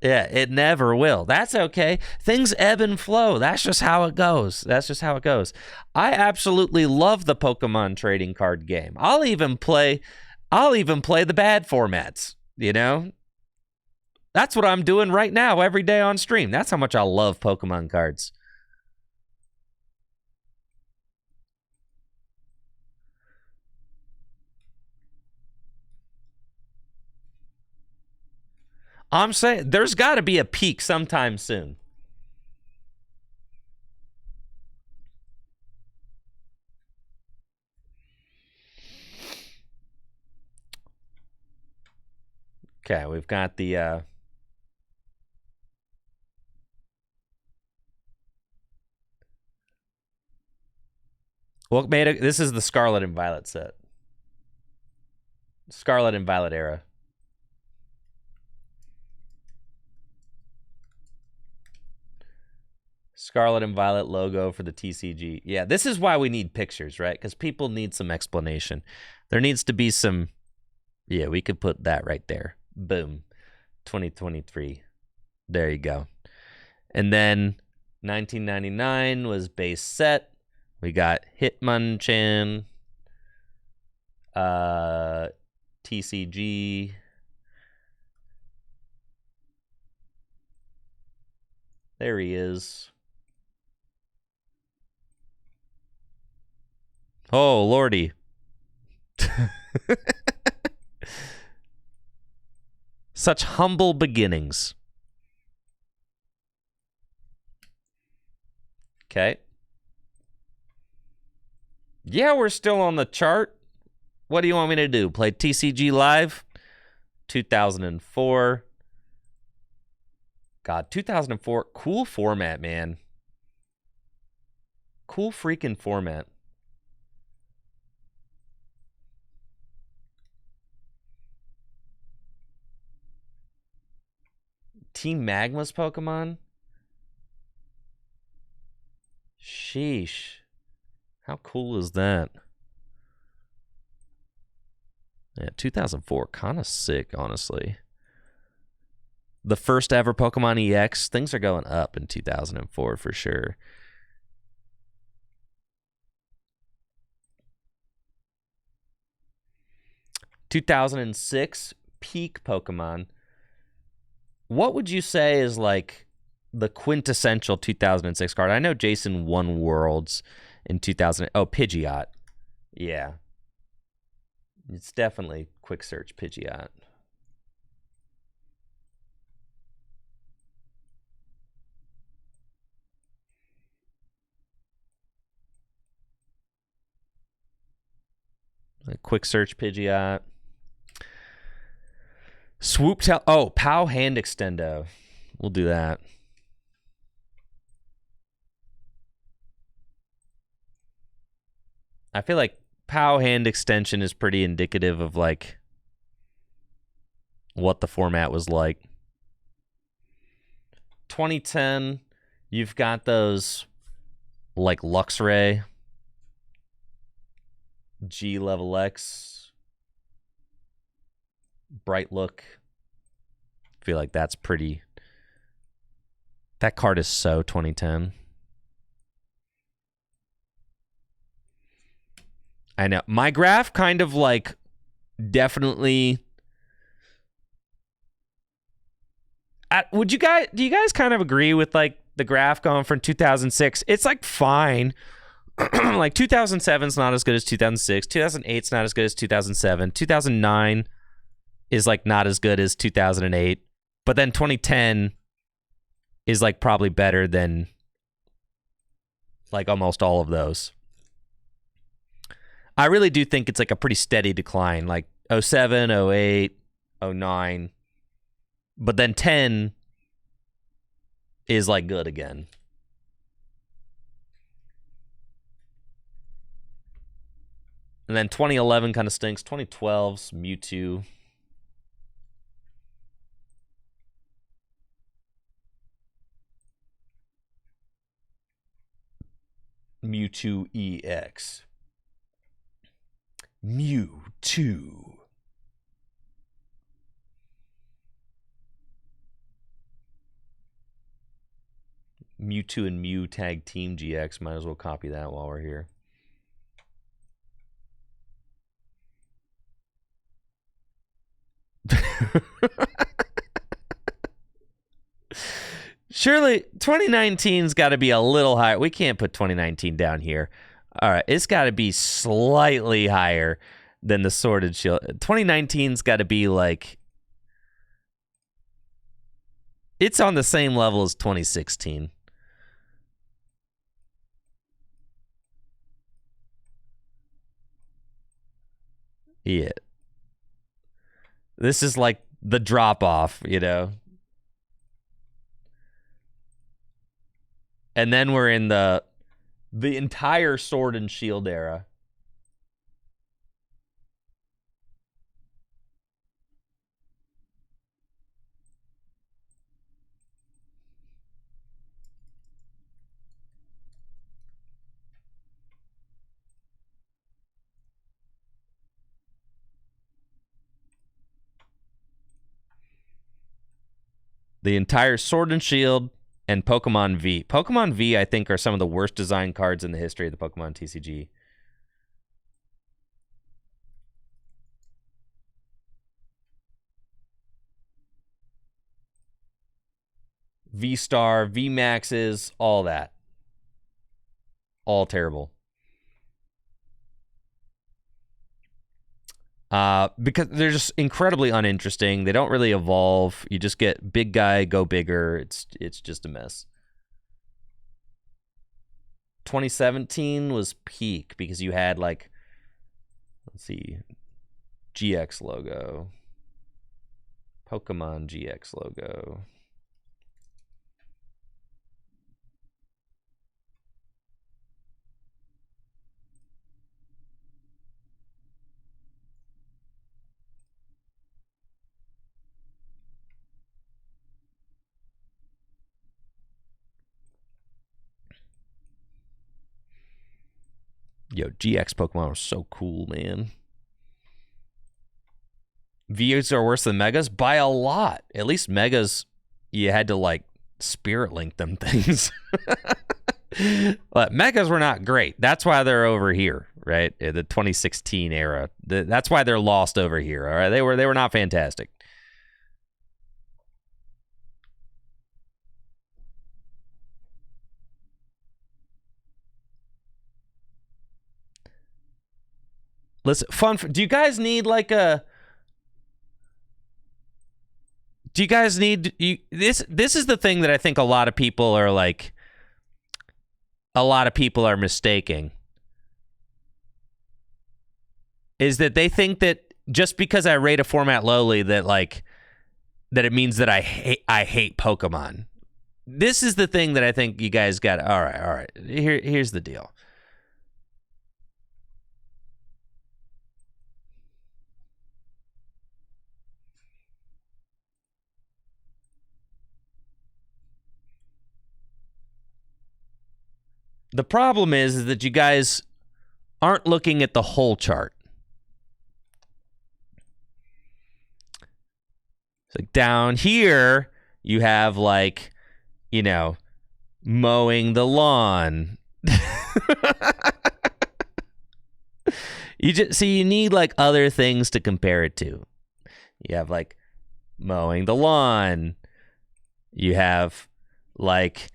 Yeah, it never will. That's okay. Things ebb and flow. That's just how it goes. I absolutely love the Pokemon trading card game. I'll even play the bad formats, you know? That's what I'm doing right now every day on stream. That's how much I love Pokemon cards. I'm saying there's got to be a peak sometime soon. Okay, we've got the this is the Scarlet and Violet set. Scarlet and Violet era. Scarlet and Violet logo for the TCG. Yeah, this is why we need pictures, right? Because people need some explanation. There needs to be some... Yeah, we could put that right there. Boom. 2023. There you go. And then 1999 was base set. We got Hitmonchan, TCG. There he is. Oh, lordy. Such humble beginnings. Okay. Yeah, we're still on the chart. What do you want me to do? Play TCG Live? 2004. God, 2004. Cool format, man. Cool freaking format. Team Magma's Pokemon? Sheesh. How cool is that? Yeah, 2004. Kind of sick, honestly. The first ever Pokemon EX. Things are going up in 2004 for sure. (2006) peak Pokemon. What would you say is like the quintessential 2006 card? I know Jason won Worlds in 2000. Oh, Pidgeot. Yeah. It's definitely quick search Pidgeot. Like quick search Pidgeot. Swoop tail. Oh, POW hand extendo. We'll do that. I feel like POW hand extension is pretty indicative of like what the format was like. 2010, you've got those like Luxray, G level X, Bright Look. I feel like that's pretty... That card is so 2010. I know. My graph kind of like definitely... do you guys kind of agree with like the graph going from 2006? It's like fine. Like 2007 is not as good as 2006. 2008 is not as good as 2007. 2009 is like not as good as 2008. But then 2010 is like probably better than like almost all of those. I really do think it's like a pretty steady decline, like 07, 08, 09. But then 10 is like good again. And then 2011 kind of stinks. 2012's Mewtwo. . Mewtwo EX. Mewtwo. Mewtwo and Mew tag team GX. Might as well copy that while we're here. Surely 2019's got to be a little higher. We can't put 2019 down here. All right, it's got to be slightly higher than the Sword and Shield. 2019's got to be like, it's on the same level as 2016. Yeah. This is like the drop off, you know. And then we're in the entire Sword and Shield era. The entire Sword and Shield and Pokemon V. Pokemon V, I think, are some of the worst designed cards in the history of the Pokemon TCG. VSTAR, VMAXs, all that. All terrible. Because they're just incredibly uninteresting. They don't really evolve. You just get big guy, go bigger. It's just a mess. 2017 was peak because you had like, let's see, GX logo, Pokemon GX logo. Yo, GX Pokemon was so cool, man. Vs are worse than Megas by a lot. At least Megas, you had to like Spirit Link them things. But Megas were not great. That's why they're over here, right? The 2016 era. That's why they're lost over here. All right, they were not fantastic. Listen, do you guys need like a? Do you guys need this? This is the thing that I think a lot of people are like. A lot of people are mistaking. Is that they think that just because I rate a format lowly that like that it means that I hate Pokemon. This is the thing that I think you guys got. All right. Here's the deal. The problem is that you guys aren't looking at the whole chart. So down here, you have like, you know, mowing the lawn. You need like other things to compare it to. You have like mowing the lawn. You have like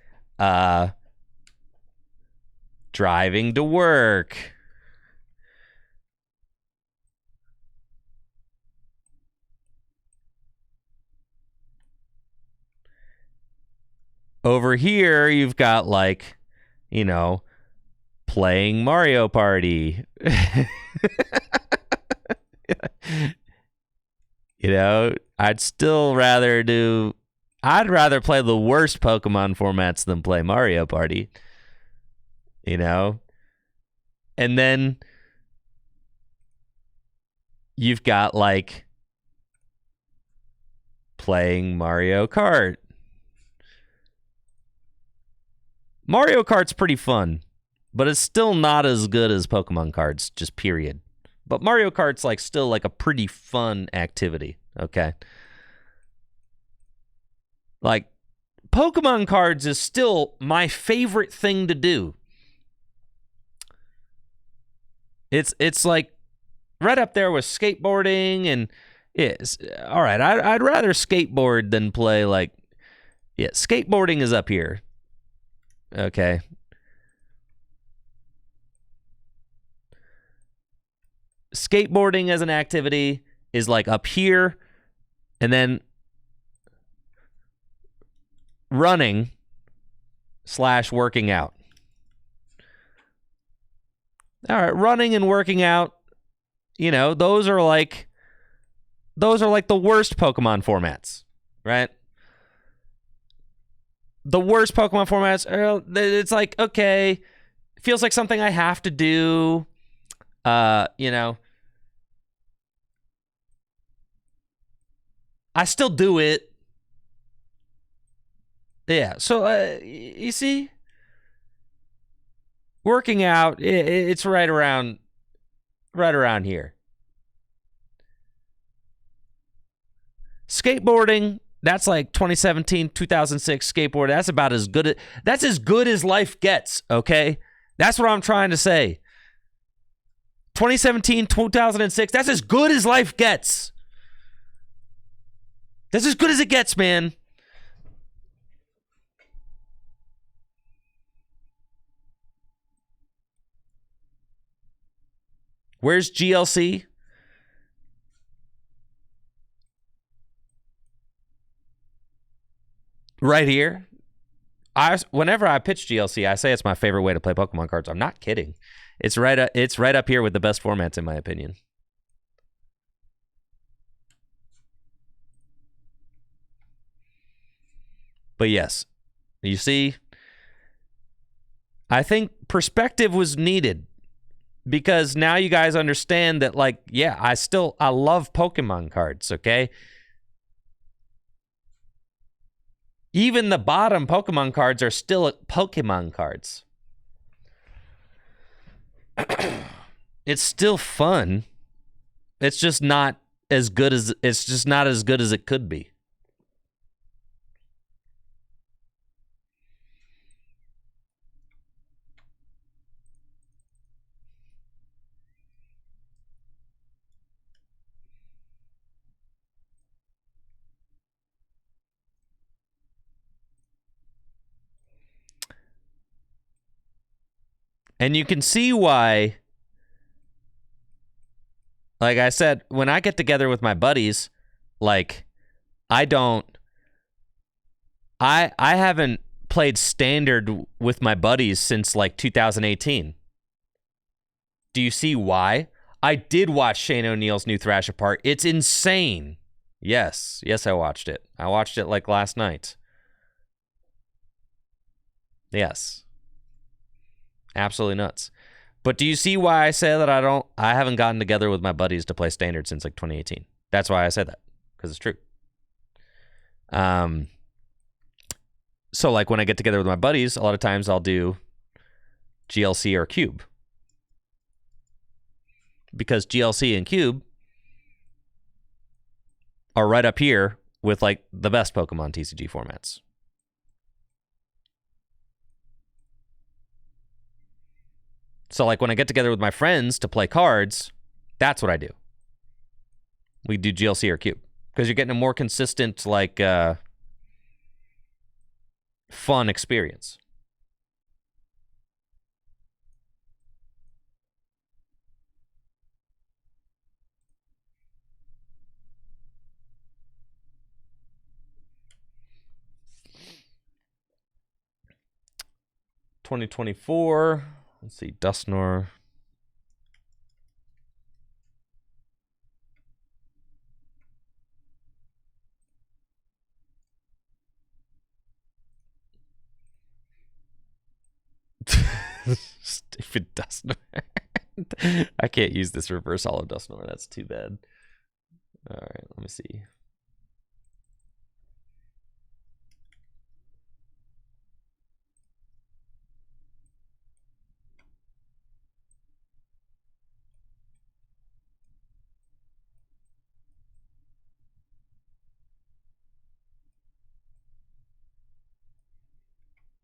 driving to work. Over here, you've got like, you know, playing Mario Party. You know, I'd rather play the worst Pokemon formats than play Mario Party. You know? And then you've got like playing Mario Kart. Mario Kart's pretty fun. but it's still not as good as Pokemon cards, just period. But Mario Kart's like still like a pretty fun activity, okay? Like, Pokemon cards is still my favorite thing to do. It's like right up there with skateboarding, and it's all right. I'd rather skateboard than play like, yeah, skateboarding is up here. Okay. Skateboarding as an activity is like up here, and then running / working out. All right, running and working out, you know, those are like the worst Pokemon formats, right? The worst Pokemon formats are, it's like, okay, it feels like something I have to do. You know, I still do it. Yeah, so you see, working out, it's right around here. Skateboarding, that's like 2017, 2006 skateboard. That's as good as life gets, okay? That's what I'm trying to say. 2017, 2006, that's as good as life gets. That's as good as it gets, man. Where's GLC? Right here. Whenever I pitch GLC, I say it's my favorite way to play Pokemon cards. I'm not kidding. It's right up here with the best formats, in my opinion. But yes, you see, I think perspective was needed, because now you guys understand that, like, yeah, I love Pokemon cards, okay? Even the bottom Pokemon cards are still Pokemon cards. It's still fun. It's just not as good as it could be. And you can see why, like I said, when I get together with my buddies, like, I haven't played Standard with my buddies since like 2018. Do you see why? I did watch Shane O'Neill's new Thrash Apart. It's insane. Yes, I watched it. I watched it like last night. Yes. Absolutely nuts. But do you see why I say that I haven't gotten together with my buddies to play Standard since like 2018? That's why I said that, because it's true. So like when I get together with my buddies, a lot of times I'll do GLC or Cube, because GLC and Cube are right up here with like the best Pokemon TCG formats. So like when I get together with my friends to play cards, that's what I do. We do GLC or Cube, because you're getting a more consistent, like, fun experience. $2024. Let's see, Dusknoir. Stupid Dusknoir. I can't use this reverse holo Dusknoir. That's too bad. All right, let me see.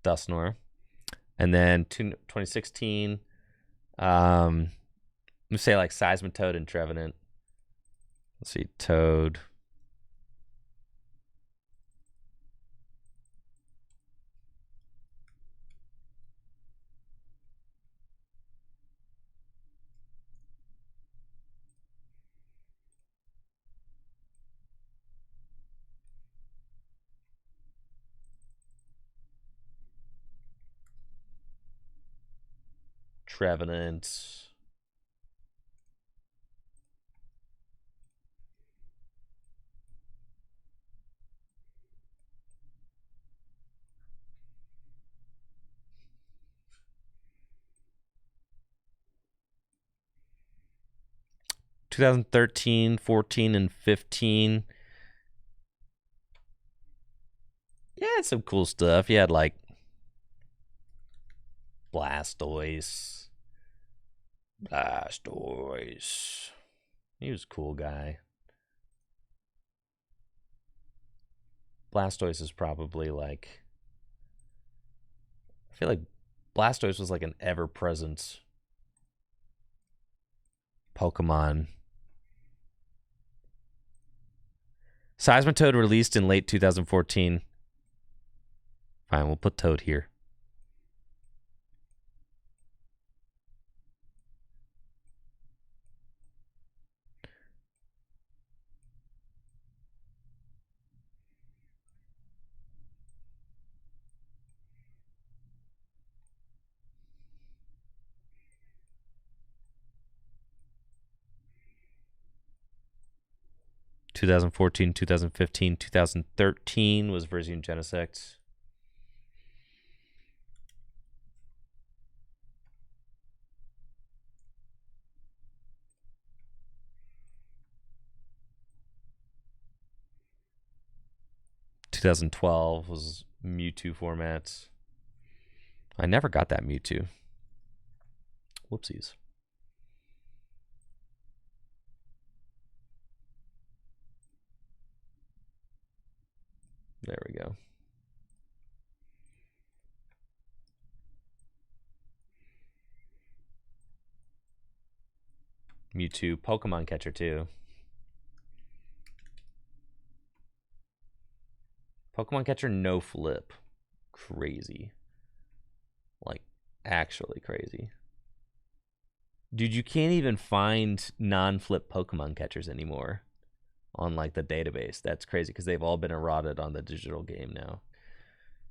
Dusknoir. And then 2016, let's say like Seismitoad and Trevenant. Let's see, Toad. Trevenant. 2013, 14, and 15. Yeah, it's some cool stuff. You had like Blastoise. He was a cool guy. Blastoise is probably like, I feel like Blastoise was like an ever-present Pokemon. Seismitoad released in late 2014. Fine, we'll put Toad here. (2014, 2015, 2013 was Verzian Genesect. (2012 was Mewtwo formats. I never got that Mewtwo. Whoopsies. There we go. Mewtwo, Pokemon Catcher too. Pokemon Catcher no flip. Crazy. Like, actually crazy. Dude, you can't even find non-flip Pokemon Catchers anymore on like the database. That's crazy because they've all been eroded on the digital game now.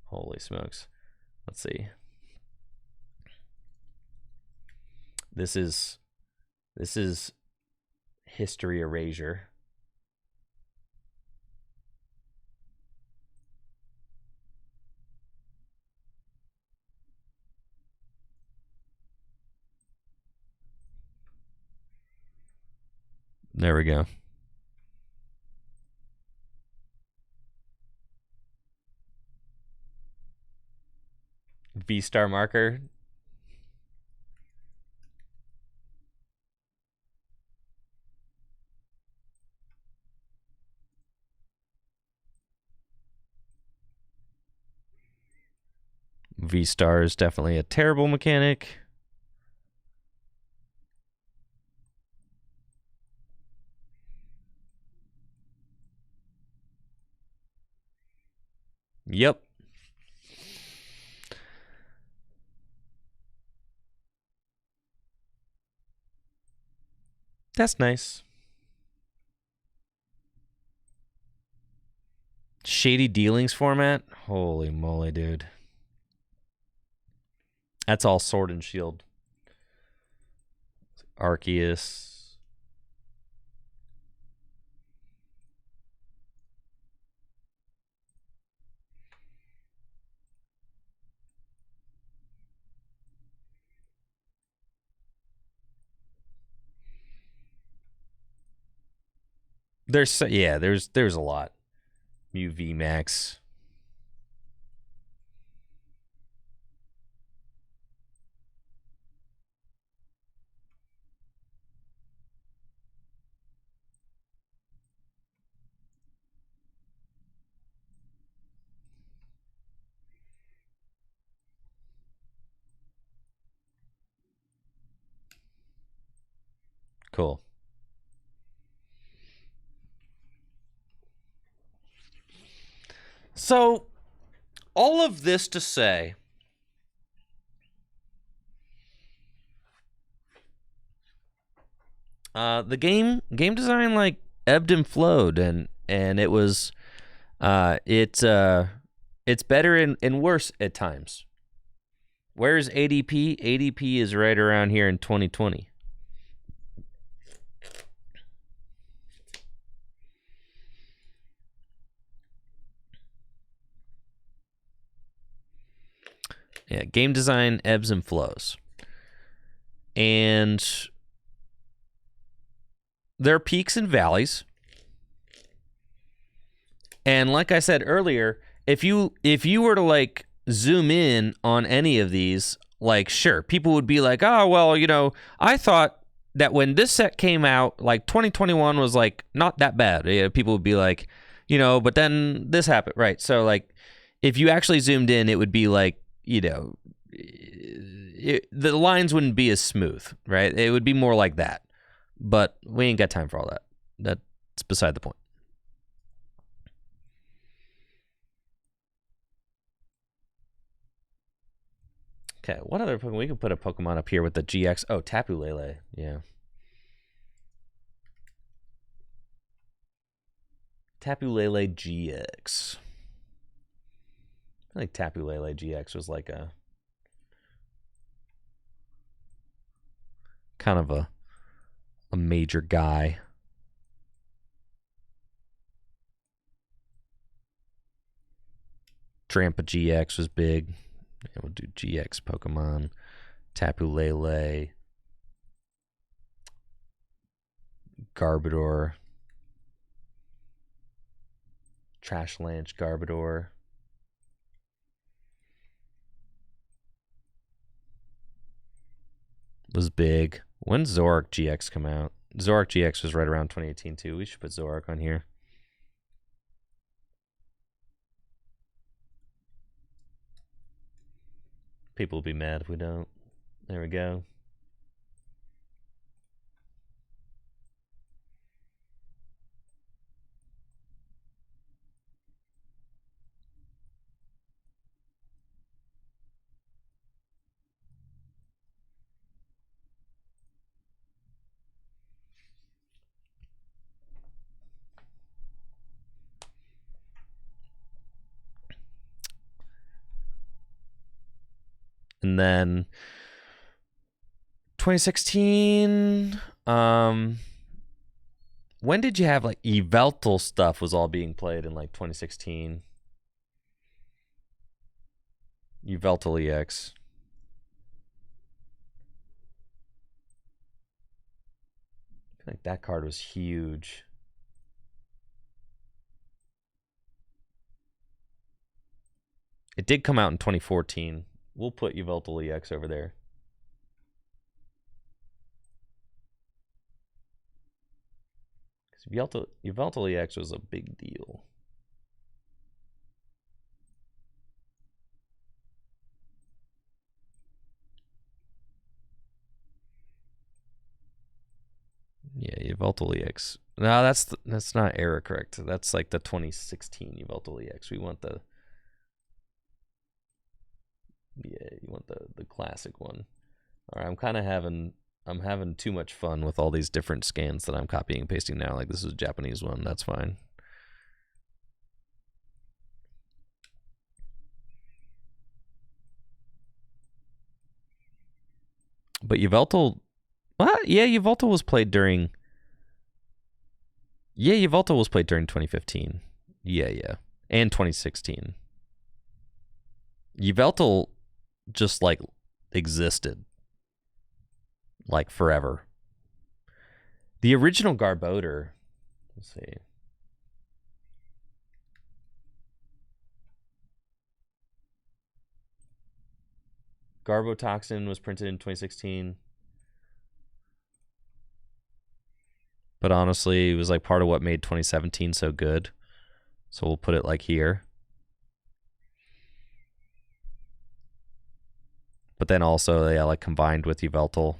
Holy smokes. Let's see. This is history erasure. There we go. VSTAR marker. VSTAR is definitely a terrible mechanic. Yep. That's nice. Shady Dealings format? Holy moly, dude. That's all Sword and Shield. Arceus. There's a lot. Mew VMAX. Cool. So, all of this to say, the game design like ebbed and flowed, and it was it's better and worse at times. Where's ADP? ADP is right around here in 2020. Yeah, game design ebbs and flows. And there are peaks and valleys. And like I said earlier, if you were to like zoom in on any of these, like sure, people would be like, "Oh, well, you know, I thought that when this set came out, like 2021 was like not that bad." Yeah, people would be like, you know, but then this happened, right? So like if you actually zoomed in, it would be like, you know, the lines wouldn't be as smooth, right? It would be more like that. But we ain't got time for all that. That's beside the point. Okay, what other Pokemon? We could put a Pokemon up here with the GX. Oh, Tapu Lele. Yeah. Tapu Lele GX. I think Tapu Lele GX was like a kind of a major guy. Trampa GX was big. Yeah, we'll do GX Pokemon. Tapu Lele. Garbodor. Trashlanch Garbodor. Was big. When did Zoroark GX come out? Zoroark GX was right around 2018 too. We should put Zoroark on here. People will be mad if we don't. There we go. And then 2016, when did you have like Yveltal stuff was all being played in like 2016? Yveltal EX. I feel like that card was huge. It did come out in 2014. We'll put Yveltal EX over there. Because Yveltal EX was a big deal. Yeah, Yveltal EX. No, that's not error correct. That's like the 2016 Yveltal EX. We want the you want the classic one. All right, I'm having too much fun with all these different scans that I'm copying and pasting now. Like this is a Japanese one. That's fine. But Yveltal, what? Yeah, Yveltal was played during. Yeah, Yveltal was played during 2015. Yeah, and 2016. Yveltal just like existed like forever. The original Garbodor, let's see. Garbotoxin was printed in 2016. But honestly, it was like part of what made 2017 so good. So we'll put it like here. But then also, yeah, like combined with Yveltal.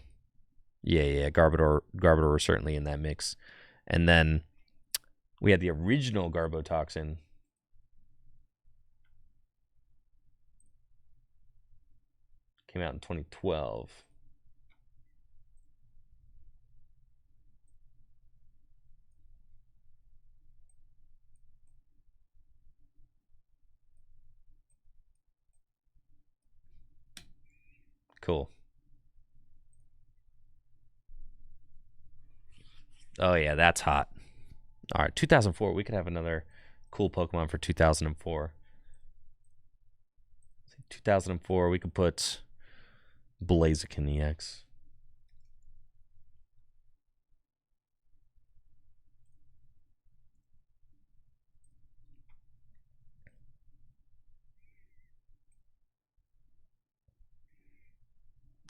Yeah. Garbodor was certainly in that mix. And then we had the original Garbotoxin. Came out in 2012. Cool. Oh, yeah, that's hot. All right, 2004. We could have another cool Pokemon for 2004. 2004, we could put Blaziken EX.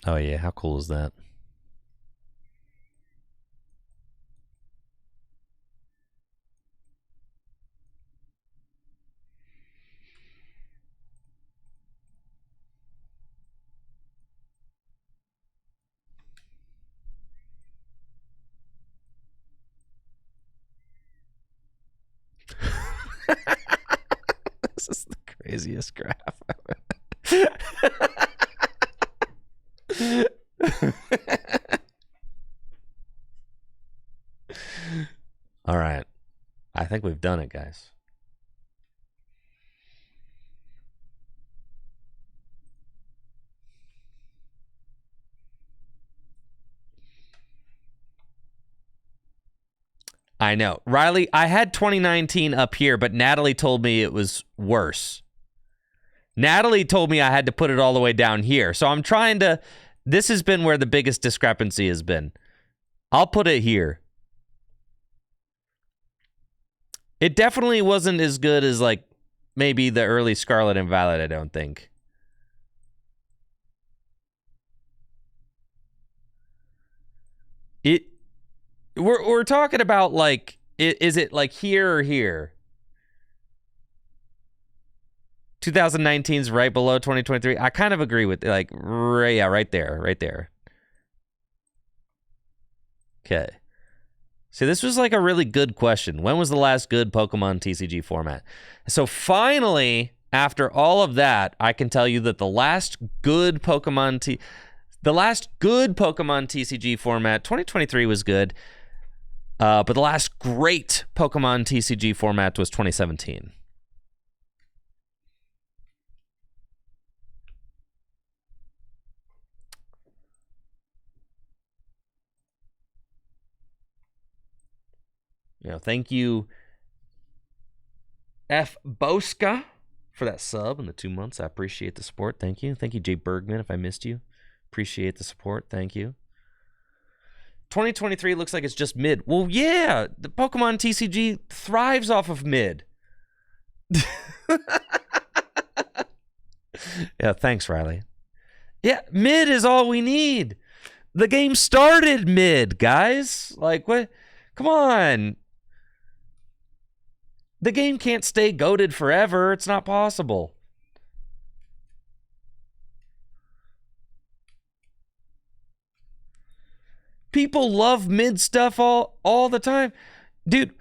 Oh, yeah, how cool is that? This is the craziest graph ever. All right. I think we've done it, guys. I know. Riley, I had 2019 up here, but Natalie told me it was worse. Natalie told me I had to put it all the way down here. So I'm trying to... This has been where the biggest discrepancy has been. I'll put it here. It definitely wasn't as good as, like, maybe the early Scarlet and Violet, I don't think. We're talking about, like, is it, like, here or here? 2019's right below 2023. I kind of agree with, like, right there. Okay. See, this was like a really good question. When was the last good Pokemon TCG format? So finally, after all of that, I can tell you that the last good Pokemon TCG format, 2023 was good. But the last great Pokemon TCG format was 2017. You know, thank you, F. Boska, for that sub in the 2 months. I appreciate the support. Thank you. Thank you, Jay Bergman, if I missed you. Appreciate the support. Thank you. 2023 looks like it's just mid. Well, yeah, the Pokemon TCG thrives off of mid. Yeah, thanks, Riley. Yeah, mid is all we need. The game started mid, guys. Like, what? Come on. The game can't stay goated forever. It's not possible. People love mid stuff all the time. Dude,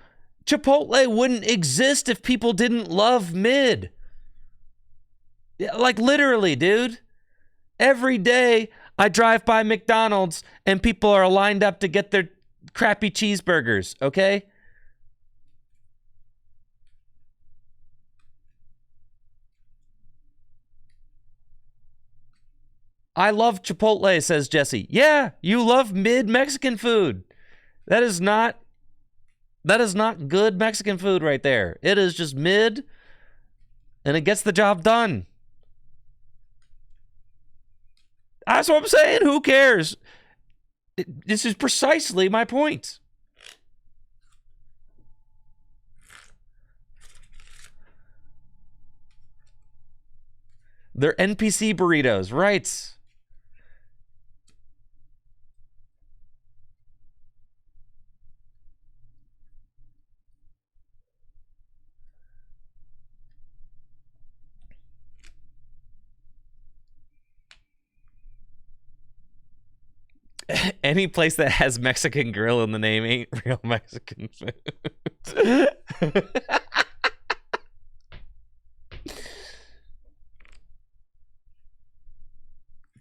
Chipotle wouldn't exist if people didn't love mid. Like, literally, dude. Every day I drive by McDonald's and people are lined up to get their crappy cheeseburgers, okay? I love Chipotle, says Jesse. Yeah, you love mid Mexican food. That is not good Mexican food right there. It is just mid, and it gets the job done. That's what I'm saying. Who cares? This is precisely my point. They're NPC burritos, right? Any place that has Mexican Grill in the name ain't real Mexican food.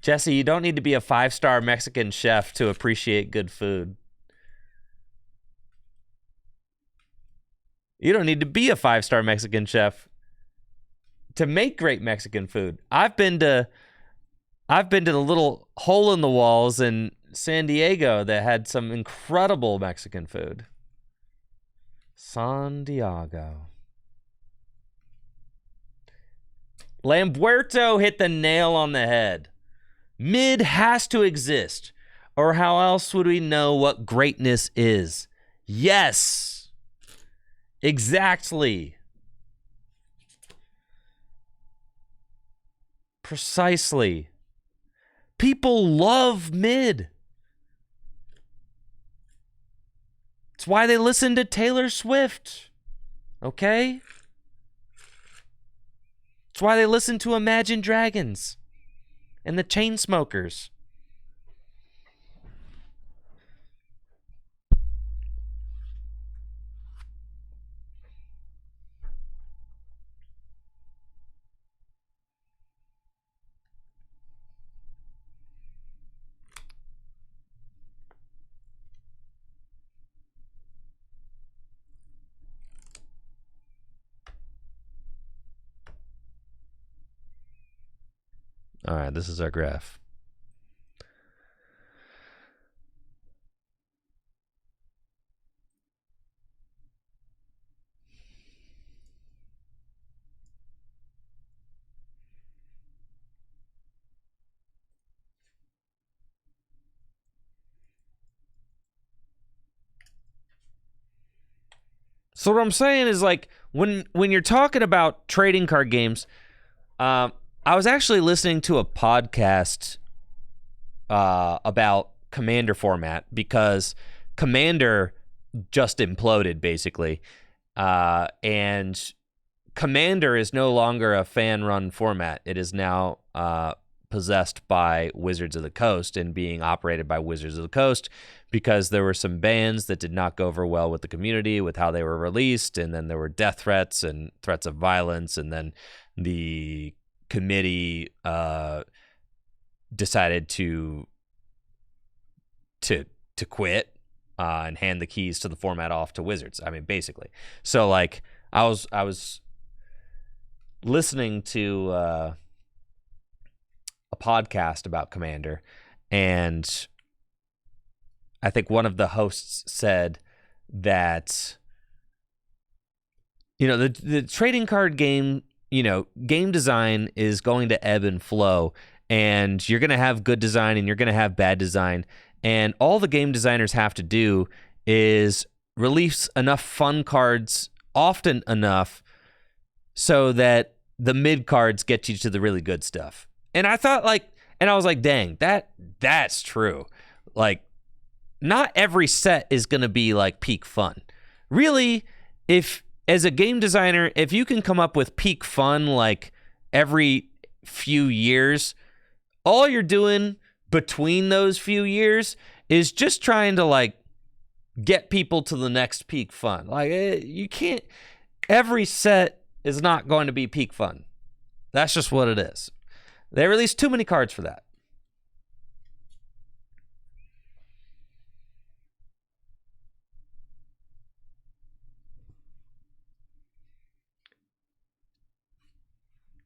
Jesse, you don't need to be a 5-star Mexican chef to appreciate good food. You don't need to be a 5-star Mexican chef to make great Mexican food. I've been to the little hole in the walls in San Diego that had some incredible Mexican food. San Diego. Lamberto hit the nail on the head. Mid has to exist, or how else would we know what greatness is? Yes, exactly. Precisely. People love mid. It's why they listen to Taylor Swift. Okay? It's why they listen to Imagine Dragons and the Chainsmokers. All right, this is our graph. So what I'm saying is, like, when you're talking about trading card games, I was actually listening to a podcast about Commander format because Commander just imploded, basically. And Commander is no longer a fan-run format. It is now possessed by Wizards of the Coast and being operated by Wizards of the Coast because there were some bans that did not go over well with the community with how they were released, and then there were death threats and threats of violence, and then the committee decided to quit and hand the keys to the format off to Wizards. I mean, basically. So, like, I was listening to a podcast about Commander, and I think one of the hosts said that, you know, the trading card game, you know, game design is going to ebb and flow, and you're going to have good design and you're going to have bad design, and all the game designers have to do is release enough fun cards often enough so that the mid cards get you to the really good stuff. And I thought, like, and I was like, dang, that's true. Like, not every set is going to be like peak fun. Really, if as a game designer, if you can come up with peak fun like every few years, all you're doing between those few years is just trying to, like, get people to the next peak fun. Like, you can't, every set is not going to be peak fun. That's just what it is. They released too many cards for that.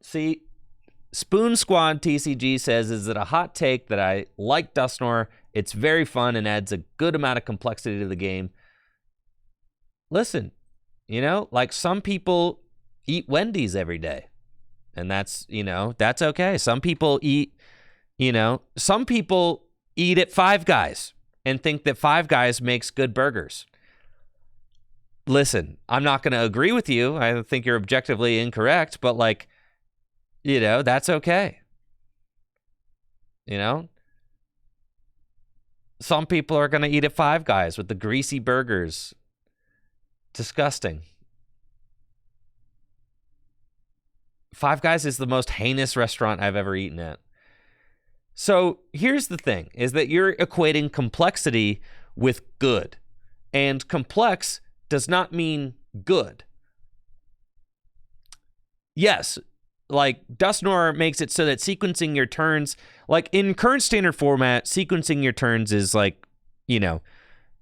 See, Spoon Squad TCG says, is it a hot take that I like Dusknoir? It's very fun and adds a good amount of complexity to the game. Listen, you know, like, some people eat Wendy's every day. And that's, you know, that's okay. Some people eat, you know, some people eat at Five Guys and think that Five Guys makes good burgers. Listen, I'm not going to agree with you. I think you're objectively incorrect, but, like, you know, that's okay. You know? Some people are going to eat at Five Guys with the greasy burgers. Disgusting. Five Guys is the most heinous restaurant I've ever eaten at. So here's the thing, is that you're equating complexity with good. And complex does not mean good. Yes, like Dusknoir makes it so that sequencing your turns, like in current standard format, sequencing your turns is like, you know,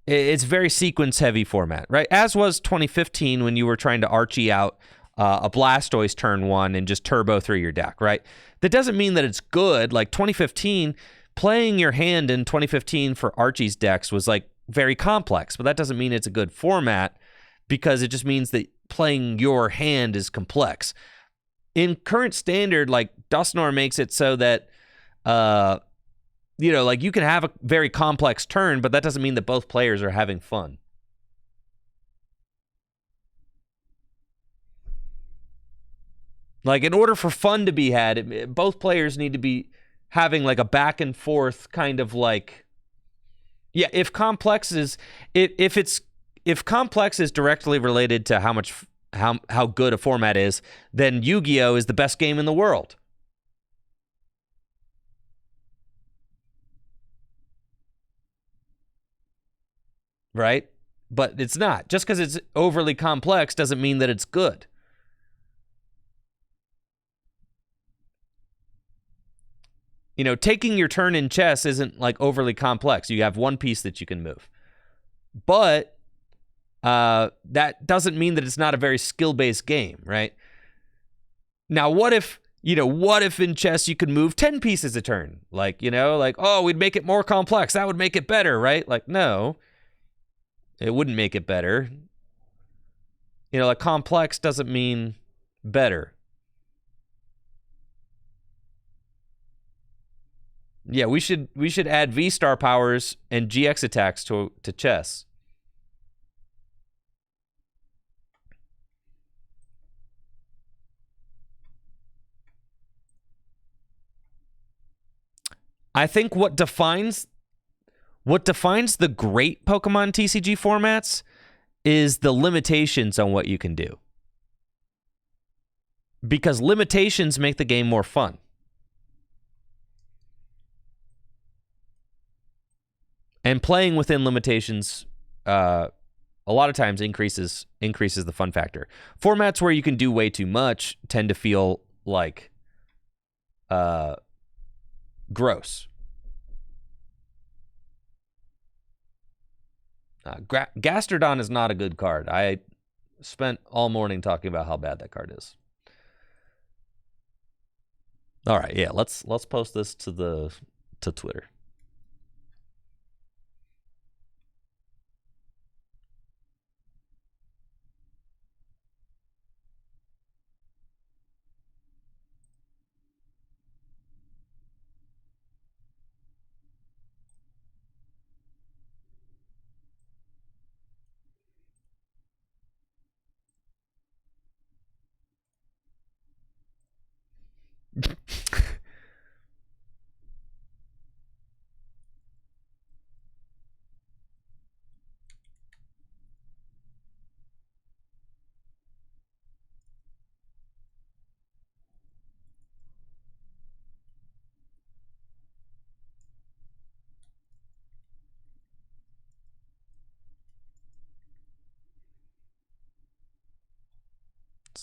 it's very sequence heavy format, right? As was 2015 when you were trying to Archie out a Blastoise turn one and just turbo through your deck, right? That doesn't mean that it's good. Like 2015, playing your hand in 2015 for Archie's decks was like very complex, but that doesn't mean it's a good format because it just means that playing your hand is complex. In current standard, like Dusknoir makes it so that, you know, like you can have a very complex turn, but that doesn't mean that both players are having fun. Like in order for fun to be had, both players need to be having like a back and forth kind of like, yeah. If complex is if complex is directly related to how good a format is, then Yu-Gi-Oh is the best game in the world. Right? But it's not. Just because it's overly complex doesn't mean that it's good. You know, taking your turn in chess isn't like overly complex. You have one piece that you can move. But that doesn't mean that it's not a very skill-based game, right? Now, what if in chess you could move 10 pieces a turn? Like, you know, like, oh, we'd make it more complex. That would make it better, right? Like, no, it wouldn't make it better. You know, like complex doesn't mean better. Yeah, we should add VSTAR powers and GX attacks to chess. I think what defines the great Pokemon TCG formats is the limitations on what you can do. Because limitations make the game more fun. And playing within limitations a lot of times increases the fun factor. Formats where you can do way too much tend to feel like gross. Gastrodon is not a good card. I spent all morning talking about how bad that card is. All right, yeah, let's post this to Twitter. Let's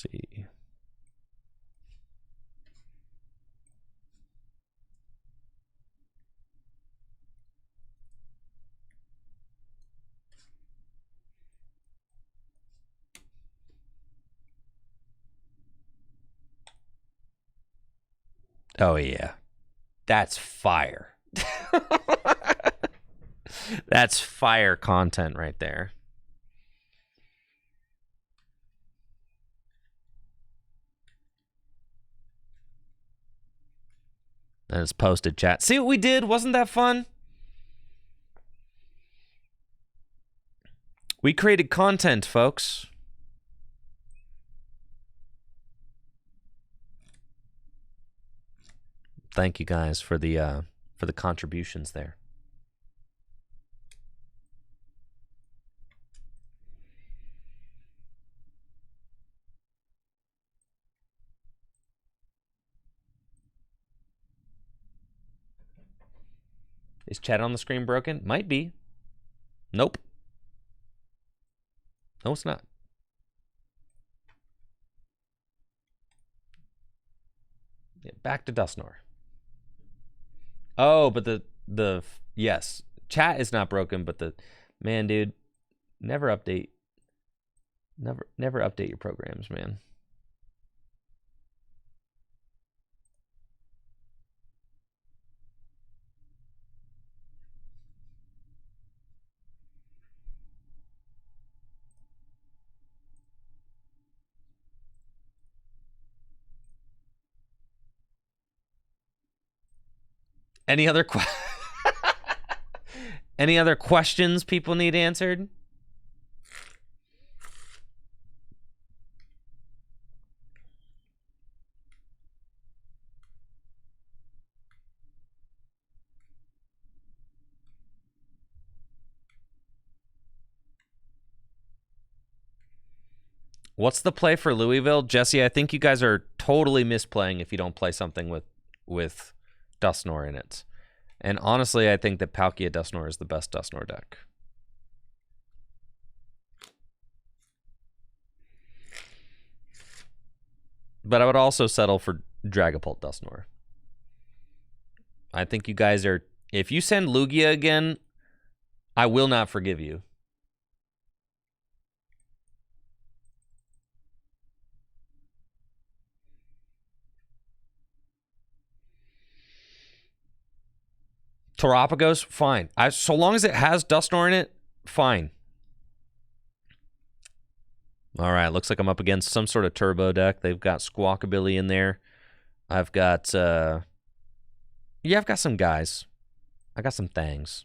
see. Oh yeah. That's fire. That's fire content right there. And it's posted chat. See what we did? Wasn't that fun? We created content, folks. Thank you guys for the contributions there. Is chat on the screen broken? Might be. Nope. No, it's not. Yeah, back to Dusknoir. Oh, but yes, chat is not broken, but man, dude, never update your programs, man. Any other Any other questions people need answered? What's the play for Louisville? Jesse, I think you guys are totally misplaying if you don't play something with Dusknoir in it. And honestly, I think that Palkia Dusknoir is the best Dusknoir deck. But I would also settle for Dragapult Dusknoir. I think you guys are... If you send Lugia again, I will not forgive you. Terapagos, fine. So long as it has Dusknoir in it, fine. All right, looks like I'm up against some sort of turbo deck. They've got Squawkabilly in there. I've got, yeah, I've got some guys. I got some things.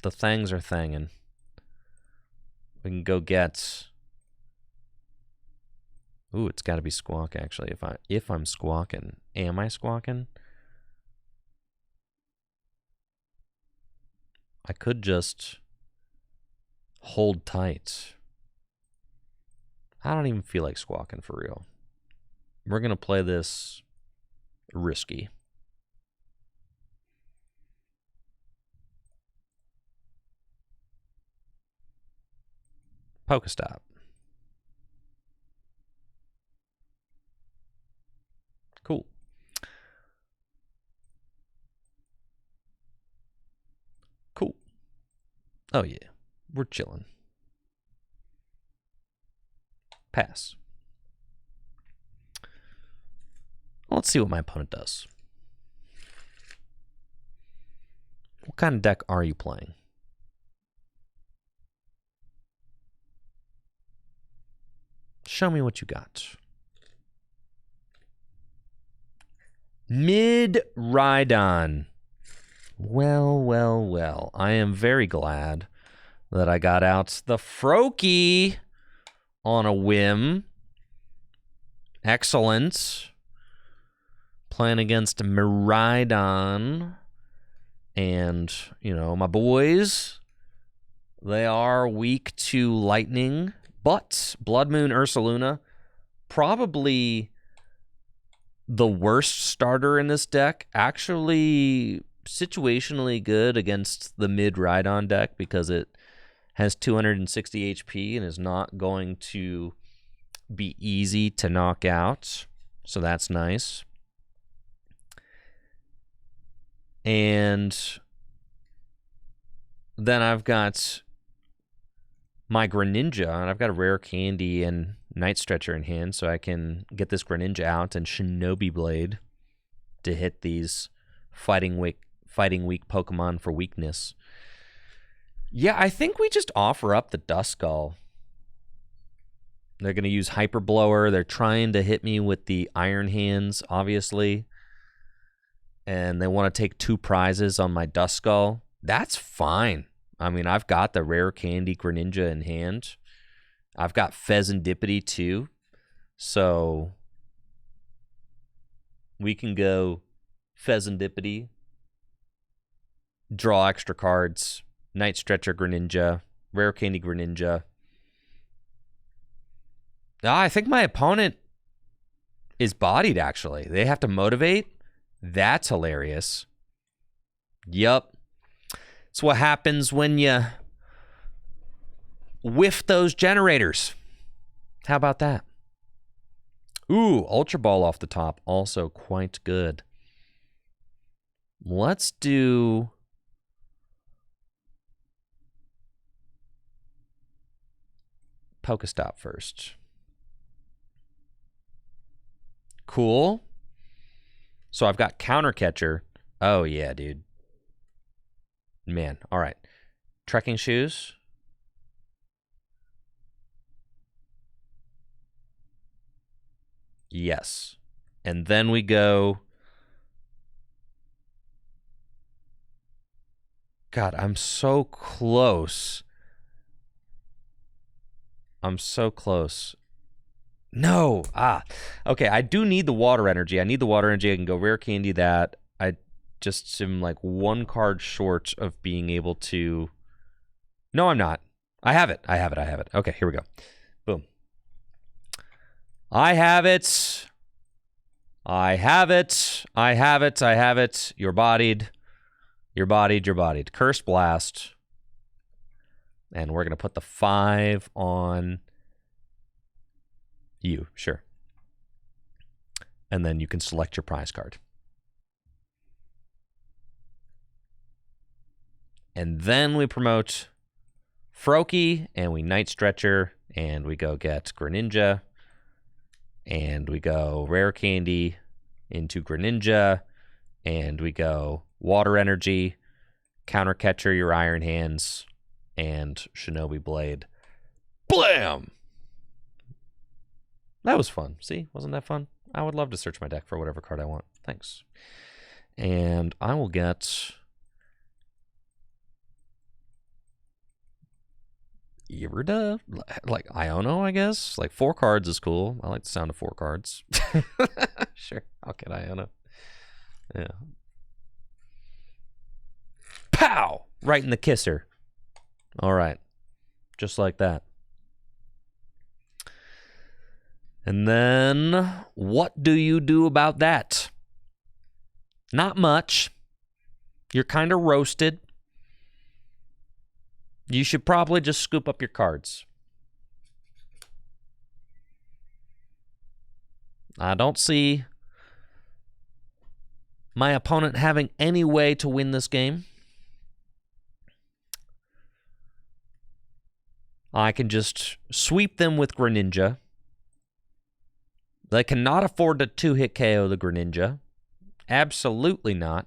The things are thangin'. We can go get... Ooh, it's got to be Squawk, actually. If I'm squawking. Am I squawking? I could just hold tight. I don't even feel like squawking for real. We're going to play this risky. Pokestop. Cool. Cool. Oh, yeah. We're chilling. Pass. Let's see what my opponent does. What kind of deck are you playing? Show me what you got. Mid-Rhydon. Well, well, well. I am very glad that I got out the Froakie on a whim. Excellent. Playing against Miraidon. And, you know, my boys, they are weak to lightning. But Blood Moon Ursaluna, probably the worst starter in this deck. Actually, situationally good against the mid-Rhydon deck because it has 260 HP and is not going to be easy to knock out. So that's nice. And then I've got my Greninja, and I've got a Rare Candy and Night Stretcher in hand, so I can get this Greninja out and Shinobi Blade to hit these fighting weak Pokemon for weakness. Yeah, I think we just offer up the Duskull. They're going to use Hyper Blower. They're trying to hit me with the Iron Hands, obviously. And they want to take 2 prizes on my Duskull. That's fine. I mean, I've got the Rare Candy Greninja in hand. I've got Pheasantipity too. So we can go Pheasantipity, draw extra cards, Night Stretcher Greninja, Rare Candy Greninja. I think my opponent is bodied, actually. They have to motivate. That's hilarious. Yup. It's what happens when you whiff those generators. How about that? Ooh, Ultra Ball off the top. Also quite good. Let's do... Pokestop first. Cool. So I've got Counter Catcher. Oh, yeah, dude. Man, all right. Trekking Shoes. Yes. And then we go... God, I'm so close. I'm so close. No. Okay, I do need the water energy. I need the water energy. I can go Rare Candy that. I just am like one card short of being able to... No, I'm not. I have it. Okay, here we go. Boom. I have it. You're bodied. You're bodied. Curse Blast. And we're going to put the 5 on you. Sure. And then you can select your prize card. And then we promote Froakie, and we Night Stretcher, and we go get Greninja, and we go Rare Candy into Greninja, and we go Water Energy, Counter Catcher, your Iron Hands, and Shinobi Blade. Blam! That was fun. See? Wasn't that fun? I would love to search my deck for whatever card I want. Thanks. And I will get... Irida? Like Iono, I guess? Like 4 cards is cool. I like the sound of 4 cards. Sure, I'll get Iono. Yeah. Pow! Right in the kisser. All right. Just like that. And then, what do you do about that? Not much. You're kind of roasted. You should probably just scoop up your cards. I don't see my opponent having any way to win this game. I can just sweep them with Greninja. They cannot afford to 2-hit KO the Greninja. Absolutely not.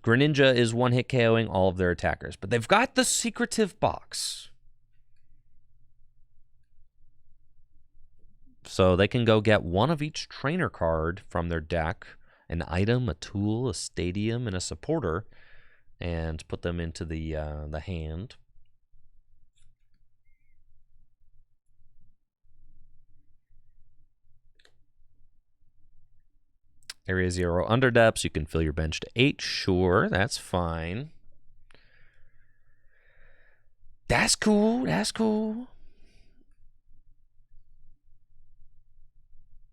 Greninja is 1-hit KOing all of their attackers. But they've got the secretive box. So they can go get one of each trainer card from their deck. An item, a tool, a stadium, and a supporter. And put them into the hand. Area 0 underdepths. You can fill your bench to 8. Sure, that's fine. That's cool. That's cool.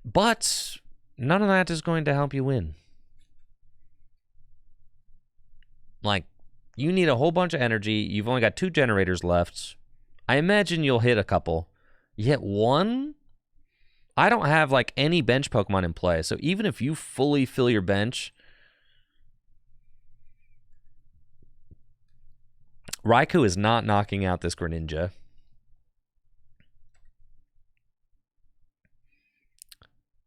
But none of that is going to help you win. Like, you need a whole bunch of energy. You've only got 2 generators left. I imagine you'll hit a couple. You hit 1? I don't have, like, any bench Pokemon in play. So even if you fully fill your bench, Raikou is not knocking out this Greninja.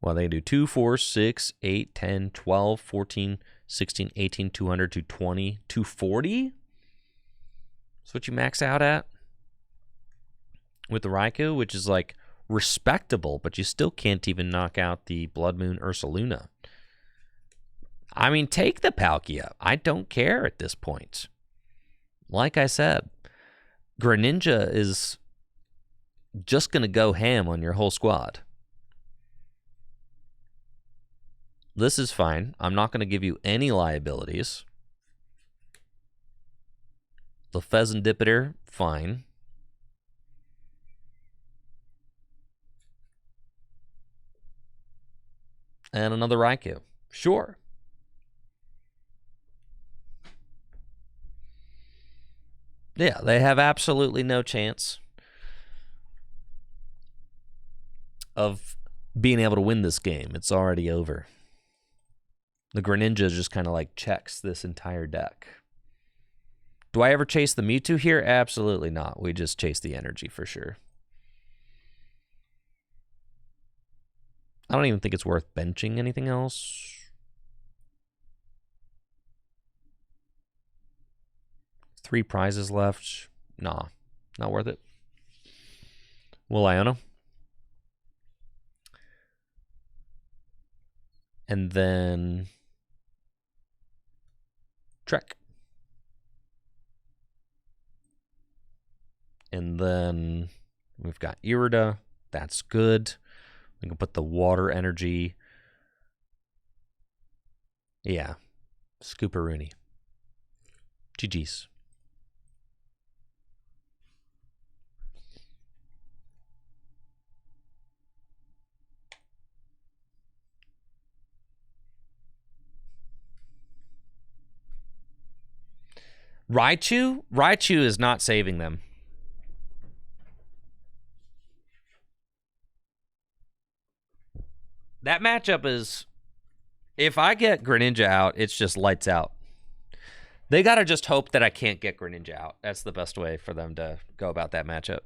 Well, they do 2, 4, 6, 8, 10, 12, 14, 16, 18, 200, 220, 240? That's what you max out at with the Raikou, which is like respectable, but you still can't even knock out the Blood Moon Ursaluna. I mean, take the Palkia. I don't care at this point. Like I said, Greninja is just going to go ham on your whole squad. This is fine. I'm not going to give you any liabilities. The Fezandipiter, fine. And another Raikou. Sure. Yeah, they have absolutely no chance of being able to win this game. It's already over. The Greninja just kind of like checks this entire deck. Do I ever chase the Mewtwo here? Absolutely not. We just chase the energy for sure. I don't even think it's worth benching anything else. Three prizes left. Nah, not worth it. Will Iono. And then Trek. And then we've got Irida. That's good. We can put the water energy. Yeah. Scooperoonie. GG's. Raichu? Raichu is not saving them. That matchup is... If I get Greninja out, it's just lights out. They got to just hope that I can't get Greninja out. That's the best way for them to go about that matchup.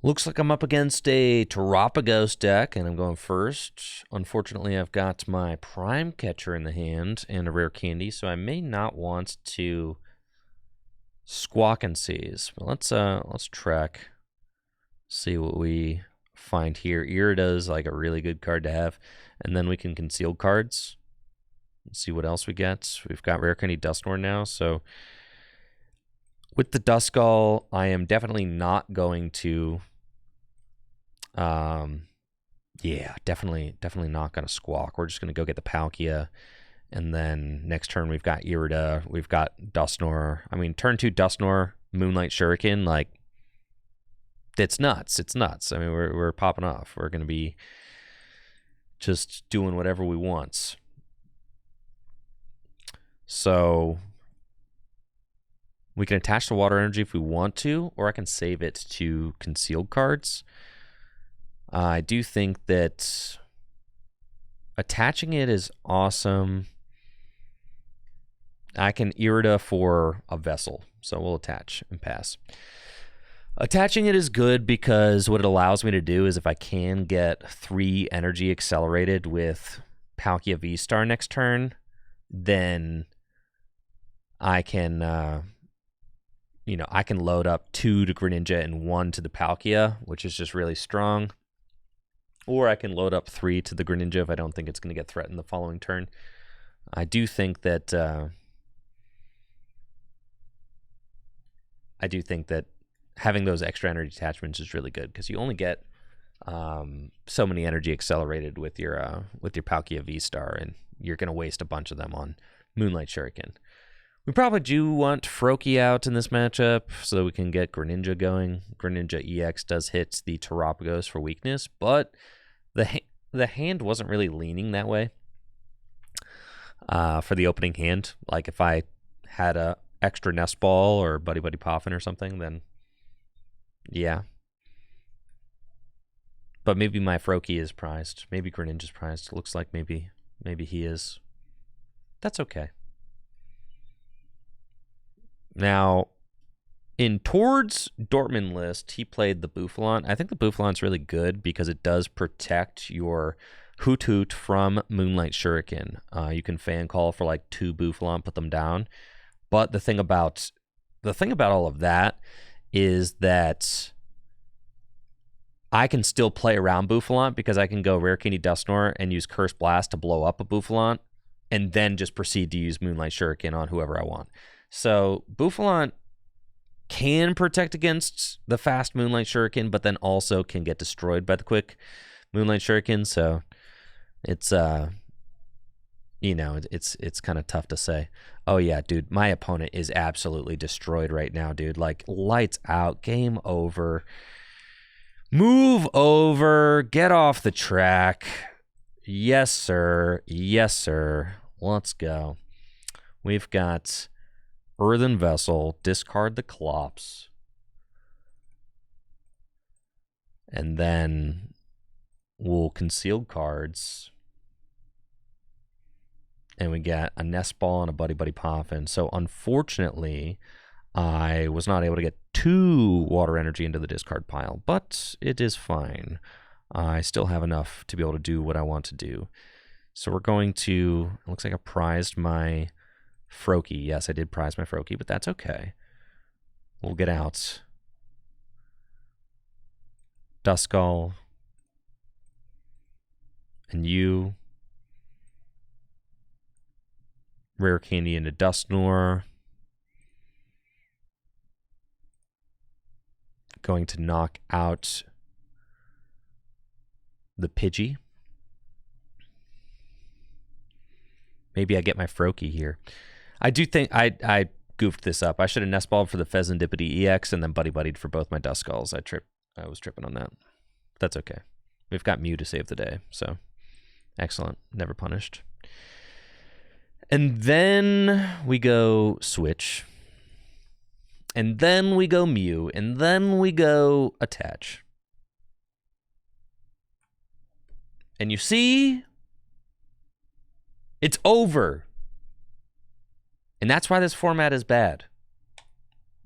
Looks like I'm up against a Terapagos deck, and I'm going first. Unfortunately, I've got my Prime Catcher in the hand and a Rare Candy, so I may not want to Squawk and Seize. But let's track, see what we find here. Irida is like a really good card to have, and then we can conceal cards. Let's see what else we get. We've got Rare Candy Dusknoir now, so with the Duskull, I am definitely not going to... yeah, definitely not going to Squawk. We're just going to go get the Palkia, and then next turn we've got Irida, we've got Dusknoir. I mean, turn 2 Dusknoir, Moonlight Shuriken, like, it's nuts. It's nuts. I mean, we're popping off. We're going to be just doing whatever we want. So... we can attach the water energy if we want to, or I can save it to concealed cards. I do think that attaching it is awesome. I can Irida for a Vessel, so we'll attach and pass. Attaching it is good because what it allows me to do is if I can get 3 energy accelerated with Palkia VSTAR next turn, then I can... I can load up 2 to Greninja and 1 to the Palkia, which is just really strong. Or I can load up 3 to the Greninja if I don't think it's going to get threatened the following turn. I do think that having those extra energy attachments is really good because you only get so many energy accelerated with your Palkia VSTAR, and you're going to waste a bunch of them on Moonlight Shuriken. We probably do want Froakie out in this matchup so that we can get Greninja going. Greninja EX does hit the Terapagos for weakness, but the hand wasn't really leaning that way for the opening hand. Like if I had a extra Nest Ball or Buddy Buddy Poffin or something, then yeah. But maybe my Froakie is prized. Maybe Greninja's prized. It looks like maybe he is. That's okay. Now, in Tord's Dortmund list, he played the Bouffalant. I think the Bouffalant's really good because it does protect your Hoot Hoot from Moonlight Shuriken. You can fan call for like 2 Bouffalant, put them down. But the thing about all of that is that I can still play around Bouffalant because I can go Rare Candy Dusknoir and use Curse Blast to blow up a Bouffalant and then just proceed to use Moonlight Shuriken on whoever I want. So Bouffalant can protect against the fast Moonlight Shuriken, but then also can get destroyed by the quick Moonlight Shuriken. So it's you know, it's kind of tough to say. Oh yeah, dude, my opponent is absolutely destroyed right now, dude. Like, lights out, game over. Move over, get off the track. Yes, sir. Yes, sir. Let's go. We've got Earthen Vessel, discard the Clops. And then we'll conceal cards. And we got a Nest Ball and a Buddy Buddy Poffin. So unfortunately, I was not able to get 2 Water Energy into the discard pile, but it is fine. I still have enough to be able to do what I want to do. So we're going to, it looks like I prized my Froakie. Yes, I did prize my Froakie, but that's okay. We'll get out Duskull and you. Rare Candy into Dusknoir. Going to knock out the Pidgey. Maybe I get my Froakie here. I do think I goofed this up. I should have Nest Balled for the Pheasantipity EX and then Buddy Buddied for both my Duskulls. I was tripping on that. That's okay. We've got Mew to save the day, so excellent. Never punished. And then we go Switch. And then we go Mew. And then we go Attach. And you see, it's over. And that's why this format is bad.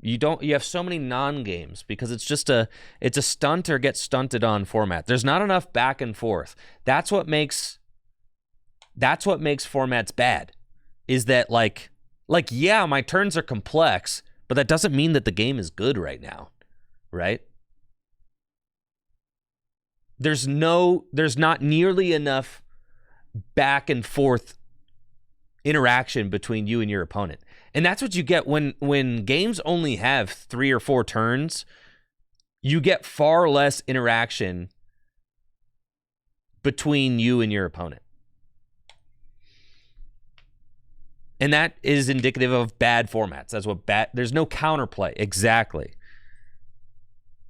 You have so many non-games because it's a stunt or get stunted on format. There's not enough back and forth. That's what makes formats bad. Is that like yeah, my turns are complex, but that doesn't mean that the game is good right now, right? There's not nearly enough back and forth interaction between you and your opponent. And that's what you get when games only have 3 or 4 turns. You get far less interaction between you and your opponent. And that is indicative of bad formats. That's what there's no counterplay. Exactly.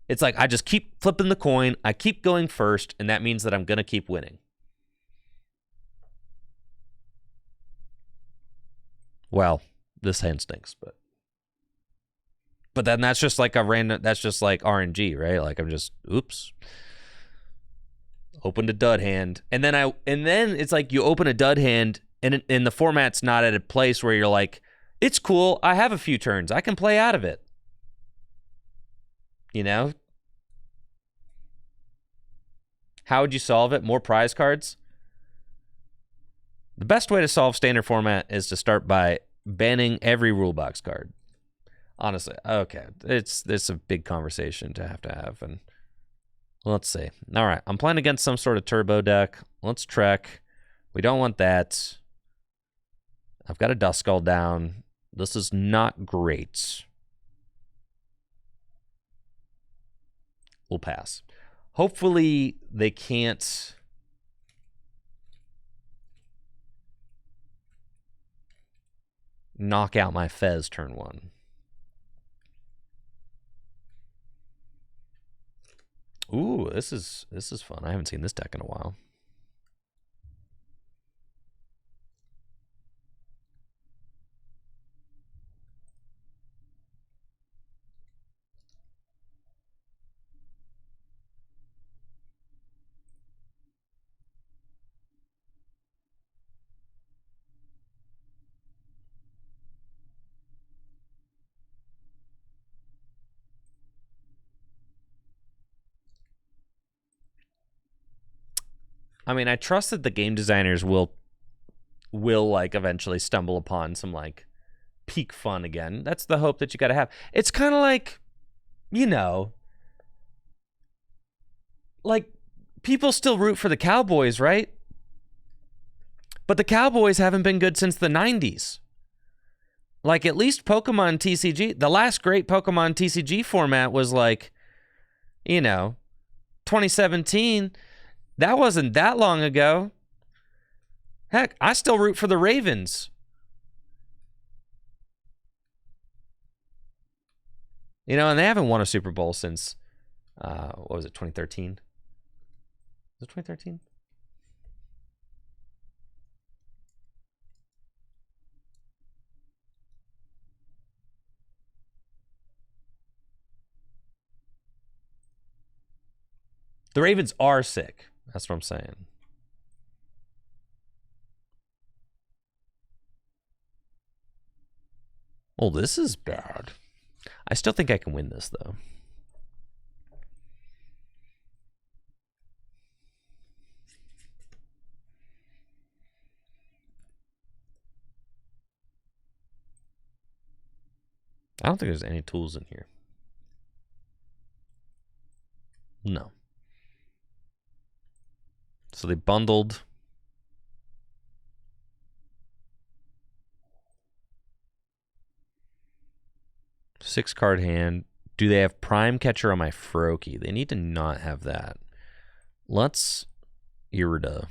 It's like I just keep flipping the coin. I keep going first, and that means that I'm going to keep winning. Well, this hand stinks, but then that's just like that's just like RNG, right? Like I'm just, oops. Opened a dud hand. And then it's like you open a dud hand and the format's not at a place where you're like, it's cool, I have a few turns, I can play out of it. You know? How would you solve it? More prize cards? The best way to solve standard format is to start by banning every rule box card. Honestly, okay. It's a big conversation to have. And let's see. All right, I'm playing against some sort of turbo deck. Let's trek. We don't want that. I've got a Duskull down. This is not great. We'll pass. Hopefully they can't knock out my Fez turn 1. Ooh, this is fun. I haven't seen this deck in a while. I mean, I trust that the game designers will like eventually stumble upon some like peak fun again. That's the hope that you got to have. It's kind of like, you know, like people still root for the Cowboys, right? But the Cowboys haven't been good since the 90s. Like, at least Pokemon TCG, the last great Pokemon TCG format was like, 2017. That wasn't that long ago. Heck, I still root for the Ravens. And they haven't won a Super Bowl since, what was it, 2013? Was it 2013? The Ravens are sick. That's what I'm saying. Well, this is bad. I still think I can win this, though. I don't think there's any tools in here. No. So they bundled. Six-card hand. Do they have Prime Catcher on my Froakie? They need to not have that. Let's Irida.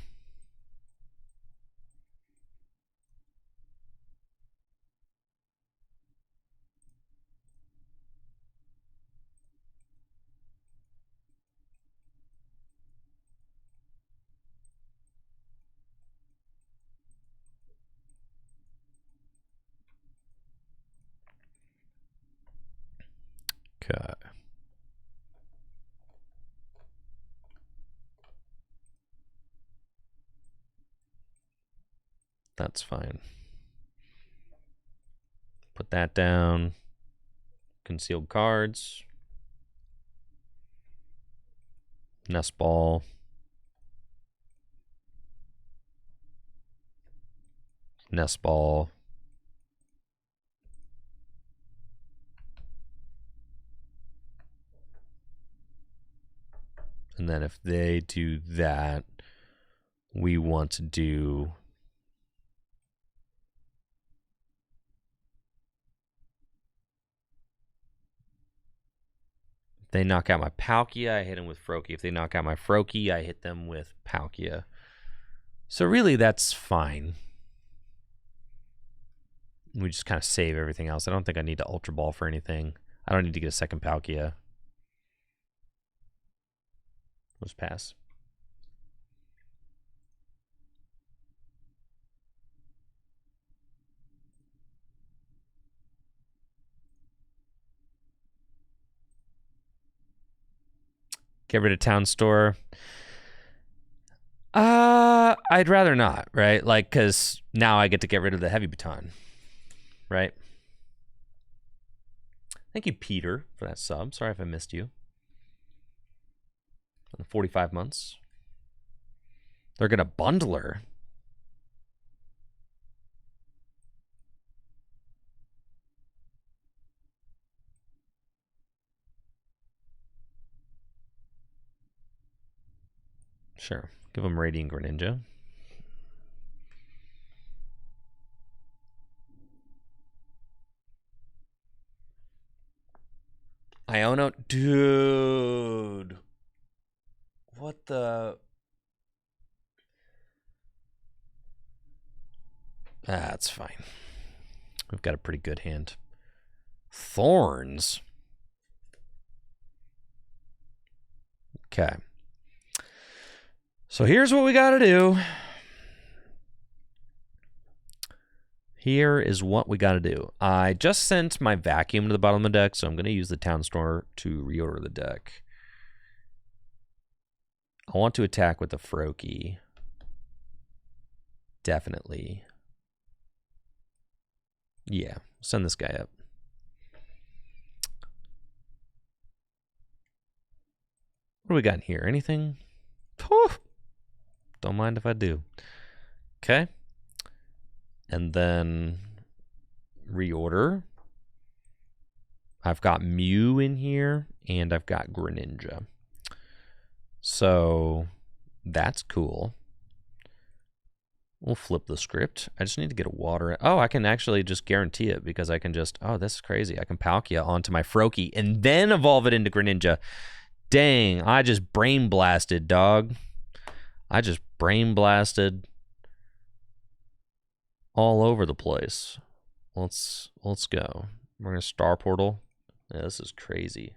Okay. That's fine. Put that down. Concealed cards. Nest Ball. Nest Ball. And then if they do that, we want to do if they knock out my Palkia, I hit them with Froakie. If they knock out my Froakie, I hit them with Palkia. So really, that's fine. We just kind of save everything else. I don't think I need to Ultra Ball for anything. I don't need to get a second Palkia. Let's pass. Get rid of Town Store. I'd rather not, right? Like, because now I get to get rid of the Heavy Baton, right? Thank you, Peter, for that sub. Sorry if I missed you. 45 months. They're going to bundle her. Sure. Give them Radiant Greninja. Iono. Dude. What the? That's fine. We've got a pretty good hand. Thorns. Okay. So here's what we got to do. Here is what we got to do. I just sent my vacuum to the bottom of the deck, so I'm going to use the Town Store to reorder the deck. I want to attack with the Froakie. Definitely. Yeah, send this guy up. What do we got in here? Anything? Oh, don't mind if I do. Okay. And then reorder. I've got Mew in here, and I've got Greninja. So that's cool. We'll flip the script. I just need to get a water. Oh, I can actually just guarantee it because I can just... Oh, this is crazy. I can Palkia onto my Froakie and then evolve it into Greninja. Dang, I just brain blasted, dog. I just brain blasted all over the place. Let's go. We're gonna Star Portal. Yeah, this is crazy.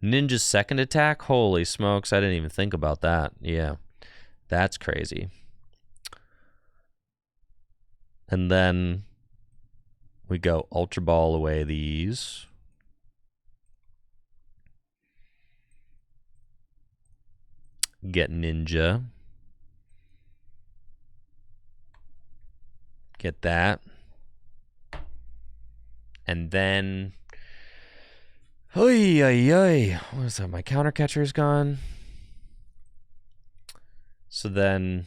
Ninja's second attack? Holy smokes, I didn't even think about that. Yeah, that's crazy. And then we go Ultra Ball away these. Get Ninja. Get that. And then... Oy, oy, oy. What is that? My counter catcher is gone. So then...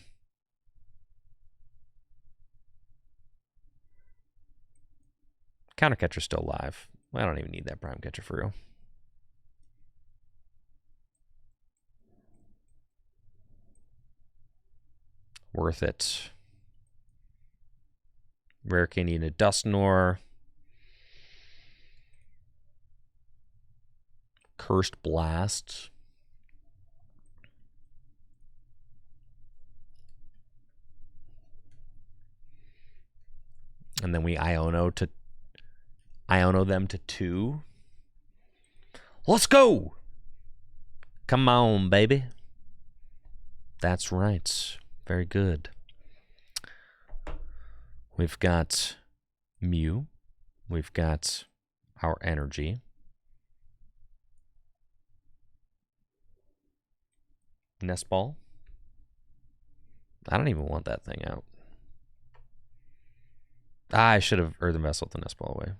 Counter catcher's still alive. I don't even need that prime catcher for real. Worth it. Rare Candy to Dusknoir. Cursed Blast. And then we Iono them to 2. Let's go! Come on, baby. That's right. Very good. We've got Mew. We've got our energy. Nest Ball. I don't even want that thing out. I should have Earthen Vessel the Nest Ball away.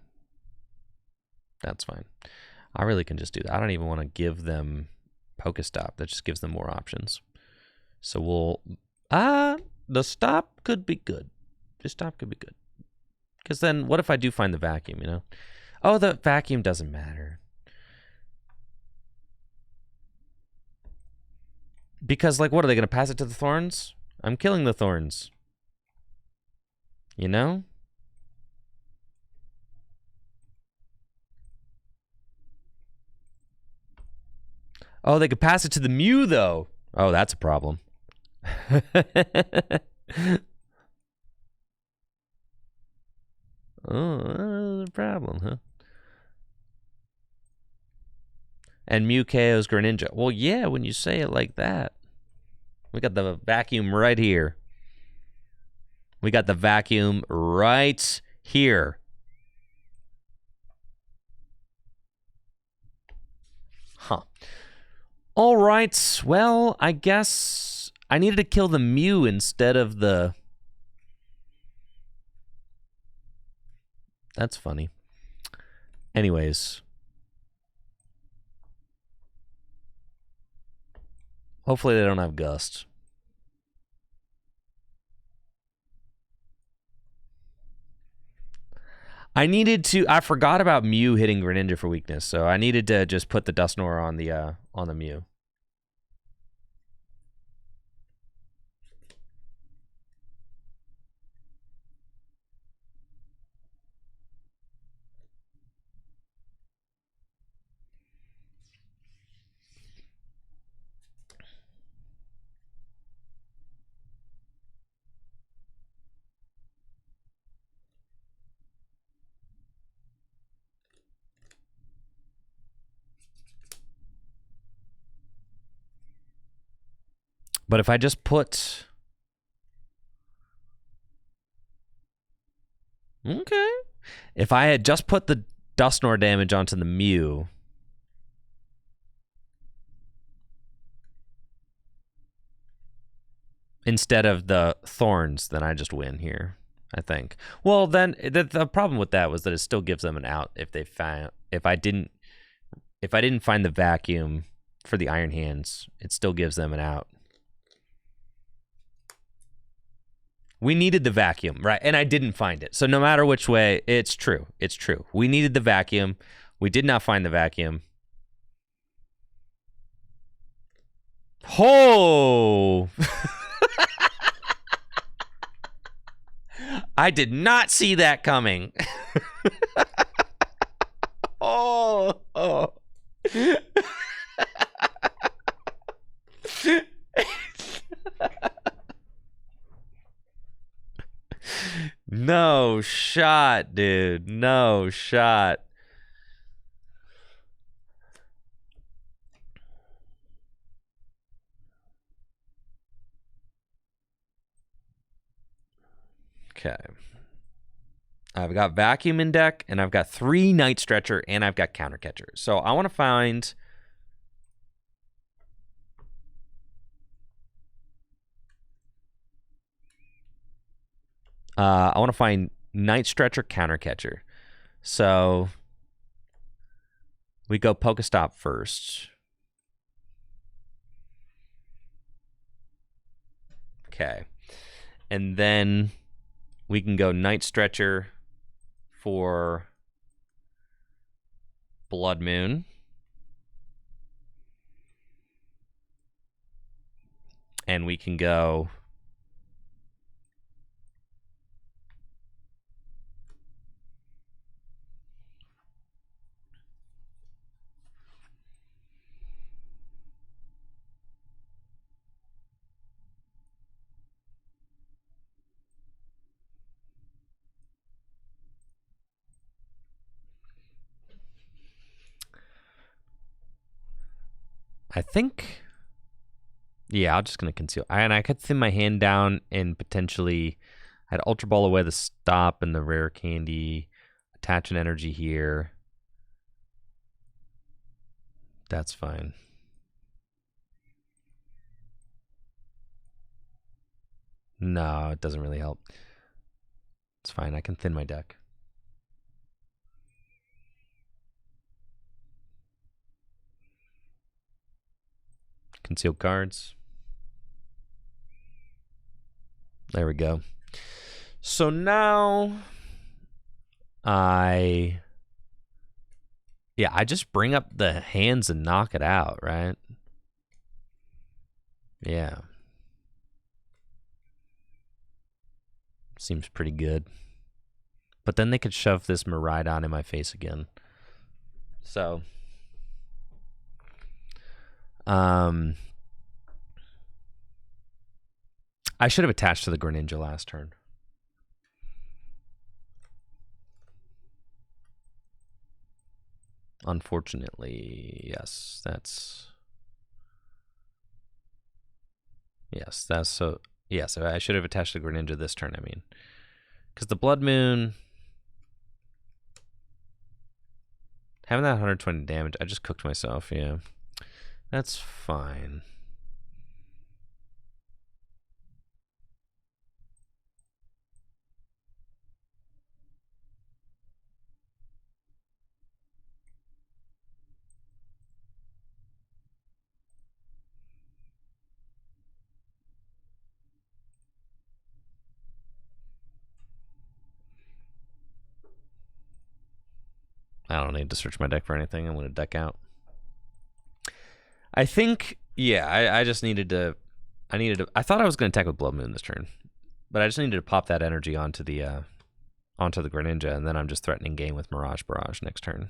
That's fine. I really can just do that. I don't even want to give them Pokestop. That just gives them more options. So we'll... the stop could be good. The stop could be good. Because then what if I do find the vacuum, you know? Oh, the vacuum doesn't matter. Because, like, what, are they going to pass it to the thorns? I'm killing the thorns. You know? Oh, they could pass it to the Mew, though. Oh, that's a problem. Oh, that's a problem, huh? And Mew KO's Greninja. Well, yeah, when you say it like that. We got the vacuum right here. We got the vacuum right here. Huh. All right. Well, I guess I needed to kill the Mew instead of the... That's funny. Anyways. Hopefully they don't have Gust. I forgot about Mew hitting Greninja for weakness, so I needed to just put the Dusknoir on the Mew. But if I just put... Okay. If I had just put the Dusknoir damage onto the Mew... instead of the thorns, then I just win here, I think. Well, then the problem with that was that it still gives them an out if they found... If I didn't find the vacuum for the Iron Hands, it still gives them an out. We needed the vacuum, right? And I didn't find it. So no matter which way, it's true. It's true. We needed the vacuum. We did not find the vacuum. Oh! I did not see that coming. Oh. No shot, dude. No shot. Okay. I've got Vacuum in deck, and I've got 3 Night Stretcher, and I've got Counter Catcher. So I want to find... I want to find Night Stretcher, Counter Catcher. So we go Pokestop first. Okay. And then we can go Night Stretcher for Blood Moon. And we can go... I think... Yeah, I'm just going to conceal. And I could thin my hand down and potentially... I'd Ultra Ball away the stop and the rare candy. Attach an energy here. That's fine. No, it doesn't really help. It's fine. I can thin my deck. Conceal cards. There we go. So now I just bring up the hands and knock it out, right? Yeah. Seems pretty good. But then they could shove this Miraidon in my face again. So I should have attached to the Greninja last turn. Unfortunately, yes, that's so. Yes, I should have attached the Greninja this turn. I mean, because the Blood Moon having that 120 damage, I just cooked myself. Yeah, that's fine. I don't need to search my deck for anything. I'm going to deck out. I think, yeah, I just needed to... I thought I was going to attack with Blood Moon this turn, but I just needed to pop that energy onto the Greninja, and then I'm just threatening game with Mirage Barrage next turn.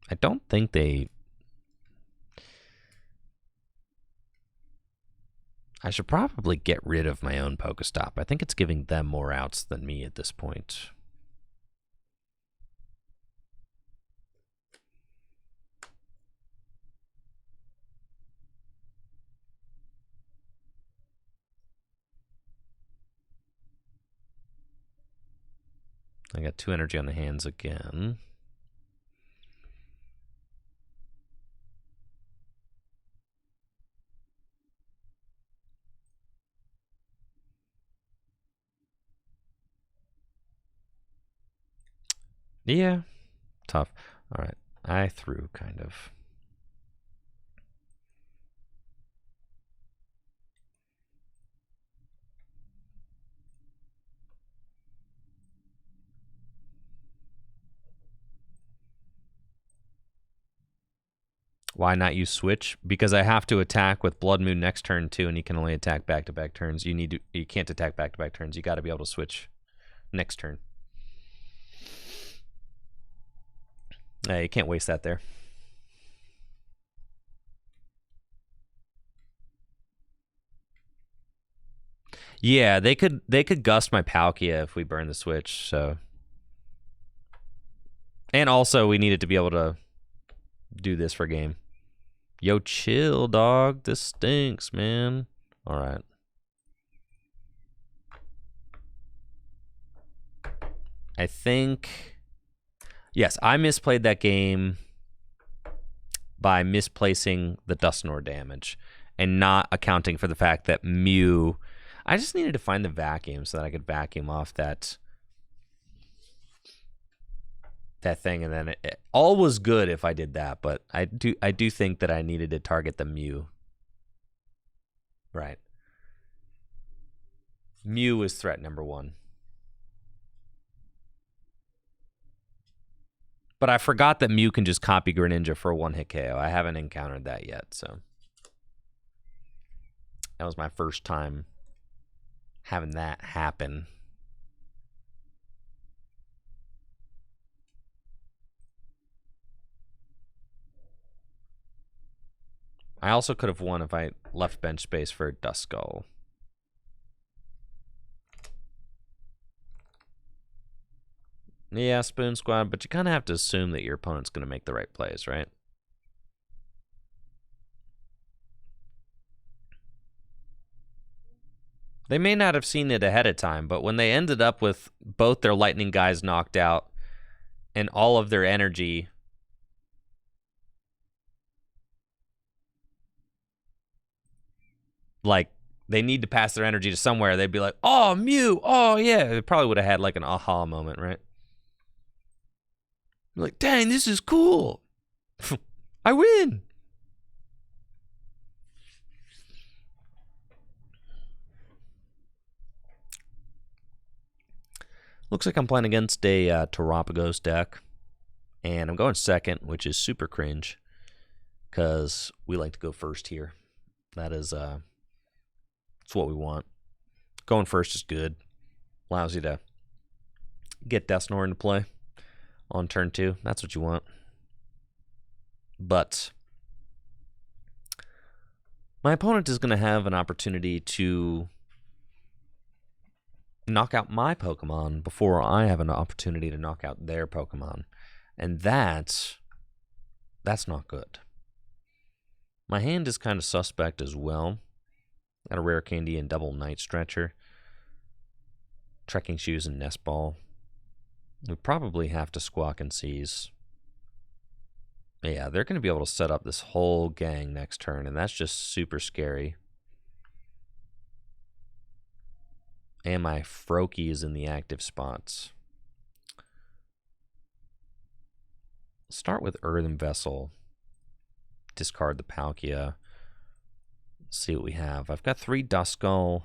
I don't think they... I should probably get rid of my own Pokestop. I think it's giving them more outs than me at this point. I got 2 energy on the hands again. Yeah, tough. All right, I threw kind of. Why not use switch? Because I have to attack with Blood Moon next turn too, and you can only attack back-to-back turns. You can't attack back-to-back turns. You got to be able to switch next turn. You can't waste that there. Yeah, they could gust my Palkia if we burn the switch. So, and also we needed to be able to do this for game. Yo, chill, dog. This stinks, man. All right. I think, yes, I misplayed that game by misplacing the Dusknoir damage and not accounting for the fact that Mew, I just needed to find the vacuum so that I could vacuum off that thing, and then all was good if I did that, but I do think that I needed to target the Mew. Right. Mew is threat number 1. But I forgot that Mew can just copy Greninja for a 1-hit KO. I haven't encountered that yet, so that was my first time having that happen. I also could have won if I left bench space for Duskull. Yeah, Spoon Squad, but you kind of have to assume that your opponent's going to make the right plays, right? They may not have seen it ahead of time, but when they ended up with both their lightning guys knocked out and all of their energy, like, they need to pass their energy to somewhere, they'd be like, oh, Mew, oh, yeah. They probably would have had, like, an aha moment, right? Like, dang, this is cool. I win. Looks like I'm playing against a Terapagos deck, and I'm going second, which is super cringe, because we like to go first here. That is, it's what we want. Going first is good. Allows you to get Dusknoir into play on turn 2. That's what you want. But my opponent is going to have an opportunity to knock out my Pokemon before I have an opportunity to knock out their Pokemon. And that's not good. My hand is kind of suspect as well. Got a Rare Candy and double Night Stretcher. Trekking Shoes and Nest Ball. We probably have to Squawk and Seize. Yeah, they're going to be able to set up this whole gang next turn, and that's just super scary. And my Froakie is in the active spots. Start with Earthen Vessel. Discard the Palkia. See what we have. I've got 3 Duskull.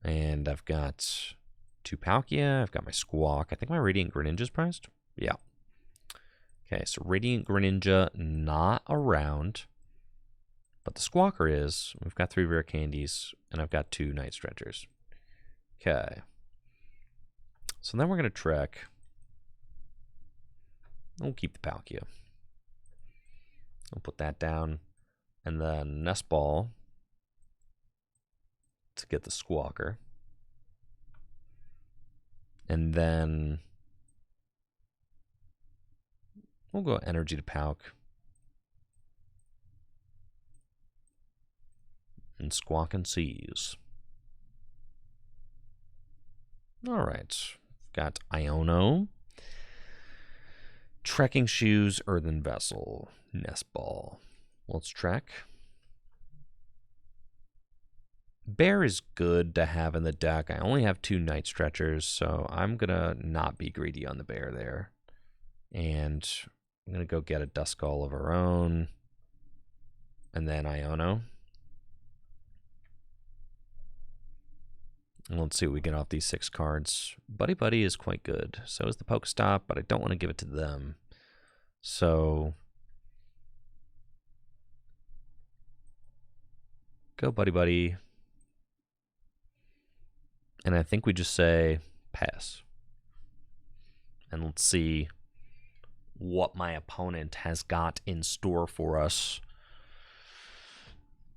And I've got 2 Palkia. I've got my Squawk. I think my Radiant Greninja's priced. Yeah. Okay, so Radiant Greninja not around. But the Squawker is. We've got 3 Rare Candies. And I've got 2 Night Stretchers. Okay. So then we're going to trek. We'll keep the Palkia. We'll put that down. And then Nest Ball to get the Squawker. And then we'll go Energy to Palk. And Squawk and Seize. All right. Got Iono. Trekking Shoes, Earthen Vessel, Nest Ball. Let's trek. Bear is good to have in the deck. I only have 2 Night Stretchers, so I'm going to not be greedy on the bear there. And I'm going to go get a Duskull of our own. And then Iono. And let's see what we get off these 6 cards. Buddy Buddy is quite good. So is the Pokestop, but I don't want to give it to them. So Go, buddy, buddy. And I think we just say pass. And let's see what my opponent has got in store for us.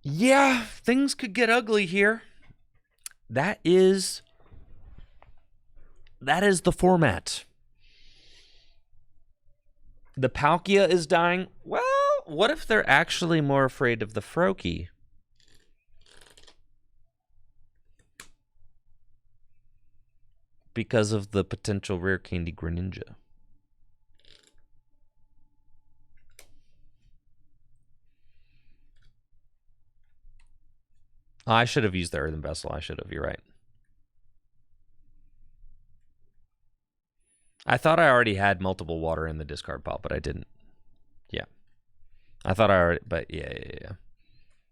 Yeah, things could get ugly here. That is the format. The Palkia is dying. Well, what if they're actually more afraid of the Froakie? Because of the potential rare candy Greninja. Oh, I should have used the Earthen Vessel. I should have. You're right. I thought I already had multiple water in the discard pile, but I didn't. Yeah. I thought I already, but yeah.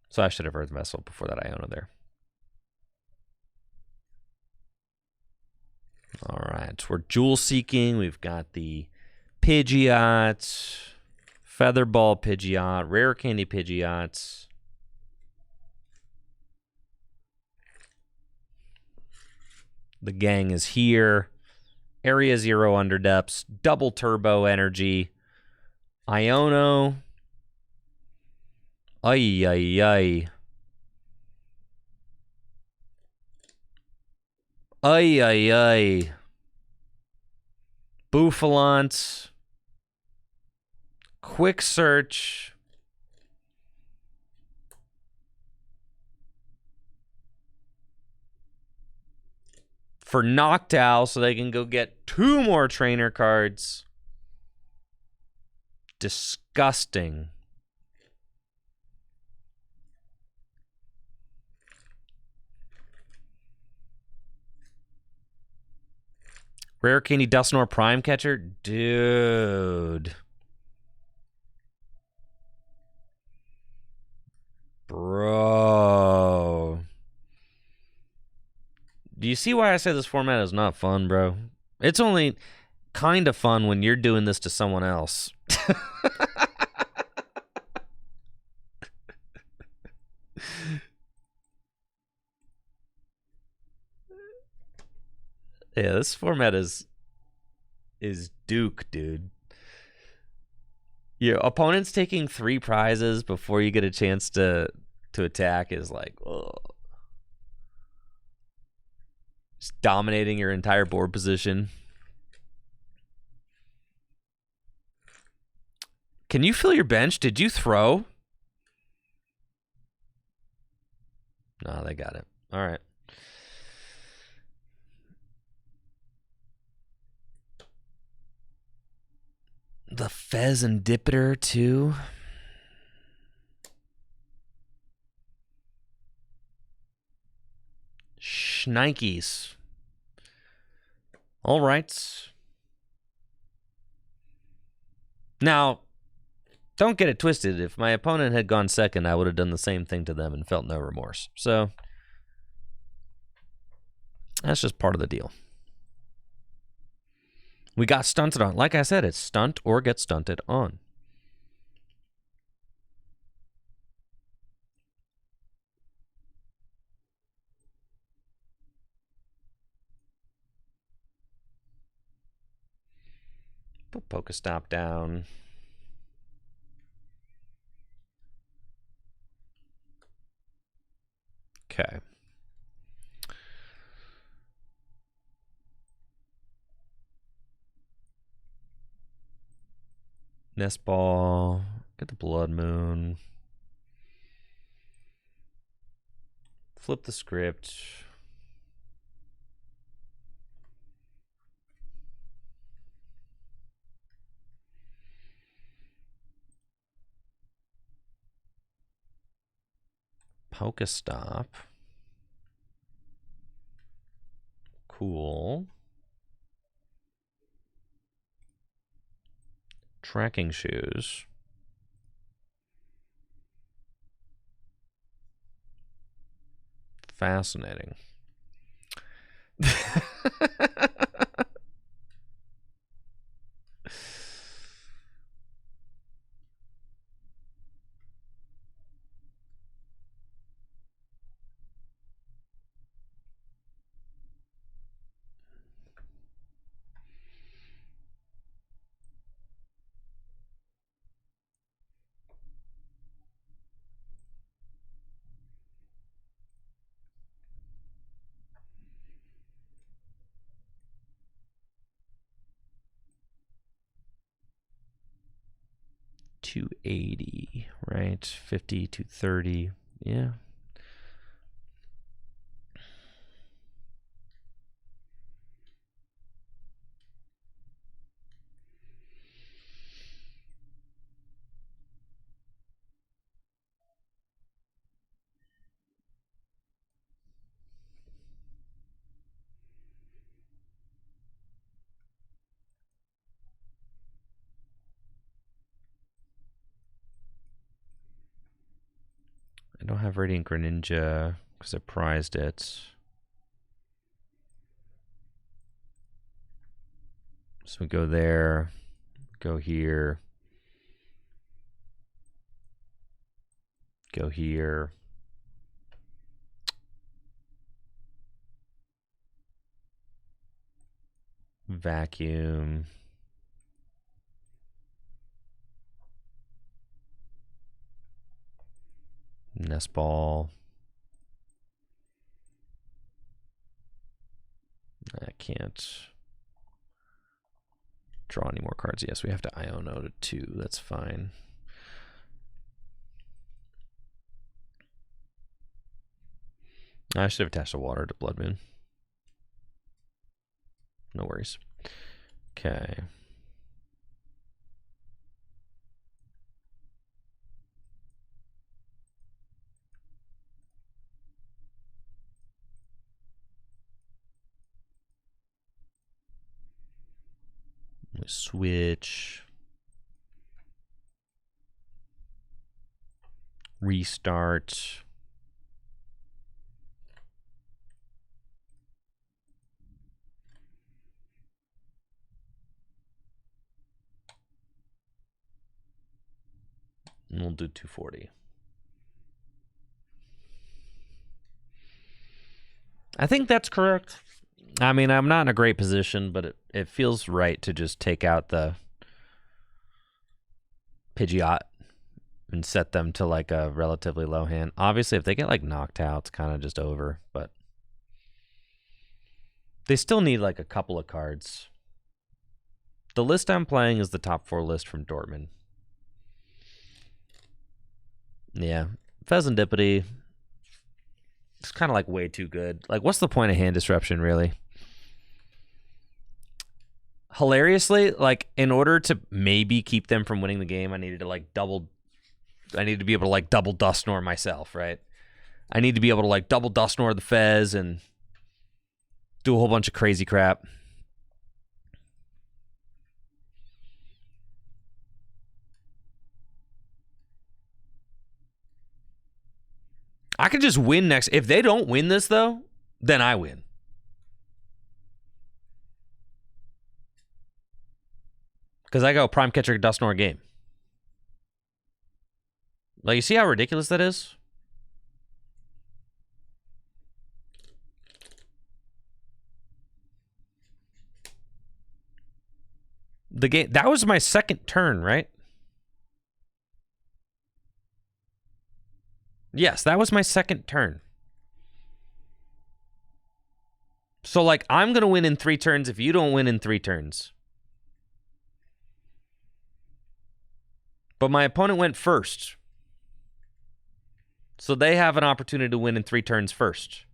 So I should have Earthen Vessel before that Iona there. All right. We're jewel seeking. We've got the Pidgeot, Featherball Pidgeot, Rare Candy Pidgeot. The gang is here. Area 0 Underdepths. Double Turbo Energy. Iono. Ay. Bouffalante. Quick Search. For Noctowl so they can go get 2 more trainer cards. Disgusting. Rare Candy Dusknoir Prime Catcher? Dude. Bro. Do you see why I say this format is not fun, bro? It's only kind of fun when you're doing this to someone else. Yeah, this format is Duke, dude. Your opponent's taking 3 prizes before you get a chance to attack is like, ugh. Just dominating your entire board position. Can you fill your bench? Did you throw? No, they got it. All right. The Fez and Dipiter, too. Schnikes. All right. Now, don't get it twisted. If my opponent had gone second, I would have done the same thing to them and felt no remorse. So, that's just part of the deal. We got stunted on. Like I said, it's stunt or get stunted on. Put Pokestop down. Okay. Nest Ball. Get the Blood Moon. Flip the script. Pokestop. Cool. Tracking shoes. Fascinating. 280, right? 50, 230. Yeah. I don't have Radiant Greninja because I prized it. So we go there, go here, go here. Vacuum. Nest Ball. I can't draw any more cards. Yes, we have to Iono to 2. That's fine. I should have attached a water to Blood Moon. No worries. Okay. Switch. Restart. And we'll do 240. I think that's correct. I mean, I'm not in a great position, but it feels right to just take out the Pidgeot and set them to like a relatively low hand. Obviously, if they get like knocked out, it's kind of just over, but they still need like a couple of cards. The list I'm playing is the top 4 list from Dortmund. Yeah. Pheasantipity. It's kind of like way too good. Like, what's the point of hand disruption, really? Hilariously, like, in order to maybe keep them from winning the game, I needed to like I need to be able to like double Dusknoir myself, right? I need to be able to like double Dusknoir the Fez and do a whole bunch of crazy crap. I could just win next. If they don't win this, though, then I win. Because I go Prime Catcher Dusknoir game. Like, you see how ridiculous that is? The game, that was my second turn, right? Yes, that was my second turn. So, like, I'm going to win in 3 turns if you don't win in 3 turns. But my opponent went first. So they have an opportunity to win in 3 turns first.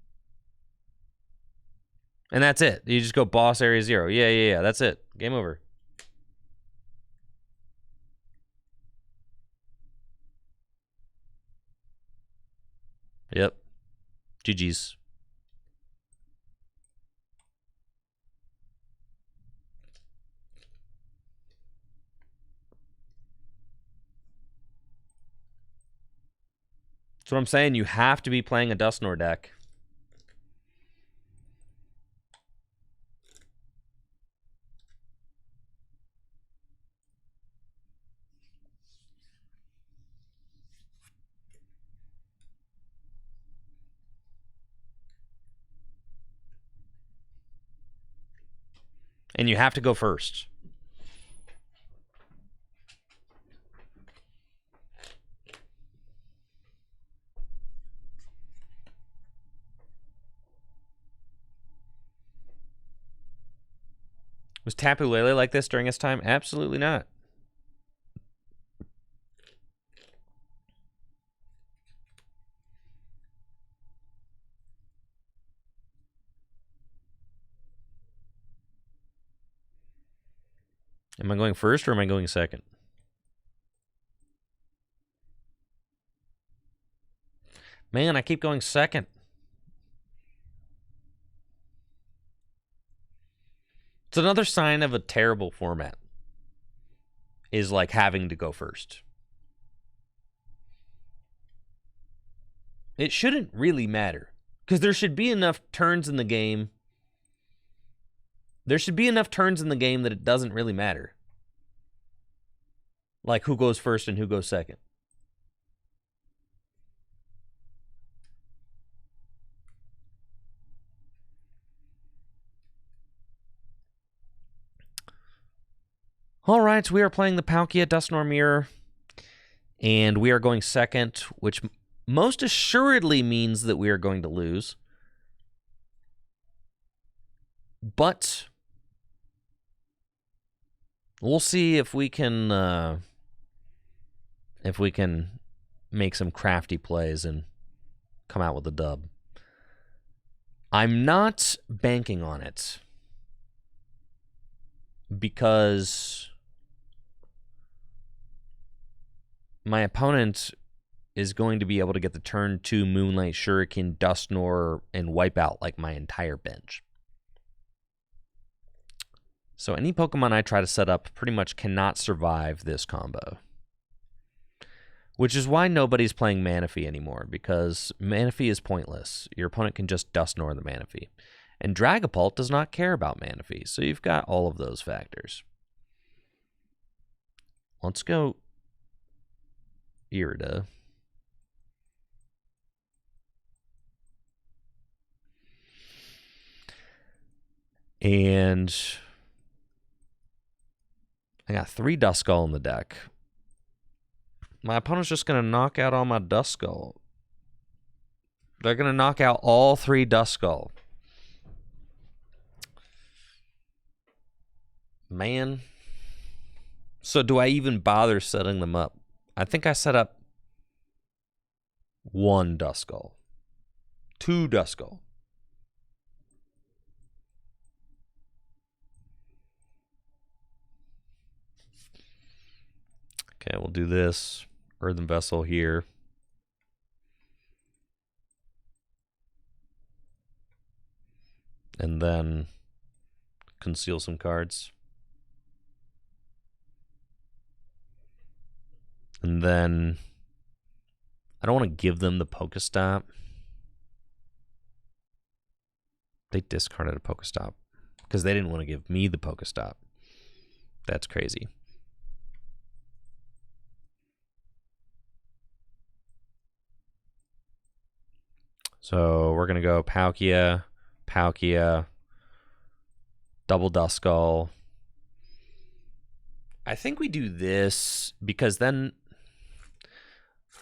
And that's it. You just go boss area 0. Yeah. That's it. Game over. Yep. GG's. That's what I'm saying. You have to be playing a Dusknoir deck. And you have to go first. Was Tapu Lele like this during his time? Absolutely not. Am I going first or am I going second? Man, I keep going second. It's another sign of a terrible format. Is like having to go first. It shouldn't really matter. Because there should be enough turns in the game. There should be enough turns in the game that it doesn't really matter. Like who goes first and who goes second. All right, we are playing the Palkia Dusknoir Mirror, and we are going second, which most assuredly means that we are going to lose. But we'll see if we can make some crafty plays and come out with a dub. I'm not banking on it because my opponent is going to be able to get the turn 2 Moonlight Shuriken, Dusknoir, and wipe out like my entire bench. So any Pokemon I try to set up pretty much cannot survive this combo. Which is why nobody's playing Manaphy anymore, because Manaphy is pointless. Your opponent can just Dusknoir the Manaphy. And Dragapult does not care about Manaphy, so you've got all of those factors. Let's go Irida. And I got 3 Duskull in the deck. My opponent's just going to knock out all my Duskull. They're going to knock out all 3 Duskull. Man. So do I even bother setting them up? I think I set up 1 Duskull. 2 Duskull. Okay, we'll do this. Earthen Vessel here. And then conceal some cards. And then I don't want to give them the Pokestop. They discarded a Pokestop because they didn't want to give me the Pokestop. That's crazy. So we're going to go Palkia, Palkia, double Duskull. I think we do this because then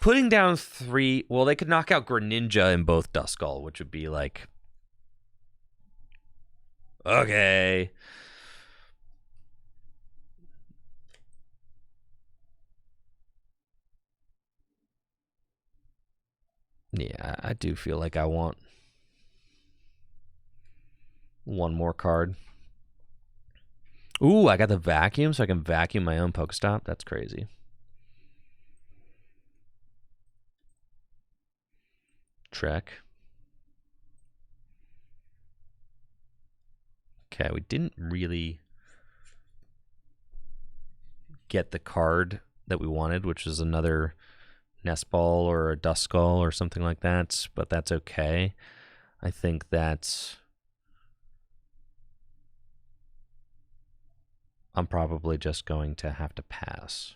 putting down 3... Well, they could knock out Greninja in both Duskull, which would be like... Okay. Yeah, I do feel like I want 1 more card. Ooh, I got the vacuum, so I can vacuum my own Pokestop. That's crazy. Trek. Okay, we didn't really get the card that we wanted, which is another Nest Ball or a Duskull or something like that, but that's okay. I think that I'm probably just going to have to pass.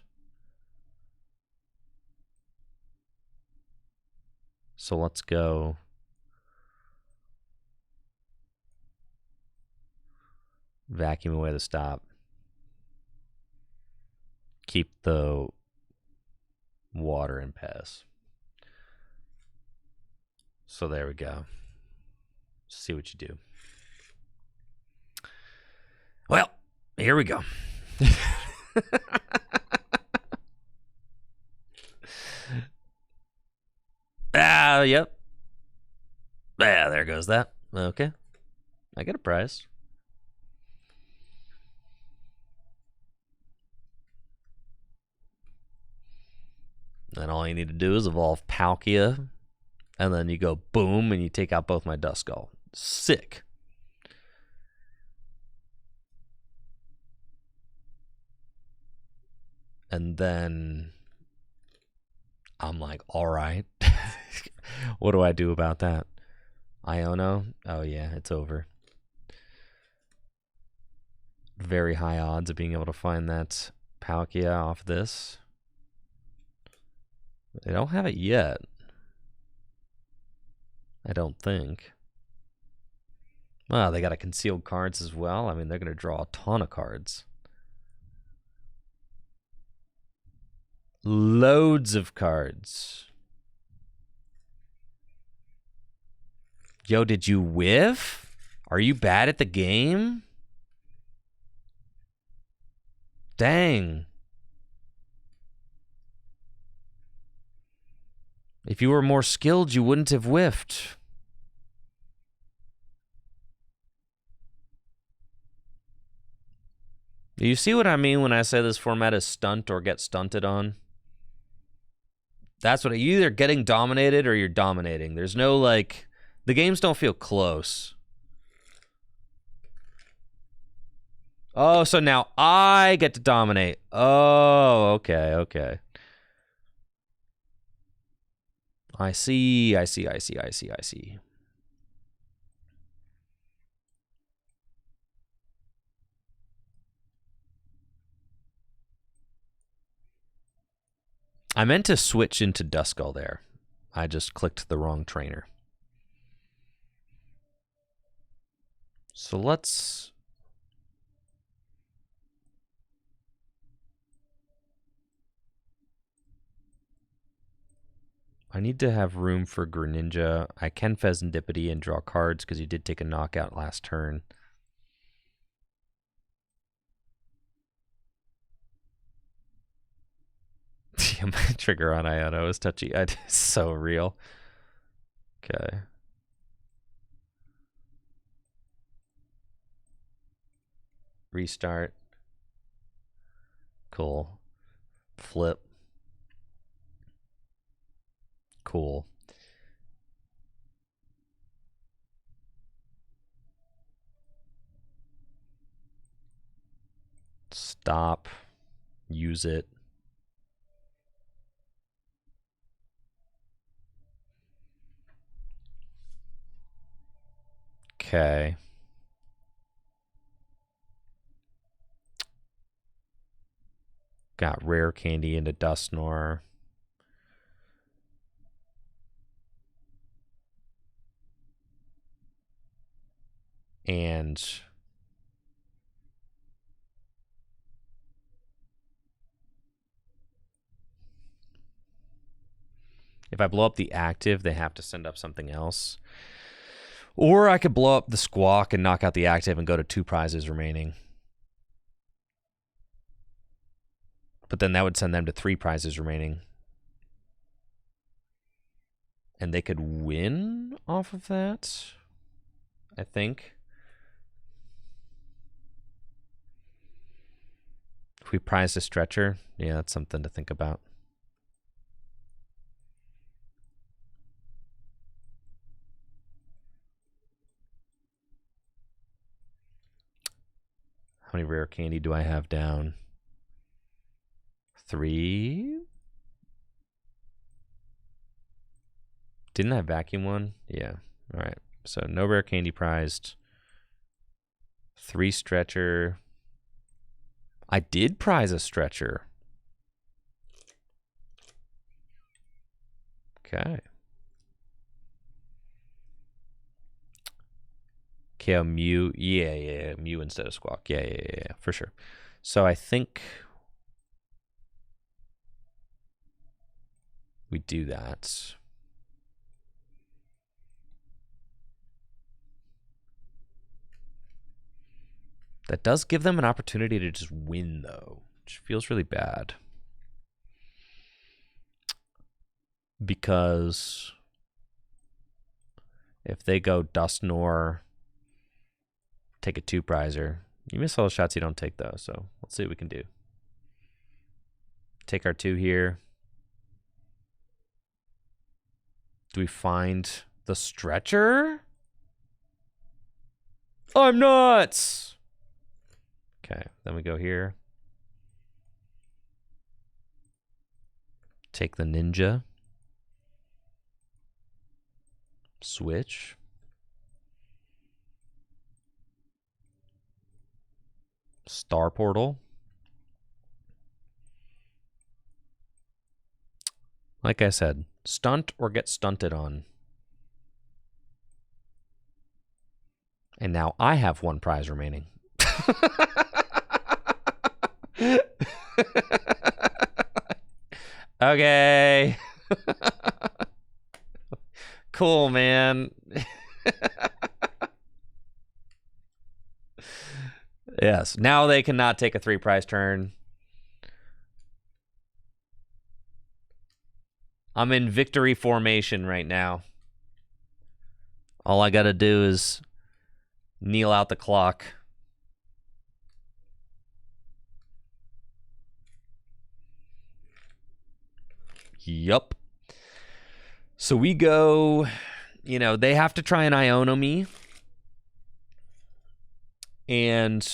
So let's go vacuum away the stop. Keep the water and pass. So there we go. See what you do. Well, here we go. Yep. Yeah, there goes that. Okay. I get a prize. Then all you need to do is evolve Palkia, and then you go boom, and you take out both my Duskull. Sick. And then I'm like, all right. What do I do about that? Iono? Oh, yeah, it's over. Very high odds of being able to find that Palkia off this. They don't have it yet. I don't think. Well, they got a concealed cards as well. I mean, they're going to draw a ton of cards. Loads of cards. Yo, did you whiff? Are you bad at the game? Dang. If you were more skilled, you wouldn't have whiffed. Do you see what I mean when I say this format is stunt or get stunted on? That's what you're either getting dominated or you're dominating. There's no like, the games don't feel close. Oh, so now I get to dominate. Oh, okay, okay. I see. I meant to switch into Duskull there. I just clicked the wrong trainer. So let's... I need to have room for Greninja. I can Pheasantipity and draw cards because you did take a knockout last turn. My trigger on Iono is touchy. It's so real. Okay. Restart. Cool. Flip. Cool. Stop. Use it. Okay. Got rare candy into Dusknoir. And if I blow up the active, they have to send up something else. Or I could blow up the Squawk and knock out the active and go to 2 prizes remaining. But then that would send them to 3 prizes remaining. And they could win off of that, I think. If we prized a stretcher, yeah, that's something to think about. How many rare candy do I have down? 3? Didn't I vacuum one? Yeah. All right. So no rare candy prized. 3 stretcher. I did prize a stretcher. Okay. KO Mew. Yeah. Mew instead of Squawk. Yeah, for sure. So I think we do that. That does give them an opportunity to just win, though, which feels really bad. Because if they go Dusknoir, take a 2 prizer, you miss all the shots you don't take, though. So let's see what we can do. Take our 2 here. Do we find the stretcher? I'm nuts! Okay, then we go here. Take the ninja. Switch. Star portal. Like I said, stunt or get stunted on. And now I have one prize remaining. Okay. Cool, man. Yes, now they cannot take a 3-prize turn. I'm in victory formation right now. All I gotta do is kneel out the clock. Yup. So we go, you know, they have to try and Iono me. And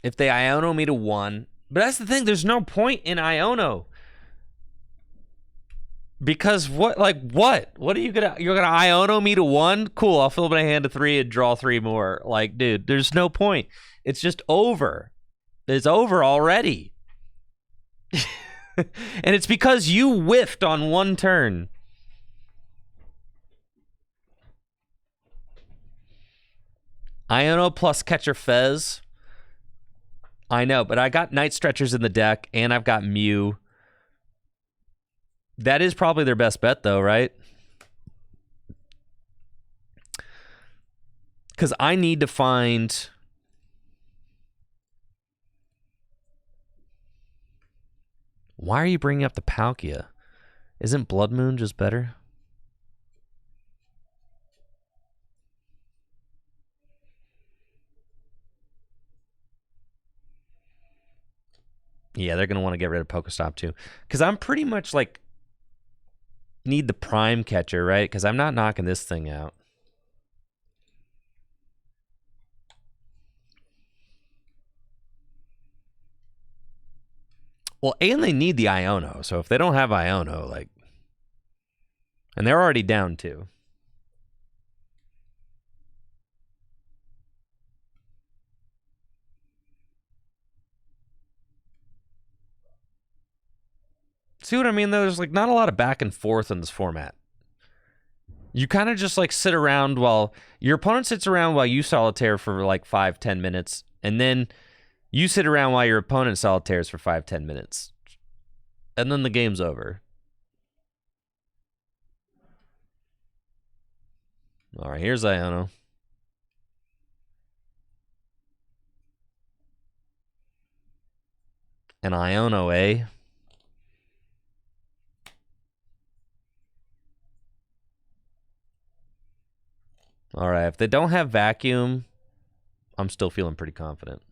if they Iono me to 1, but that's the thing, there's no point in Iono. Because what, like, what? What are you gonna, you're gonna Iono me to 1? Cool, I'll fill my hand to 3 and draw 3 more. Like, dude, there's no point. It's just over. It's over already. And it's because you whiffed on 1 turn. Iono plus Catcher Fez. I know, but I got Night Stretchers in the deck, and I've got Mew. That is probably their best bet, though, right? Because I need to find... Why are you bringing up the Palkia? Isn't Blood Moon just better? Yeah, they're going to want to get rid of Pokestop too. Because I'm pretty much like, need the Prime Catcher, right? Because I'm not knocking this thing out. Well, and they need the Iono. So if they don't have Iono, like... And they're already down 2. See what I mean? There's like not a lot of back and forth in this format. You kind of just like sit around while your opponent sits around while you solitaire for like 5-10 minutes, and then you sit around while your opponent solitaires for 5-10 minutes, and then the game's over. All right, here's Iono. And Iono, eh? All right, if they don't have Vacuum, I'm still feeling pretty confident.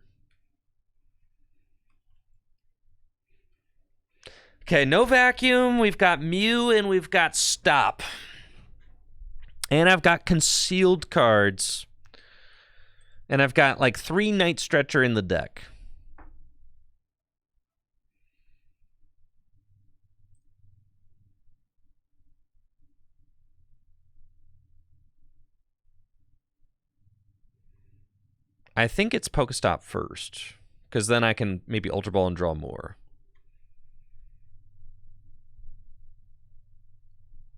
Okay, no Vacuum. We've got Mew and we've got Stop. And I've got concealed cards. And I've got like 3 Night Stretcher in the deck. I think it's Pokestop first, because then I can maybe Ultra Ball and draw more.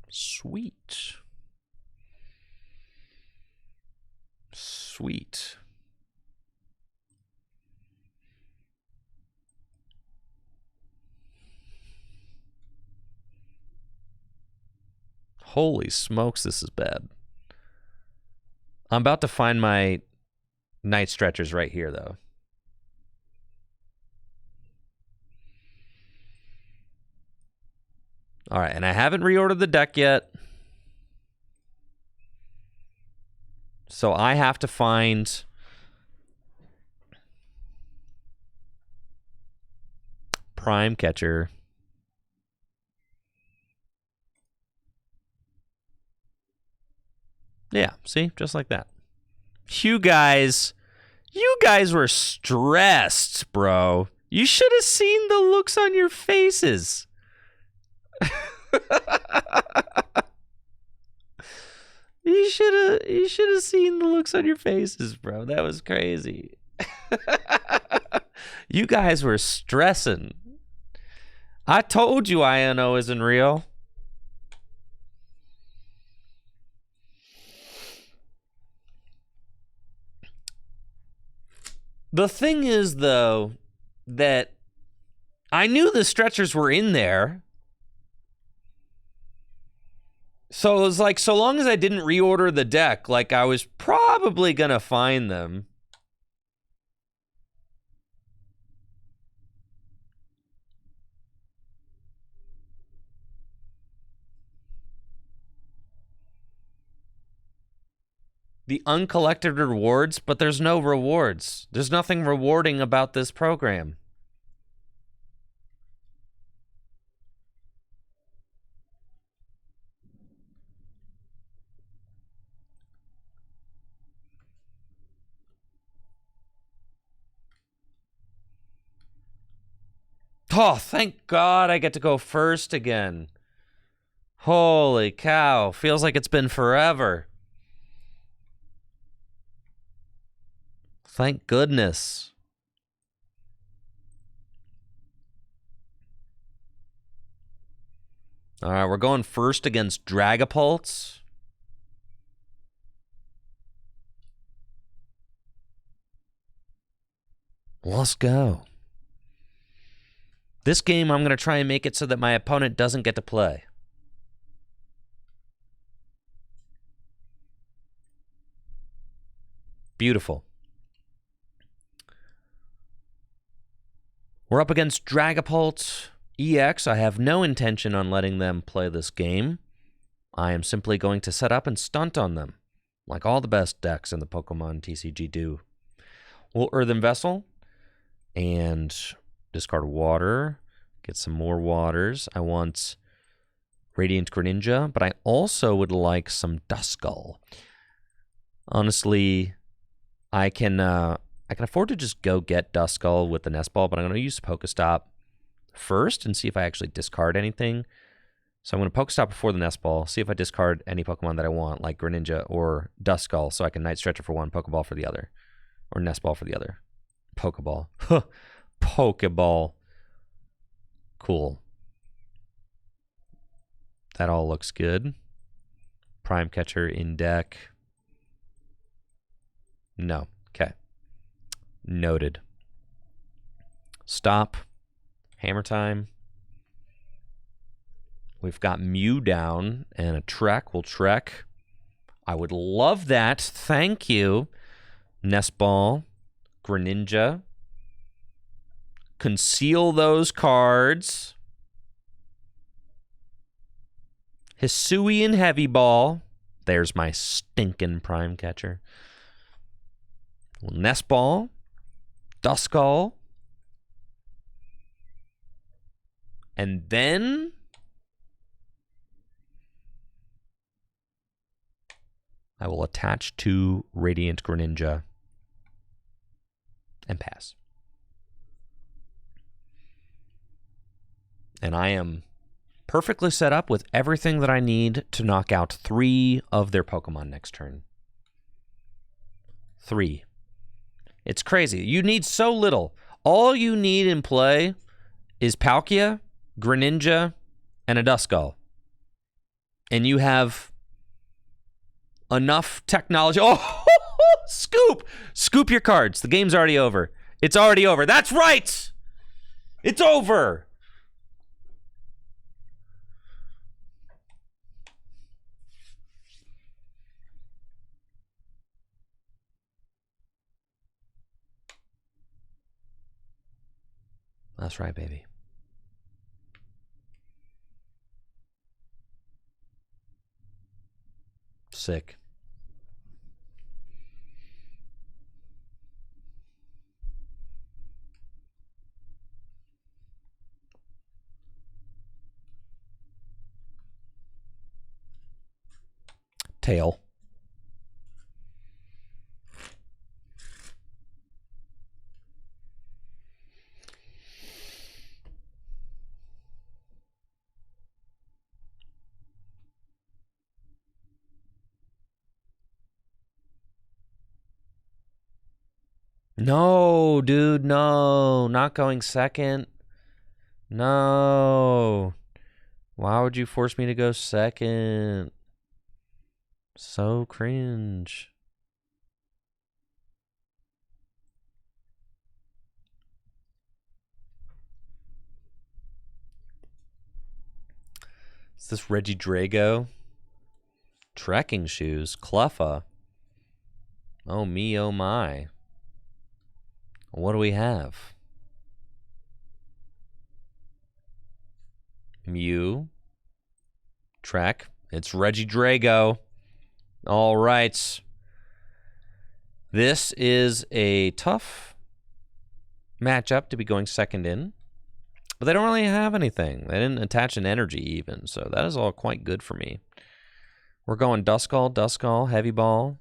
Sweet. Sweet. Holy smokes, this is bad. I'm about to find my Night Stretchers right here, though. All right, and I haven't reordered the deck yet. So I have to find Prime Catcher. Yeah, see? Just like that. You guys were stressed, bro. You should have seen the looks on your faces. You should have seen the looks on your faces, bro. That was crazy. You guys were stressing. I told you INO isn't real. The thing is, though, that I knew the stretchers were in there. So it was like, so long as I didn't reorder the deck, like I was probably going to find them. The uncollected rewards, but there's no rewards. There's nothing rewarding about this program. Oh, thank God I get to go first again. Holy cow. Feels like it's been forever. Thank goodness. All right, we're going first against Dragapults. Let's go. This game, I'm going to try and make it so that my opponent doesn't get to play. Beautiful. We're up against Dragapult EX. I have no intention on letting them play this game. I am simply going to set up and stunt on them, like all the best decks in the Pokemon TCG do. We'll Earthen Vessel and discard water, get some more waters. I want Radiant Greninja, but I also would like some Duskull. Honestly, I can afford to just go get Duskull with the Nest Ball, but I'm going to use Pokestop first and see if I actually discard anything. So I'm going to Pokestop before the Nest Ball, see if I discard any Pokemon that I want, like Greninja or Duskull, so I can Night Stretcher for one, Pokeball for the other, or Nest Ball for the other. Pokeball. Pokeball. Cool. That all looks good. Prime Catcher in deck. No. Okay. Noted. Stop. Hammer time. We've got Mew down and a Trek. We'll Trek. I would love that. Thank you. Nest Ball. Greninja. Conceal those cards. Hisuian Heavy Ball. There's my stinking Prime Catcher. Nest Ball. Duskull. And then I will attach to Radiant Greninja and pass. And I am perfectly set up with everything that I need to knock out 3 of their Pokemon next turn. 3. It's crazy. You need so little. All you need in play is Palkia, Greninja, and a Duskull. And you have enough technology. Oh, Scoop! Scoop your cards. The game's already over. It's already over. That's right! It's over! That's right, baby. Sick. Tail. No, dude, no. Not going second. No. Why would you force me to go second? So cringe. Is this Regidrago? Trekking shoes. Cleffa. Oh me, oh my. What do we have? Mew. Trek. It's Regidrago. All right. This is a tough matchup to be going second in. But they don't really have anything. They didn't attach an energy even, so that is all quite good for me. We're going Duskull, Heavy Ball.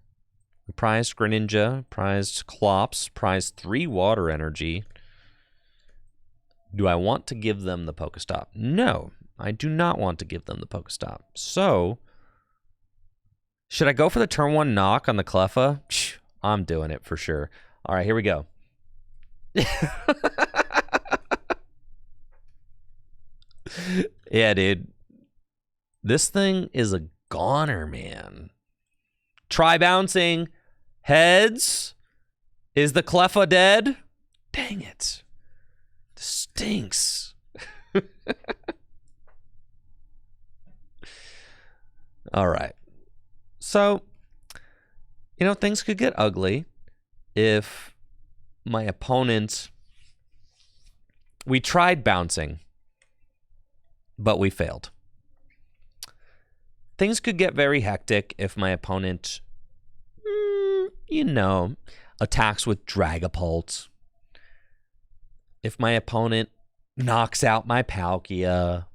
We prized Greninja, prized Clops, prized 3 water energy. Do I want to give them the Pokestop? No, I do not want to give them the Pokestop. So, should I go for the turn 1 knock on the Cleffa? I'm doing it for sure. All right, here we go. Yeah, dude. This thing is a goner, man. Try bouncing. Heads. Is the Cleffa dead? Dang it. This stinks. All right. So, you know, things could get ugly if my opponent... We tried bouncing, but we failed. Things could get very hectic if my opponent, you know, attacks with Dragapult. If my opponent knocks out my Palkia,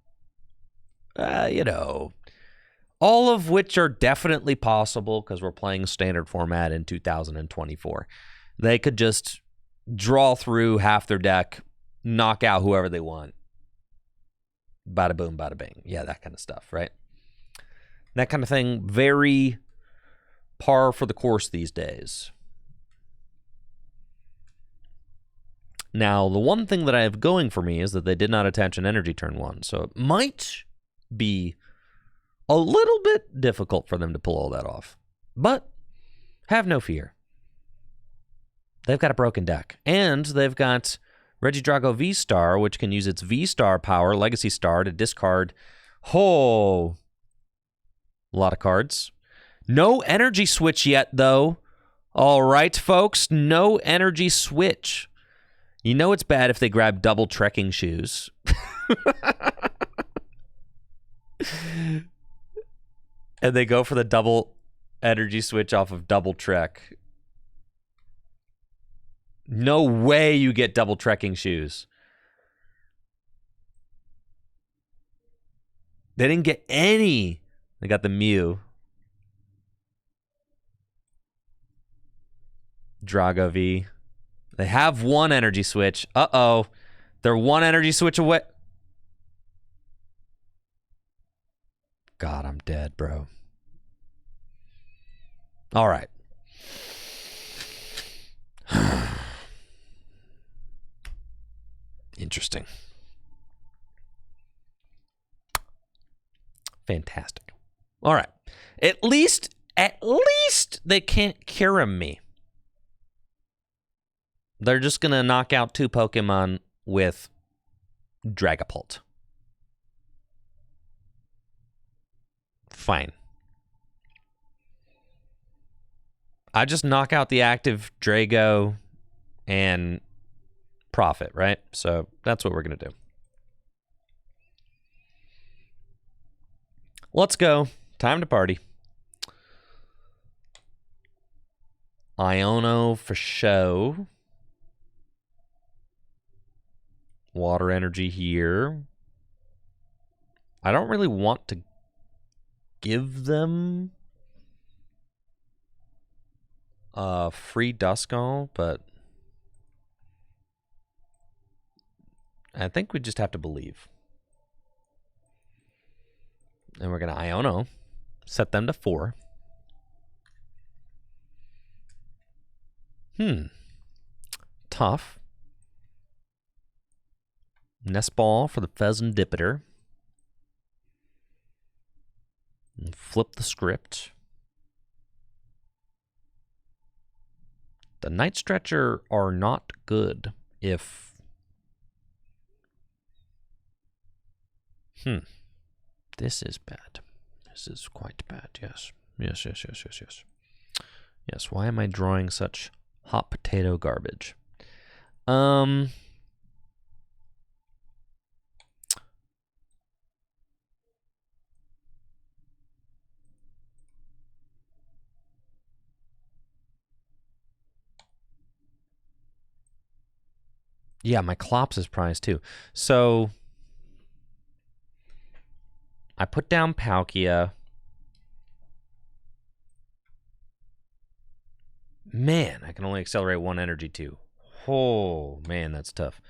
you know, all of which are definitely possible because we're playing standard format in 2024. They could just draw through half their deck, knock out whoever they want. Bada boom, bada bing. Yeah, that kind of stuff, right? That kind of thing, very par for the course these days. Now, the one thing that I have going for me is that they did not attach an energy turn 1, so it might be a little bit difficult for them to pull all that off. But have no fear. They've got a broken deck. And they've got Regidrago VSTAR, which can use its VSTAR power, Legacy Star, to discard a lot of cards. No energy switch yet, though. All right, folks, no energy switch. You know it's bad if they grab double trekking shoes. And they go for the double energy switch off of double trek. No way you get double trekking shoes. They didn't get any. They got the Mew. Drago V. They have one energy switch. Uh-oh. They're one energy switch away. God, I'm dead, bro. All right. Interesting. Fantastic. All right. At least they can't cure me. They're just going to knock out 2 Pokemon with Dragapult. Fine. I just knock out the active Drago and profit, right? So that's what we're going to do. Let's go. Time to party. Iono for show. Water energy here. I don't really want to give them a free Duskull, but I think we just have to believe. And we're going to Iono, set them to 4. tough. Nest Ball for the Pheasantipiter. Flip the script. The Night Stretcher are not good if... This is bad. This is quite bad, yes. Yes. Yes, why am I drawing such hot potato garbage? Yeah, my Klops is prized too. So I put down Palkia. Man, I can only accelerate one energy too. Oh, man, that's tough.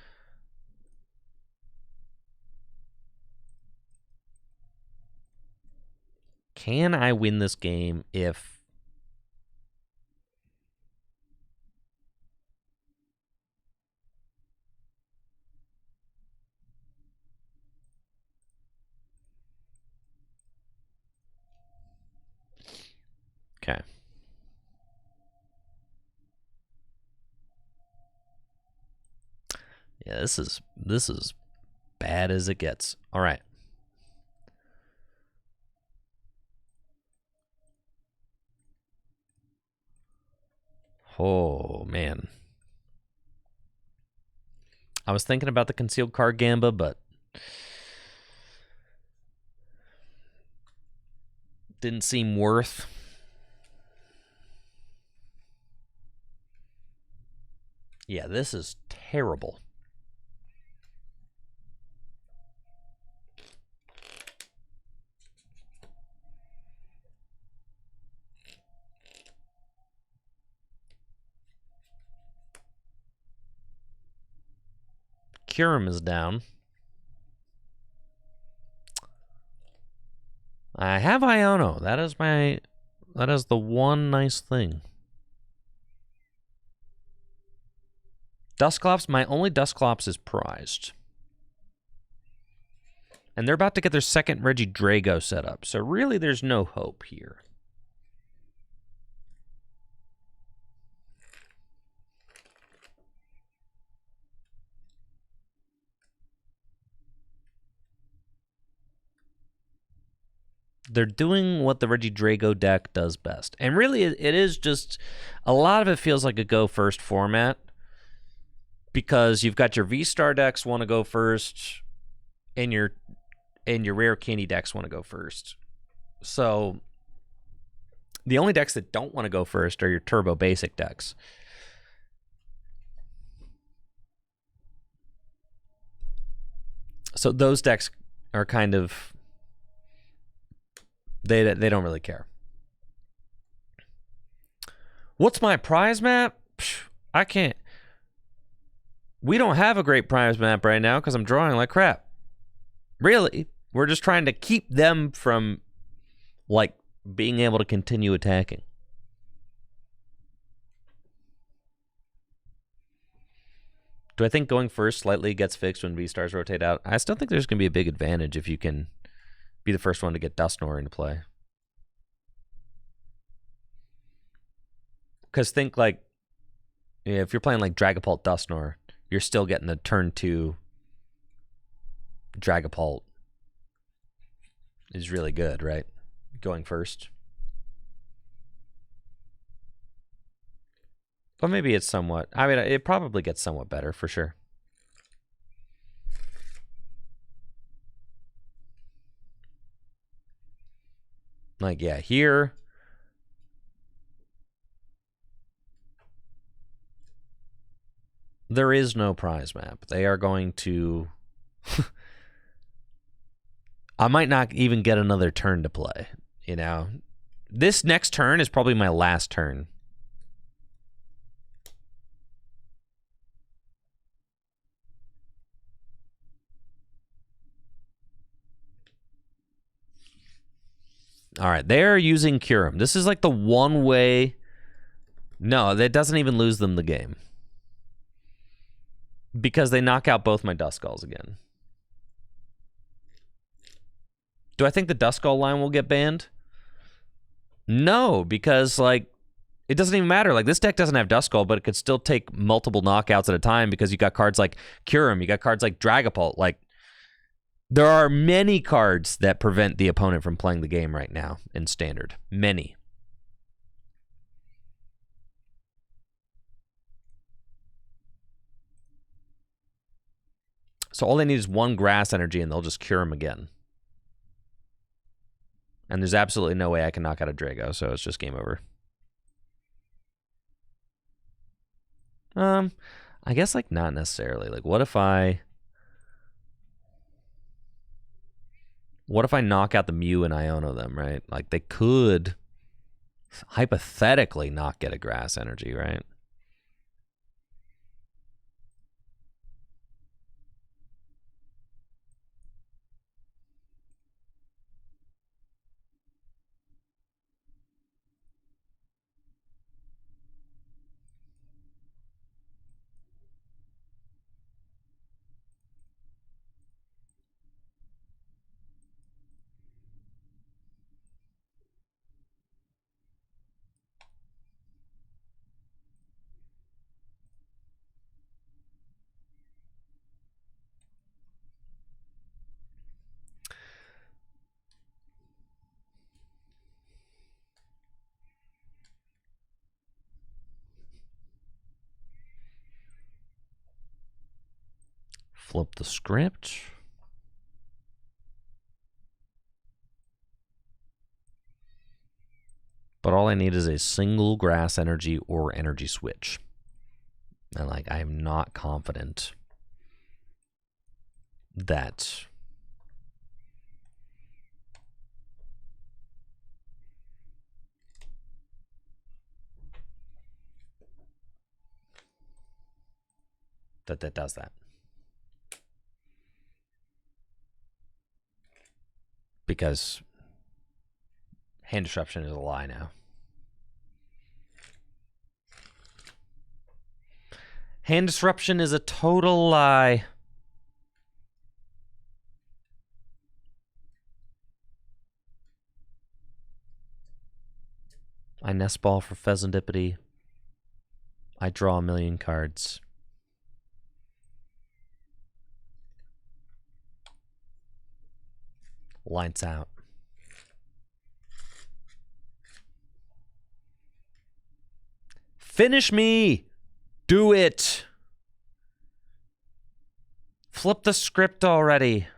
Can I win this game if... Okay. Yeah, this is bad as it gets. All right. Oh, man. I was thinking about the concealed card Gamba, but didn't seem worth. Yeah, this is terrible. Curum is down. I have Iono. That is the one nice thing. Dusclops, my only Dusclops is prized. And they're about to get their second Regidrago set up, so really there's no hope here. They're doing what the Regidrago deck does best. And really, it is just... A lot of it feels like a go-first format. Because you've got your VSTAR decks want to go first, and your rare candy decks want to go first. So the only decks that don't want to go first are your turbo basic decks. So those decks are kind of... They don't really care. What's my prize map? I can't... We don't have a great prize map right now because I'm drawing like crap. Really, we're just trying to keep them from, like, being able to continue attacking. Do I think going first slightly gets fixed when V-Stars rotate out? I still think there's going to be a big advantage if you can be the first one to get Dusknoir into play. Because think, like, if you're playing like Dragapult Dusknoir, you're still getting the turn 2 Dragapult is really good, right? Going first. Well, maybe it's somewhat... I mean, it probably gets somewhat better, for sure. Like, yeah, here... There is no prize map. They are going to... I might not even get another turn to play, you know? This next turn is probably my last turn. All right, they're using Curum. This is like the one way... No, that doesn't even lose them the game. Because they knock out both my Duskulls again. Do I think the Duskull line will get banned? No, because, like, it doesn't even matter. Like, this deck doesn't have Duskull, but it could still take multiple knockouts at a time because you got cards like Kyurem, you got cards like Dragapult. Like, there are many cards that prevent the opponent from playing the game right now in Standard. Many. So all they need is one Grass Energy, and they'll just cure him again. And there's absolutely no way I can knock out a Drago, so it's just game over. I guess, like, not necessarily. Like, what if I knock out the Mew and Iono them, right? Like, they could hypothetically not get a Grass Energy, right? Flip the script. But all I need is a single Grass Energy or Energy Switch. And, like, I am not confident that that does that. Because hand disruption is a lie now. Hand disruption is a total lie. I nest ball for Pheasantipity. I draw a million cards. Lights out. Finish me! Do it! Flip the script already.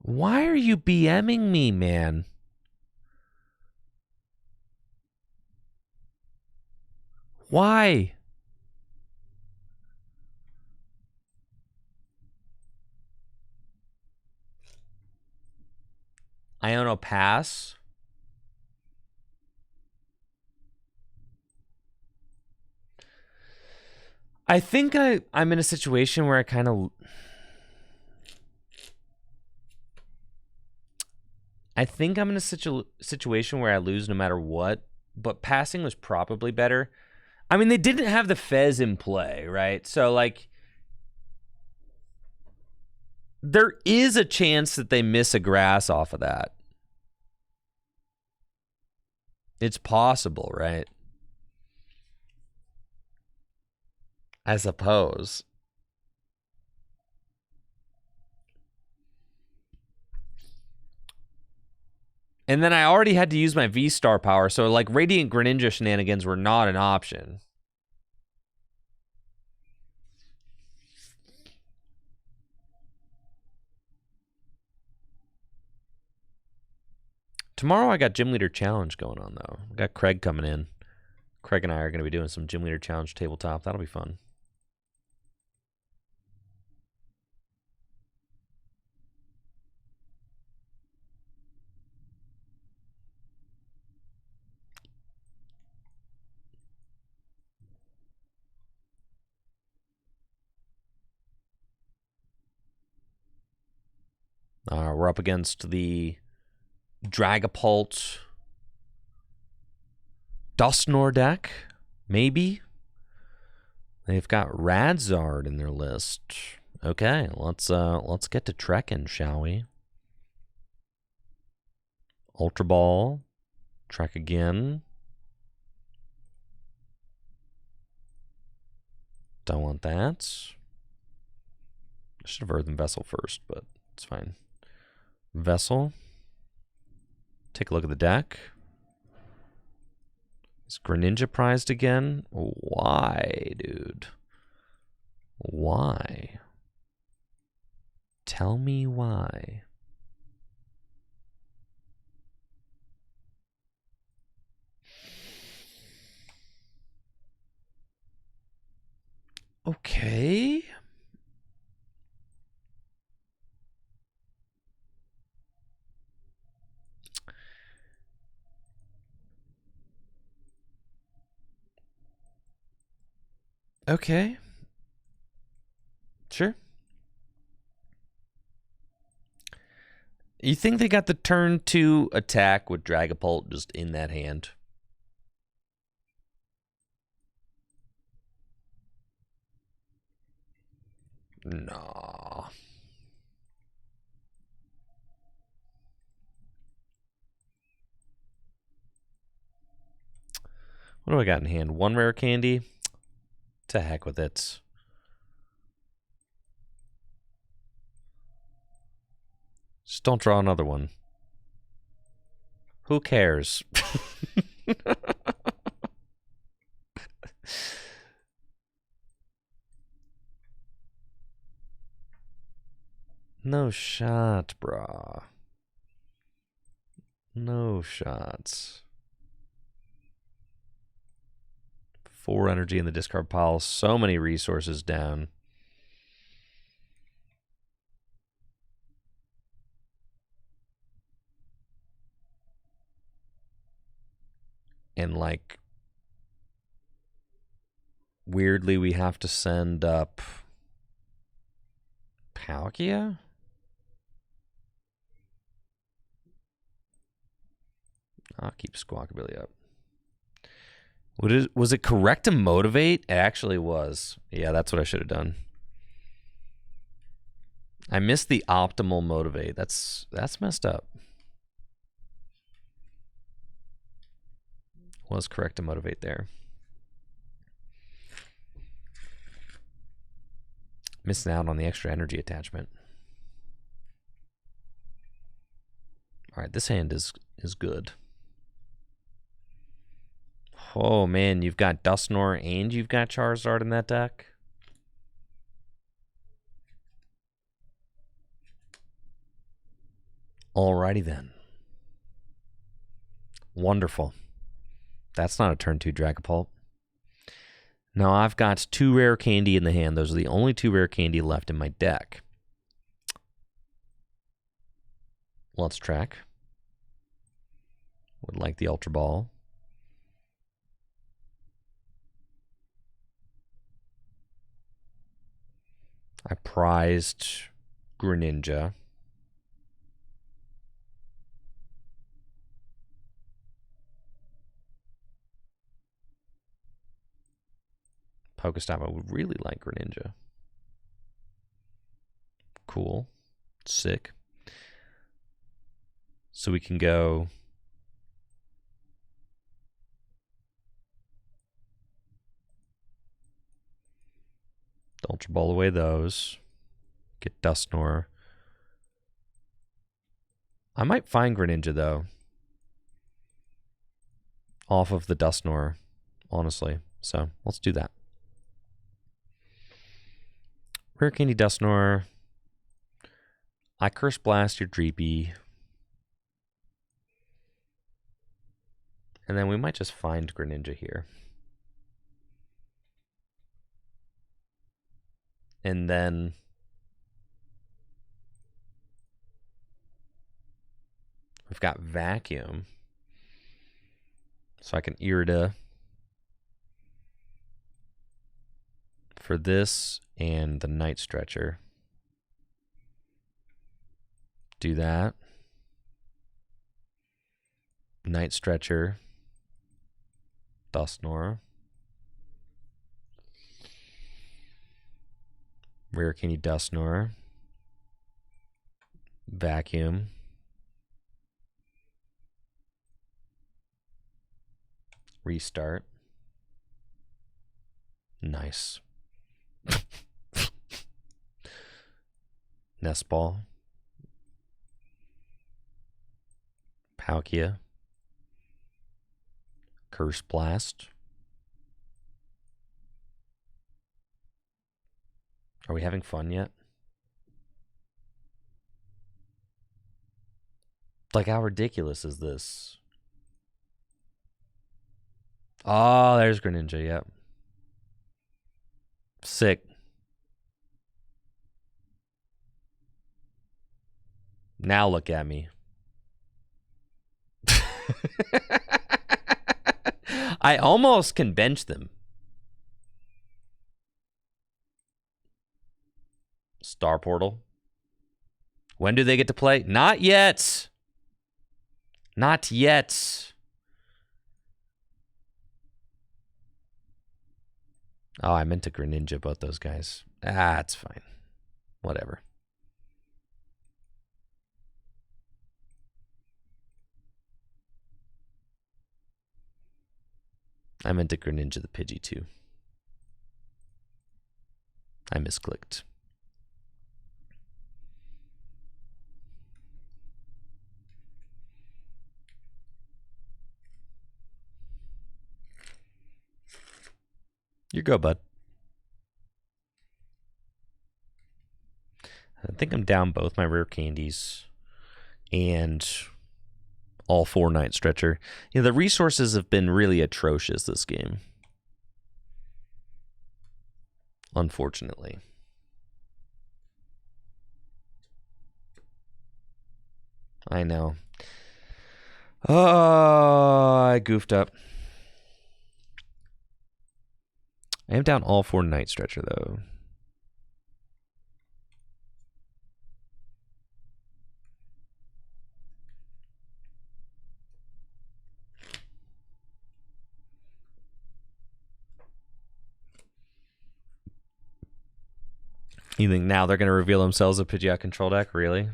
Why are you BMing me, man? Why? Iono pass. I think I'm in a situation where I kind of... I think I'm in a situation where I lose no matter what, but passing was probably better. I mean, they didn't have the Fez in play, right? So, like, there is a chance that they miss a Grass off of that. It's possible, right? I suppose. And then I already had to use my VSTAR power, so, like, Radiant Greninja shenanigans were not an option. Tomorrow I got Gym Leader Challenge going on, though. I got Craig coming in. Craig and I are going to be doing some Gym Leader Challenge tabletop. That'll be fun. We're up against the Dragapult Dusknoir deck, maybe. They've got Radzard in their list. Okay, let's get to trekking, shall we? Ultra Ball, trek again. Don't want that. I should have Earthen Vessel first, but it's fine. Vessel. Take a look at the deck. Is Greninja prized again? Why, dude? Why? Tell me why. Okay. Okay. Sure. You think they got the turn 2 attack with Dragapult just in that hand? No. What do I got in hand? One rare candy? To heck with it. Just don't draw another one. Who cares? No shot, brah. No shots. 4 energy in the discard pile. So many resources down. And like, weirdly, we have to send up Palkia? I'll keep Squawkabilly up. Was it correct to motivate? It actually was. Yeah, that's what I should have done. I missed the optimal motivate. That's messed up. Was correct to motivate there. Missing out on the extra energy attachment. All right, this hand is good. Oh man, you've got Dusknoir and you've got Charizard in that deck. Alrighty then. Wonderful. That's not a turn 2 Dragapult. Now I've got 2 rare candy in the hand. Those are the only 2 rare candy left in my deck. Let's track. Would like the Ultra Ball. I prized Greninja. Pokestop, I would really like Greninja. Cool. Sick. So we can go Ultra Ball away those. Get Dusknoir. I might find Greninja though. Off of the Dusknoir, honestly. So let's do that. Rare Candy Dusknoir. I Curse Blast your Dreepy. And then we might just find Greninja here. And then we've got Vacuum. So I can Irida for this and the Night Stretcher. Do that. Night Stretcher. Dusknoir. Rare Candy Dusknoir. Vacuum. Restart. Nice. Nest Ball. Palkia. Curse Blast. Are we having fun yet? Like, how ridiculous is this? Oh, there's Greninja, yep. Sick. Now look at me. I almost can bench them. Star Portal. When do they get to play? Not yet. Not yet. Oh, I meant to Greninja both those guys. Ah, it's fine. Whatever. I meant to Greninja the Pidgey too. I misclicked. You go, bud. I think I'm down both my rare candies and all 4 Night Stretcher. Yeah, the resources have been really atrocious this game. Unfortunately. I know. Oh, I goofed up. I am down all 4 Night Stretcher, though. You think now they're going to reveal themselves a Pidgeot control deck? Really?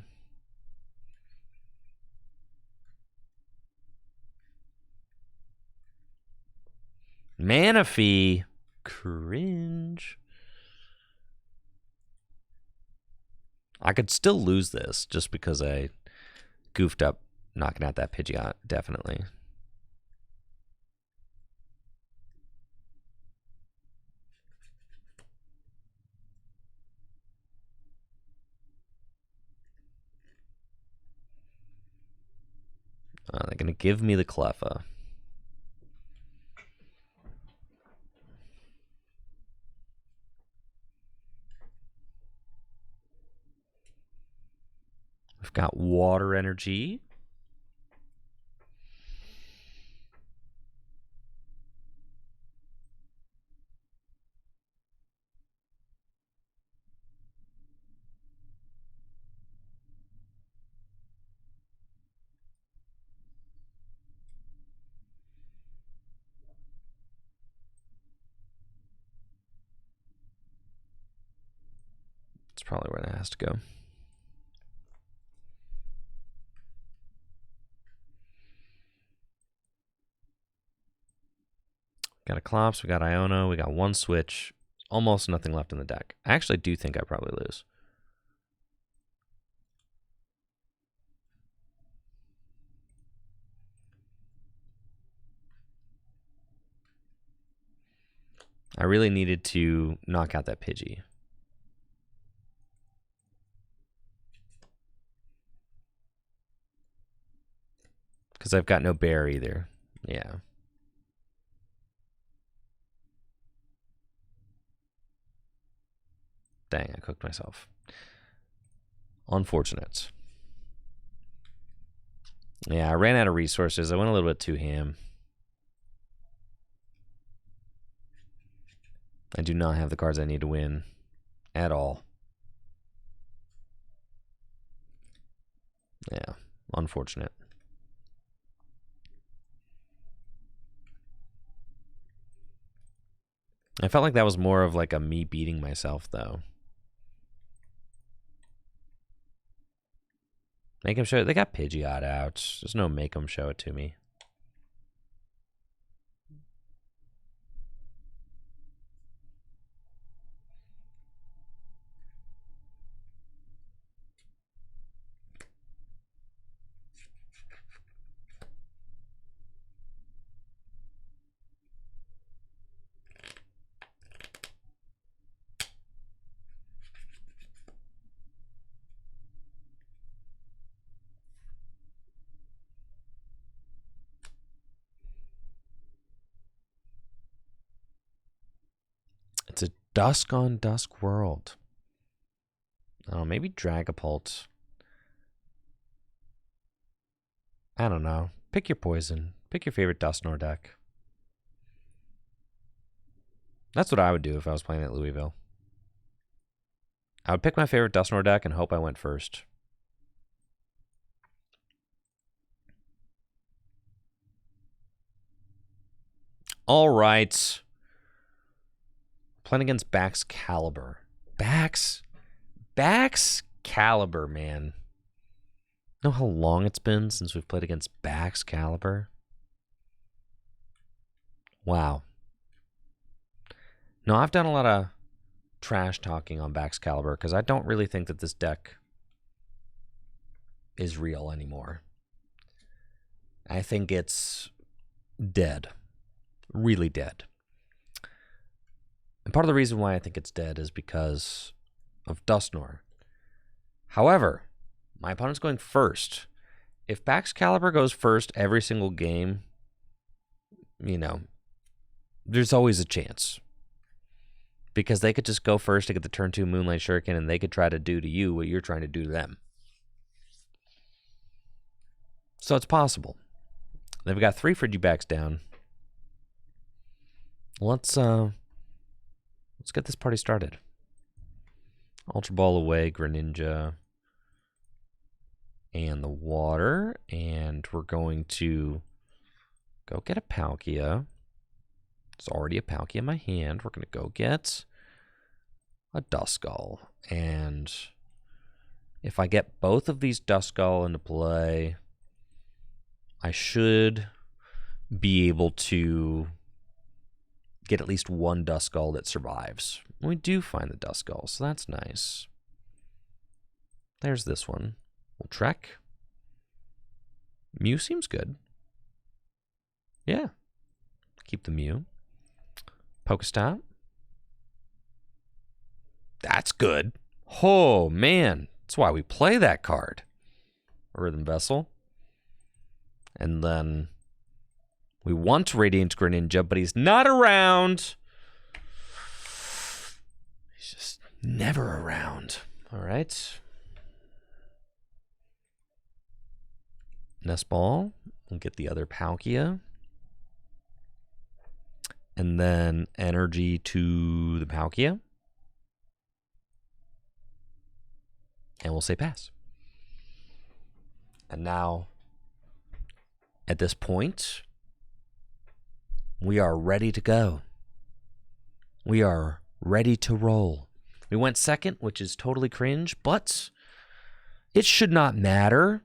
Manaphy. Cringe. I could still lose this just because I goofed up knocking out that Pidgeot, definitely. They're going to give me the Cleffa. We've got Water Energy. That's probably where that has to go. Got a Clops, we got Iono, we got 1 switch. Almost nothing left in the deck. I actually do think I probably lose. I really needed to knock out that Pidgey. Because I've got no bear either. Yeah. Dang, I cooked myself. Unfortunate. Yeah, I ran out of resources. I went a little bit too ham. I do not have the cards I need to win at all. Yeah, unfortunate. I felt like that was more of like a me beating myself, though. Make him show it. They got Pidgeot out. There's no make him show it to me. It's a dusk on dusk world. Oh, maybe Dragapult. I don't know. Pick your poison. Pick your favorite Dusknoir deck. That's what I would do if I was playing at Louisville. I would pick my favorite Dusknoir deck and hope I went first. All right. Playing against Bax Caliber. Bax Caliber, man. You know how long it's been since we've played against Bax Caliber? Wow. No, I've done a lot of trash talking on Bax Caliber because I don't really think that this deck is real anymore. I think it's dead. Really dead. And part of the reason why I think it's dead is because of Dusknoir. However, my opponent's going first. If Bax Caliber goes first every single game, you know, there's always a chance. Because they could just go first to get the turn 2 Moonlight Shuriken, and they could try to do to you what you're trying to do to them. So it's possible. They've got 3 Frigibacks down. Let's get this party started. Ultra Ball away, Greninja, and the water. And we're going to go get a Palkia. There's already a Palkia in my hand. We're going to go get a Duskull. And if I get both of these Duskull into play, I should be able to get at least one Duskull that survives. We do find the Duskull, so that's nice. There's this one. We'll trek. Mew seems good. Yeah. Keep the Mew. Pokestop. That's good. Oh, man. That's why we play that card. Rhythm Vessel. And then we want Radiant Greninja, but he's not around. He's just never around. All right. Nest Ball. We'll get the other Palkia. And then energy to the Palkia. And we'll say pass. And now, at this point, we are ready to go. We are ready to roll. We went second, which is totally cringe, but it should not matter.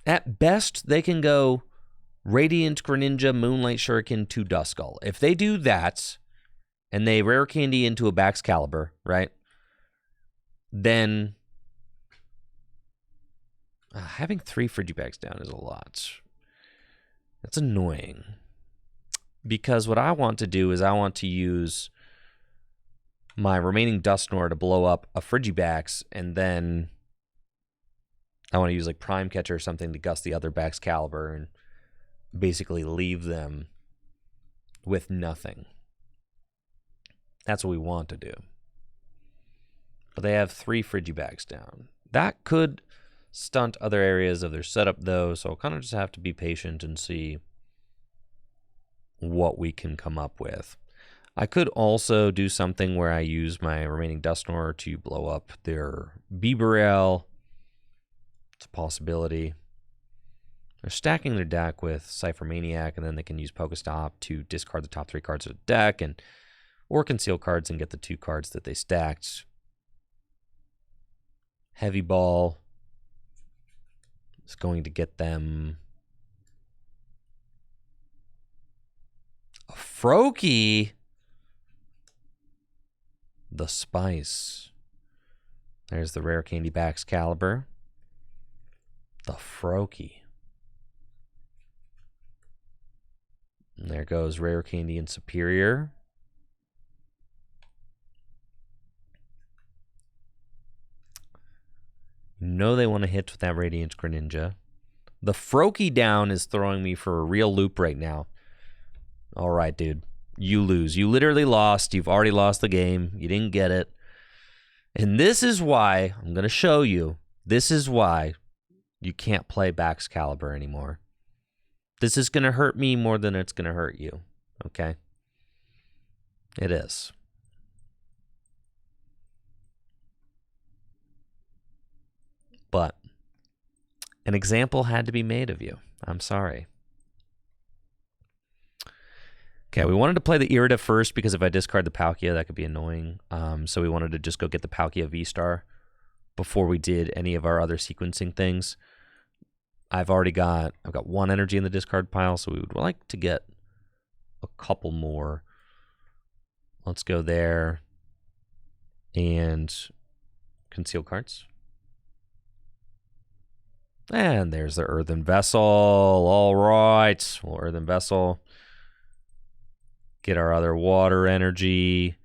At best, they can go Radiant Greninja, Moonlight Shuriken to Duskull. If they do that, and they rare candy into a Bax Caliber, right? Then having 3 Frigibacks down is a lot. That's annoying. Because what I want to do is I want to use my remaining Dusknoir to blow up a Frigibax, and then I want to use like Prime Catcher or something to gust the other Bax Caliber and basically leave them with nothing. That's what we want to do. but they have 3 Frigibags down. That could stunt other areas of their setup, though, so I'll kind of just have to be patient and see what we can come up with. I could also do something where I use my remaining Dusknoir to blow up their Bibarel. It's a possibility. They're stacking their deck with Cypher Maniac, and then they can use Pokestop to discard the top 3 cards of the deck, or conceal cards and get the 2 cards that they stacked. Heavy Ball is going to get them a Froakie. The Spice. There's the Rare Candy Baxcalibur. The Froakie. And there goes Rare Candy and Superior. You know they want to hit with that Radiance Greninja. The Froakie down is throwing me for a real loop right now. All right, dude. You lose. You literally lost. You've already lost the game. You didn't get it. And this is why, I'm going to show you, this is why you can't play Baxcalibur anymore. This is going to hurt me more than it's going to hurt you. Okay? It is. But an example had to be made of you. I'm sorry. Okay, we wanted to play the Irida first because if I discard the Palkia, that could be annoying. So we wanted to just go get the Palkia VSTAR before we did any of our other sequencing things. I've got 1 energy in the discard pile, so we would like to get a couple more. Let's go there and conceal cards. And there's the Earthen Vessel. All right. Well, Earthen Vessel. Get our other water energy.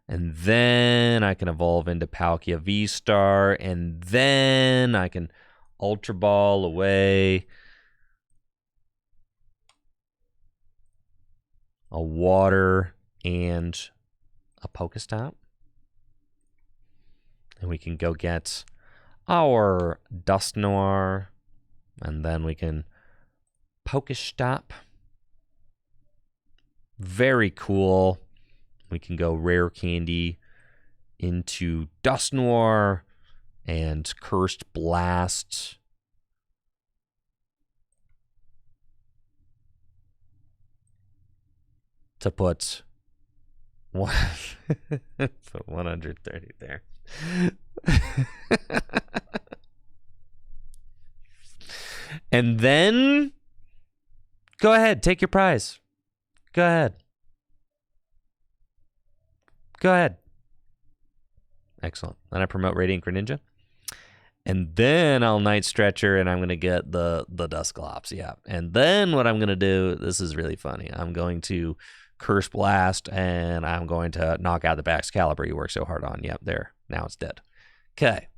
And then I can evolve into Palkia VSTAR. And then I can Ultra Ball away. A water and a Pokestop. And we can go get our Dusknoir, and then we can Pokestop. Very cool. We can go Rare Candy into Dusknoir and Cursed Blast. To put 130 there. And then go ahead, take your prize. Go ahead. Go ahead. Excellent. Then I promote Radiant Greninja. And then I'll Night Stretcher and I'm going to get the Dusclops. Yeah. And then what I'm going to do, this is really funny. I'm going to Curse Blast and I'm going to knock out the Baxcalibur you worked so hard on. Yep, there. Now it's dead. Okay.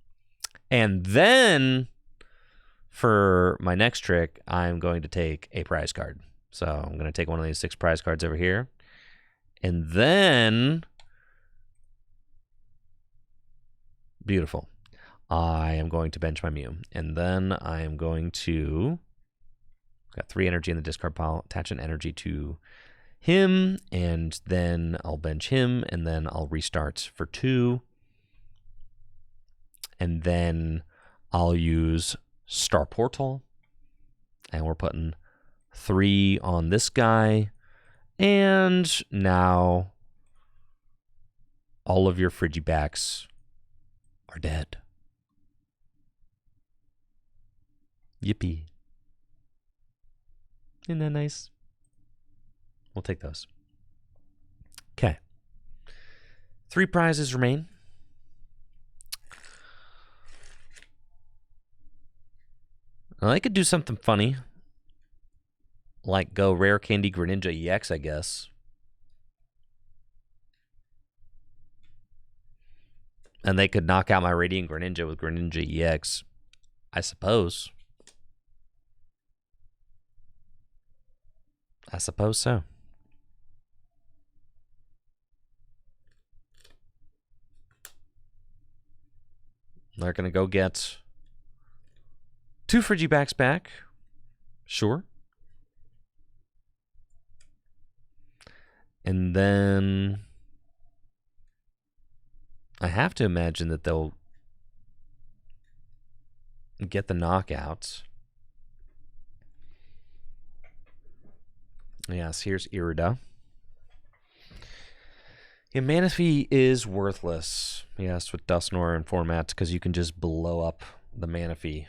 And then for my next trick, I'm going to take a prize card. So I'm going to take one of these 6 prize cards over here. And then, beautiful. I am going to bench my Mew. And then I am going to, got 3 energy in the discard pile, attach an energy to him, and then I'll bench him, and then I'll restart for 2. And then I'll use Star Portal, and we're putting 3 on this guy, and now all of your Frigibacks are dead. Yippee. Isn't that nice? We'll take those. Okay. 3 prizes remain. Now, I could do something funny. Like go Rare Candy Greninja EX, I guess. And they could knock out my Radiant Greninja with Greninja EX, I suppose. I suppose so. they're going to go get 2 Frigibacks back. Sure. And then I have to imagine that they'll get the knockouts. Yes, here's Irida. Yeah, Manaphy is worthless. Yes, with Dusknoir and formats, because you can just blow up the Manaphy.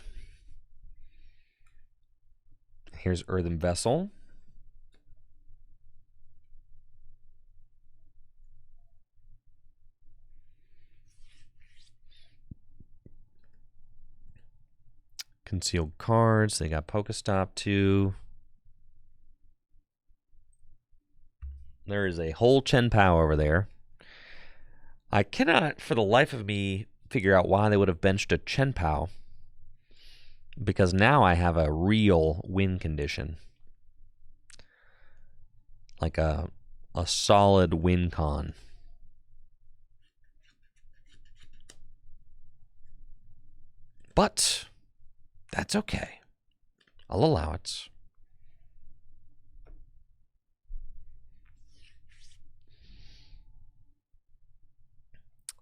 Here's Earthen Vessel. Concealed cards. They got Pokestop too. There is a whole Chen Pao over there. I cannot, for the life of me, figure out why they would have benched a Chen Pao. Because now I have a real win condition. Like a solid win con. But that's okay. I'll allow it.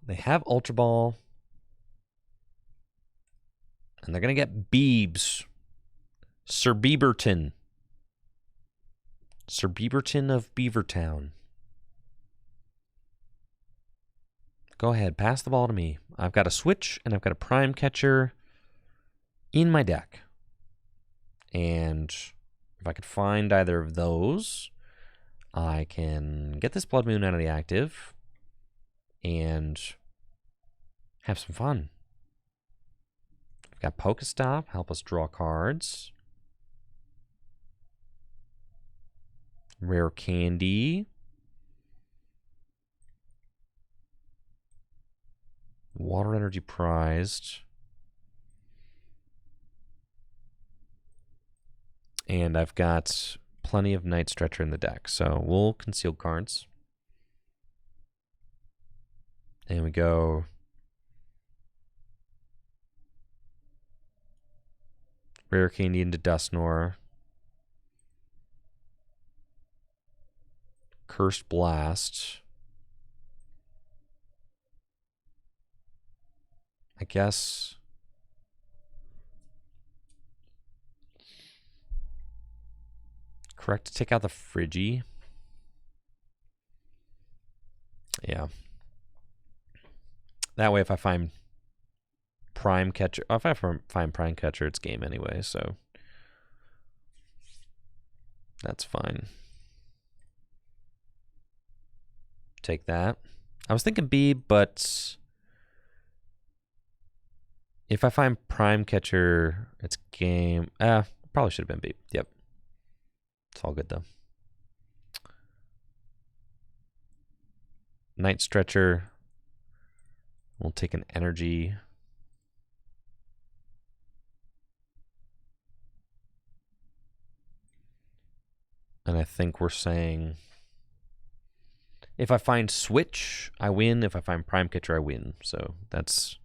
They have Ultra Ball. And they're going to get Beebs. Sir Beaverton. Sir Beaverton of Beavertown. Go ahead, pass the ball to me. I've got a switch and I've got a prime catcher in my deck. And if I could find either of those, I can get this Blood Moon out of the active and have some fun. I've got Pokestop, help us draw cards. Rare Candy. Water Energy prized. And I've got plenty of Night Stretcher in the deck, so we'll conceal cards. And we go Rare Candy into Dusknoir. Cursed Blast. I guess. Correct to take out the Frigi. Yeah. That way if I find Prime Catcher, if I find Prime Catcher, it's game anyway, so that's fine. Take that. I was thinking B, but if I find Prime Catcher, it's game. Probably should have been B. Yep. It's all good though. Night Stretcher. We'll take an energy. And I think we're saying if I find Switch, I win. If I find Prime Catcher, I win. So that's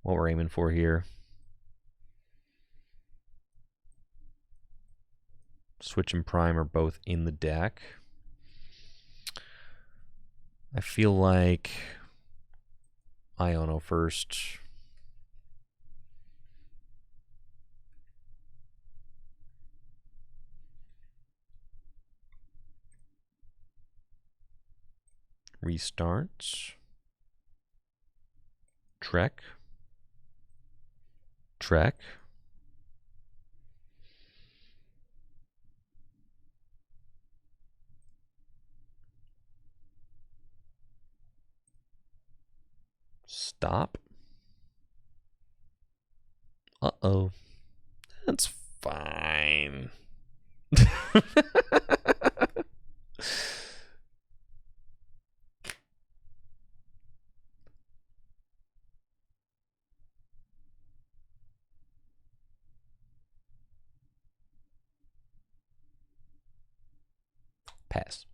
what we're aiming for here. Switch and Prime are both in the deck. I feel like Iono first. Restart. Trek. Trek. Stop. Uh-oh. That's fine. Pass.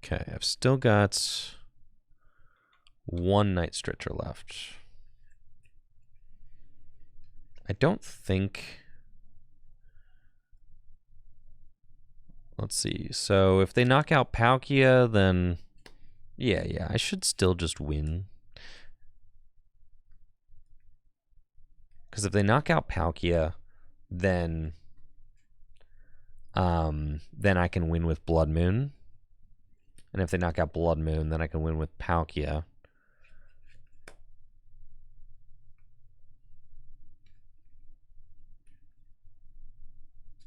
Okay, I've still got one Night Stretcher left. I don't think... Let's see. So if they knock out Palkia, then... Yeah, I should still just win. Because if they knock out Palkia, then I can win with Blood Moon. And if they knock out Blood Moon, then I can win with Palkia.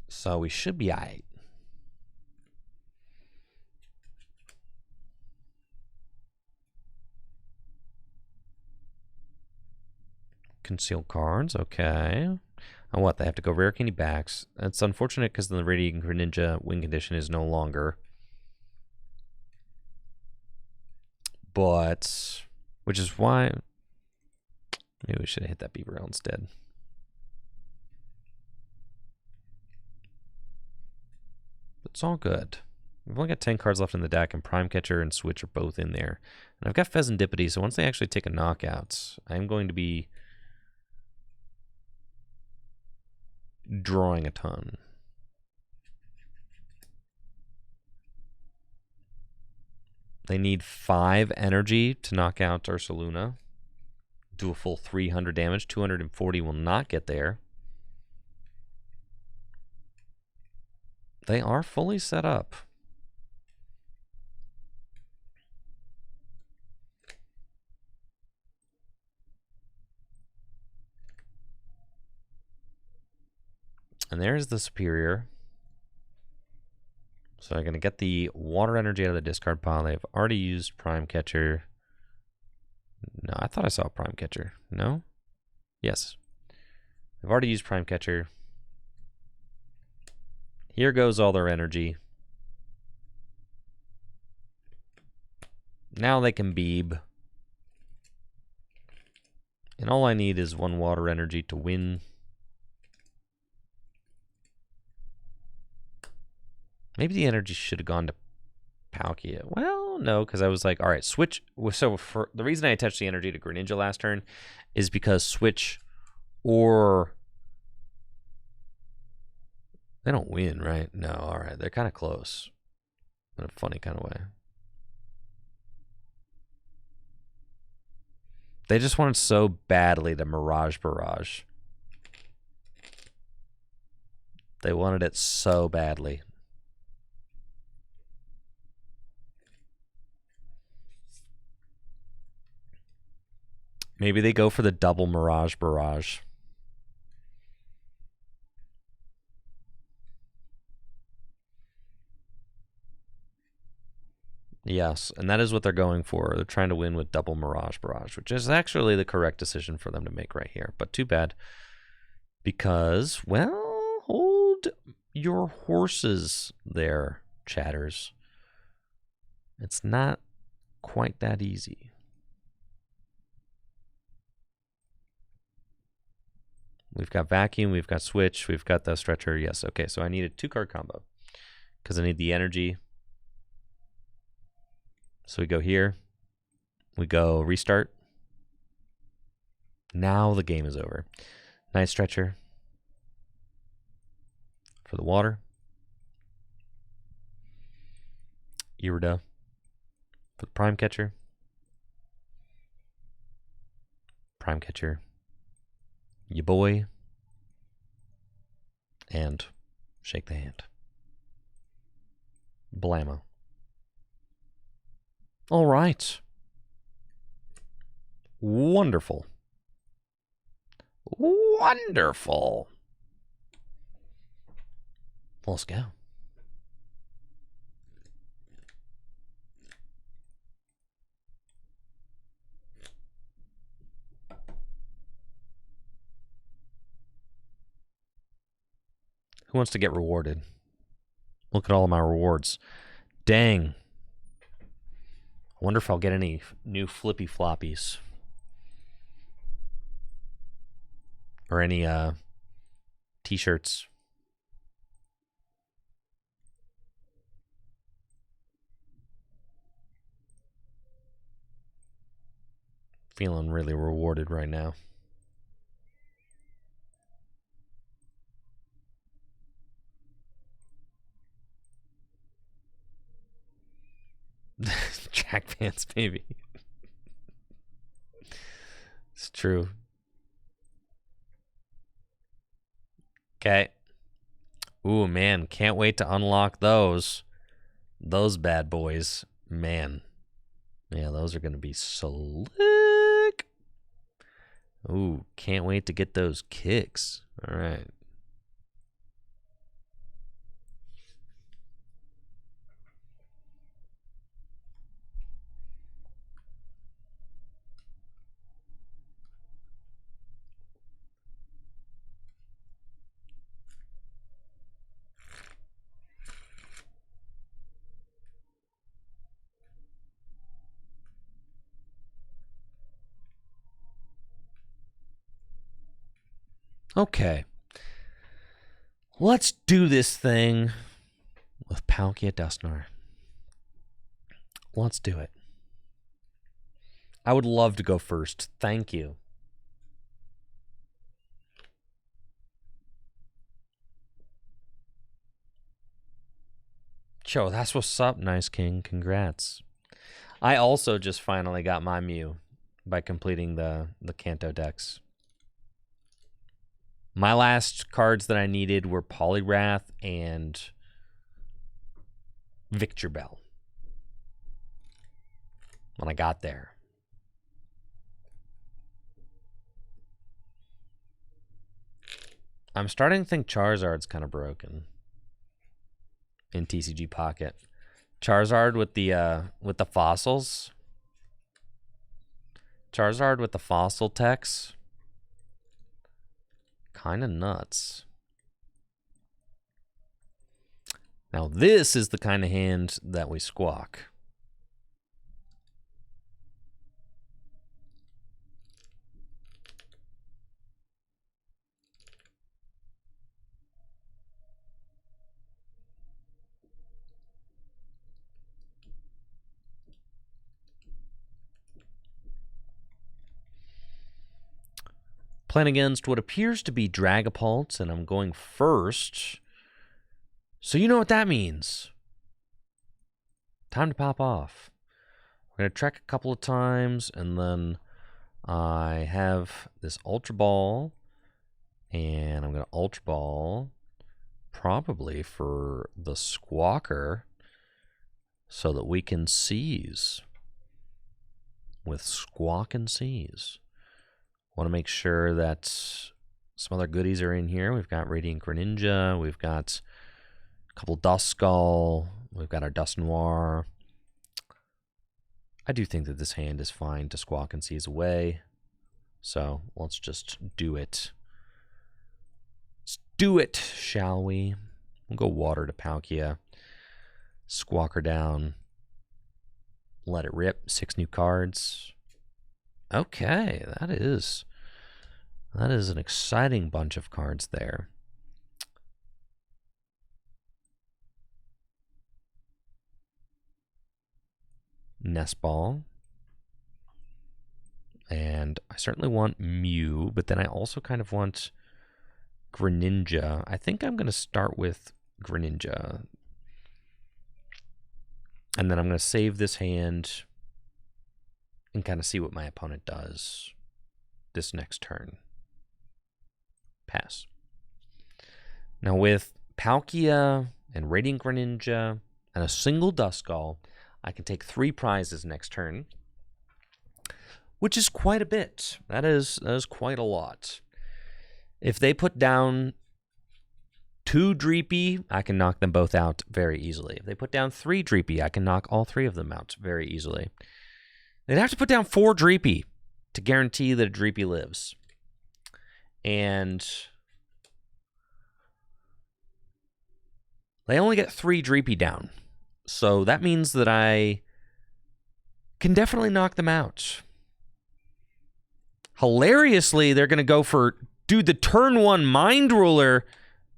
So we should be aight. Conceal cards, okay. And what, they have to go rare candy backs. That's unfortunate because the Radiant Greninja win condition is no longer. But, which is why, maybe we should have hit that Beaver instead. It's all good. We've only got 10 cards left in the deck, and Prime Catcher and Switch are both in there. And I've got Pheasantipity, so once they actually take a knockout, I'm going to be drawing a ton. They need 5 energy to knock out Ursaluna. Do a full 300 damage. 240 will not get there. They are fully set up. And there's the Superior. So I'm going to get the water energy out of the discard pile. They've already used Prime Catcher. No, I thought I saw Prime Catcher. No? Yes. They've already used Prime Catcher. Here goes all their energy. Now they can Beeb. And all I need is 1 water energy to win. Maybe the energy should have gone to Palkia. Well, no, because I was like, all right, Switch. So for the reason I attached the energy to Greninja last turn is because Switch or... They don't win, right? No, all right. They're kind of close in a funny kind of way. They just wanted so badly to Mirage Barrage. They wanted it so badly. Maybe they go for the double Mirage Barrage. Yes, and that is what they're going for. They're trying to win with double Mirage Barrage, which is actually the correct decision for them to make right here. But too bad. Because, well, hold your horses there, chatters. It's not quite that easy. We've got Vacuum, we've got Switch, we've got the Stretcher. Yes, okay, so I need a 2-card combo because I need the energy. So we go here. We go restart. Now the game is over. Night Stretcher for the water. Irida for the Prime Catcher. Prime Catcher. Ya boy. And shake the hand. Blammo. All right. Wonderful. Wonderful. Let's go. Who wants to get rewarded? Look at all of my rewards. Dang. I wonder if I'll get any new flippy floppies. Or any t-shirts. Feeling really rewarded right now. Jack Vance, baby. It's true. Okay. Ooh, man. Can't wait to unlock those. Those bad boys. Man. Yeah, those are going to be slick. Ooh, can't wait to get those kicks. All right. Okay. Let's do this thing with Palkia Dusknoir. Let's do it. I would love to go first. Thank you. Yo, that's what's up, Nice King. Congrats. I also just finally got my Mew by completing the Kanto decks. My last cards that I needed were Poliwrath and Victor Bell. When I got there. I'm starting to think Charizard's kind of broken in TCG Pocket. Charizard with the fossils. Charizard with the fossil techs. Kind of nuts. Now this is the kind of hand that we squawk. Playing against what appears to be Dragapult, and I'm going first. So you know what that means. Time to pop off. We're going to trek a couple of times, and then I have this Ultra Ball, and I'm going to Ultra Ball probably for the Squawker so that we can seize with Squawk and Seize. Want to make sure that some other goodies are in here. We've got Radiant Greninja. We've got a couple Duskull. We've got our Dusknoir. I do think that this hand is fine to Squawk and Seize away. So let's just do it. Let's do it, shall we? We'll go Water to Palkia. Squawker down. Let it rip. 6 new cards. Okay, that is an exciting bunch of cards there. Nest Ball. And I certainly want Mew, but then I also kind of want Greninja. I think I'm going to start with Greninja. And then I'm going to save this hand and kind of see what my opponent does this next turn. Pass. Now with Palkia and Radiant Greninja and a single Duskull, I can take 3 prizes next turn, which is quite a bit. That is quite a lot. If they put down 2 Dreepy, I can knock them both out very easily. If they put down 3 Dreepy, I can knock all 3 of them out very easily. They'd have to put down 4 Dreepy to guarantee that a Dreepy lives. And they only get 3 Dreepy down. So that means that I can definitely knock them out. Hilariously, they're going to go for, dude, the turn 1 Mind Ruler.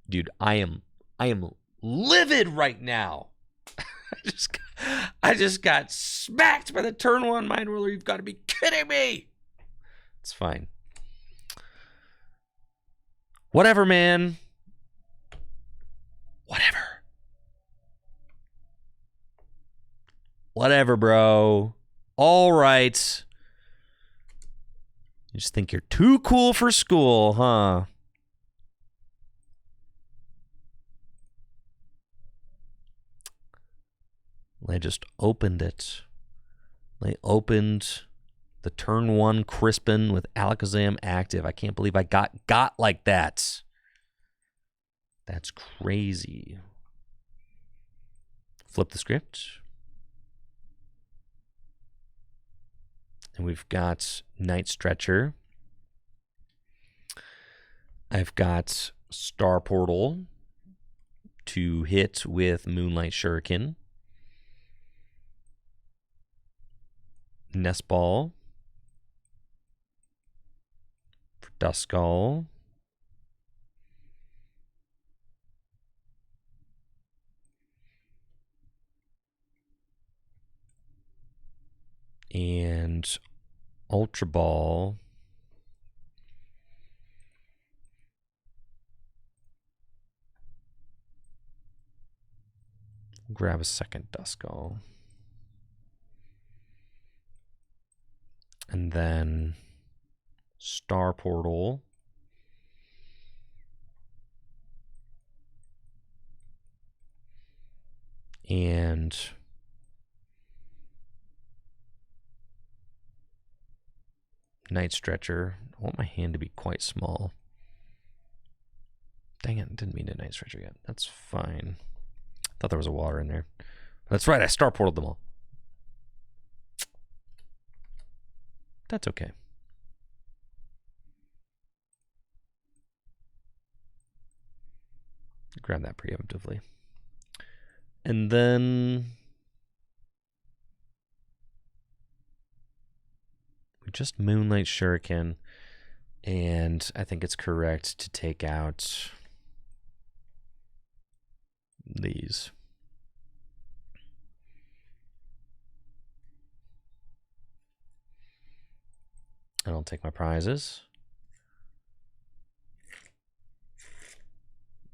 Dude, I am livid right now. I just got smacked by the turn 1 Mind Ruler. You've got to be kidding me. It's fine. Whatever, man. Whatever. Whatever, bro. All right. You just think you're too cool for school, huh? They just opened it. They opened the turn 1 Crispin with Alakazam active. I can't believe I got like that. That's crazy. Flip the script. And we've got Night Stretcher. I've got Star Portal to hit with Moonlight Shuriken. Nest Ball for Duskull. And Ultra Ball grab a second Duskull. And then Star Portal. And Night Stretcher. I want my hand to be quite small. Dang it, didn't mean to Night Stretcher yet. That's fine. Thought there was a water in there. That's right, I Star Portaled them all. That's okay. Grab that preemptively. And then we just Moonlight Shuriken. And I think it's correct to take out these. I don't take my prizes.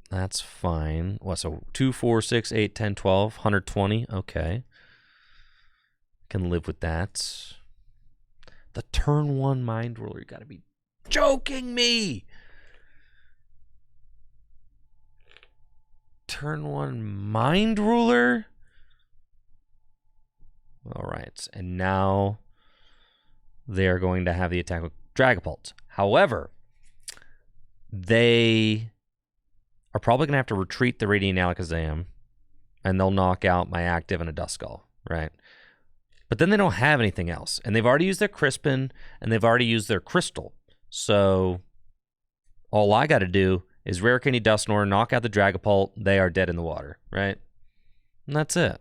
That's fine. What, so 2, 4, 6, 8, 10, 12, 120. Okay. Can live with that. The turn 1 Mind Ruler. You gotta be joking me. Turn 1 Mind Ruler. All right. And now they are going to have the attack with Dragapult. However, they are probably going to have to retreat the Radiant Alakazam, and they'll knock out my active and a Duskull, right? But then they don't have anything else, and they've already used their Crispin, and they've already used their Crystal. So all I got to do is Rare Candy Dusknoir, knock out the Dragapult, they are dead in the water, right? And that's it.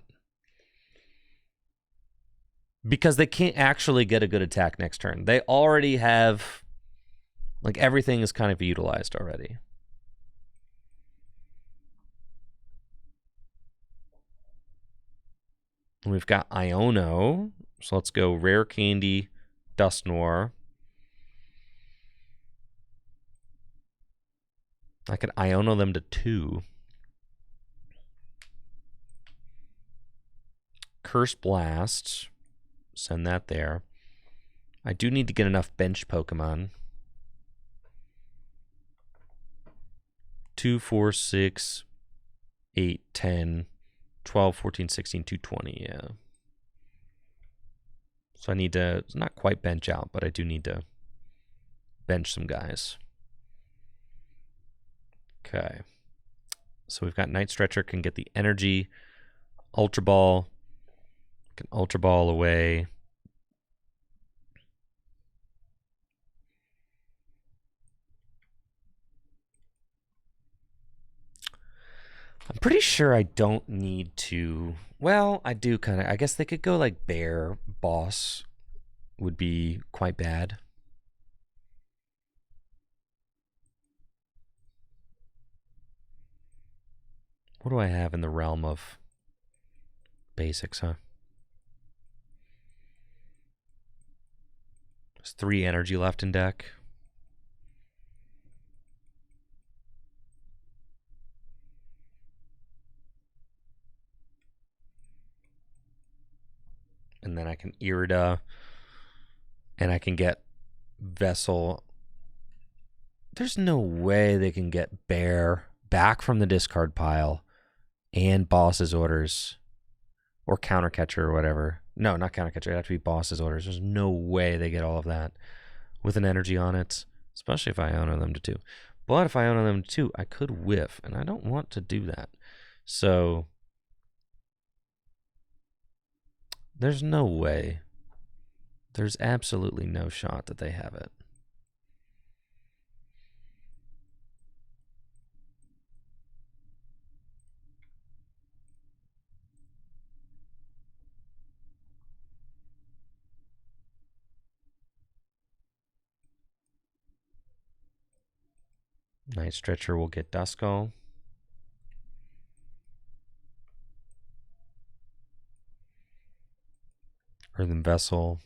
Because they can't actually get a good attack next turn. They already have, like, everything is kind of utilized already. And we've got Iono. So let's go Rare Candy, Dusknoir. I could Iono them to 2. Curse Blast. Send that there. I do need to get enough bench Pokemon. 2, 4, 6, 8, 10, 12, 14, 16, 220, yeah. So I need to, not quite bench out, but I do need to bench some guys. Okay. So we've got Night Stretcher, can get the energy. Ultra Ball. Can Ultra Ball away. I'm pretty sure I don't need to. Well, I do kind of. I guess they could go like Bear Boss would be quite bad. What do I have in the realm of basics, huh? 3 energy left in deck. And then I can Irida, and I can get Vessel. There's no way they can get Bear back from the discard pile and Boss's Orders or Countercatcher or whatever. No, not Countercatcher. It'd have to be Boss's Orders. There's no way they get all of that with an energy on it, especially if I Iono them to 2. But if I Iono them to 2, I could whiff, and I don't want to do that. So there's no way. There's absolutely no shot that they have it. Night Stretcher will get Dusknoir. Earthen Vessel.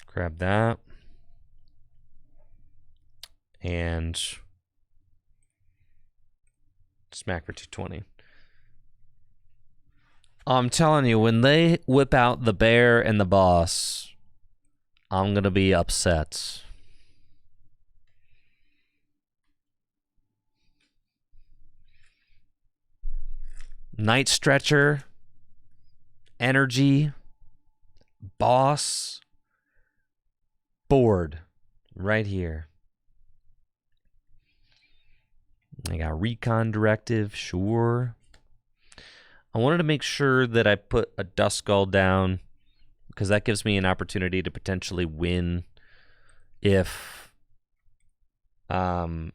Grab that. And smack for 220. I'm telling you, when they whip out the Bear and the Boss, I'm going to be upset. Night Stretcher, Energy, Boss, board right here. I got Recon Directive, sure. I wanted to make sure that I put a Dusknoir down because that gives me an opportunity to potentially win if my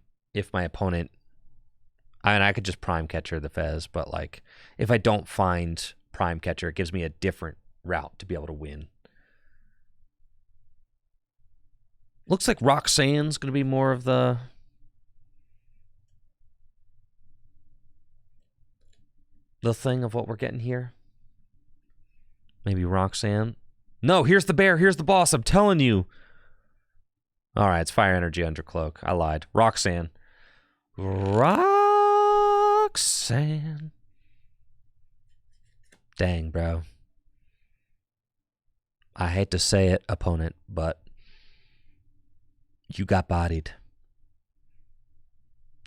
opponent, and I could just Prime Catcher the Fez, but like if I don't find Prime Catcher, it gives me a different route to be able to win. Looks like Roxanne's going to be more of the thing of what we're getting here. Maybe Roxanne. No, here's the Bear. Here's the Boss. I'm telling you. All right, it's Fire Energy Undercloak. I lied. Roxanne. Roxanne. Dang, bro. I hate to say it, opponent, but you got bodied.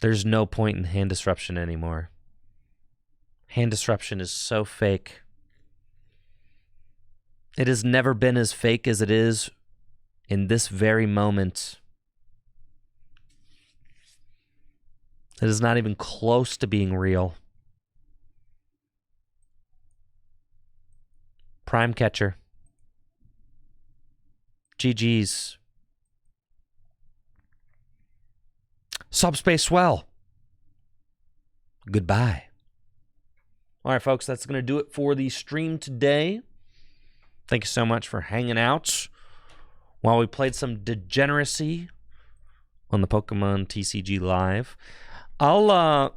There's no point in hand disruption anymore. Hand disruption is so fake. It has never been as fake as it is in this very moment. It is not even close to being real. Prime Catcher. GG's. Subspace Swell. Goodbye. All right, folks, that's going to do it for the stream today. Thank you so much for hanging out while we played some Degeneracy on the Pokemon TCG Live. I'll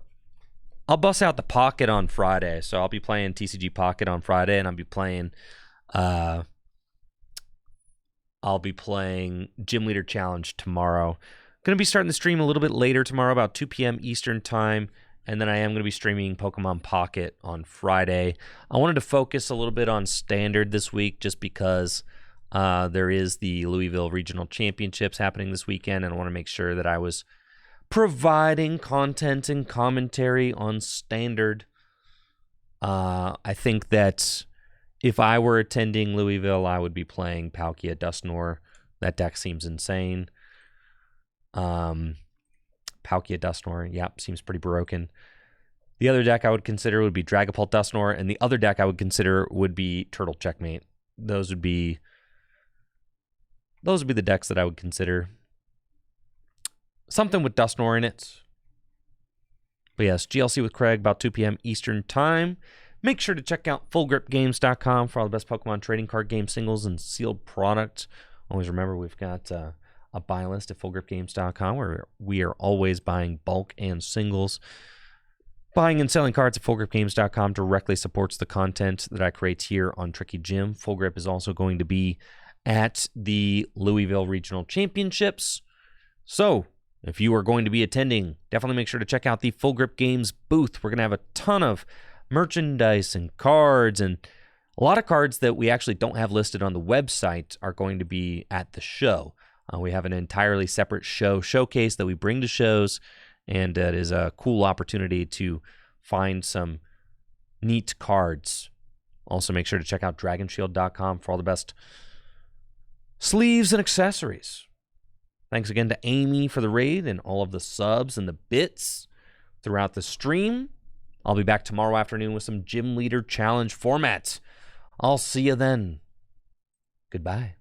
bust out the Pocket on Friday, so I'll be playing TCG Pocket on Friday, and I'll be playing Gym Leader Challenge tomorrow. Going to be starting the stream a little bit later tomorrow, about 2 p.m. Eastern Time. And then I am going to be streaming Pokemon Pocket on Friday. I wanted to focus a little bit on Standard this week just because there is the Louisville Regional Championships happening this weekend, and I want to make sure that I was providing content and commentary on Standard. I think that if I were attending Louisville, I would be playing Palkia Dusknoir. That deck seems insane. Palkia Dusknoir, yep, seems pretty broken. The other deck I would consider would be Dragapult Dusknoir, and the other deck I would consider would be Turtle Checkmate. Those would be the decks that I would consider. Something with Dusknoir in it. But yes, GLC with Craig, about 2 p.m. Eastern Time. Make sure to check out FullGripGames.com for all the best Pokemon trading card game singles and sealed product. Always remember, we've got a buy list at FullGripGames.com where we are always buying bulk and singles. Buying and selling cards at fullgripgames.com directly supports the content that I create here on Tricky Jim. Full Grip is also going to be at the Louisville Regional Championships. So, if you are going to be attending, definitely make sure to check out the Full Grip Games booth. We're going to have a ton of merchandise and cards, and a lot of cards that we actually don't have listed on the website are going to be at the show. We have an entirely separate showcase that we bring to shows, and it is a cool opportunity to find some neat cards. Also, make sure to check out dragonshield.com for all the best sleeves and accessories. Thanks again to Amy for the raid and all of the subs and the bits throughout the stream. I'll be back tomorrow afternoon with some Gym Leader Challenge formats. I'll see you then. Goodbye.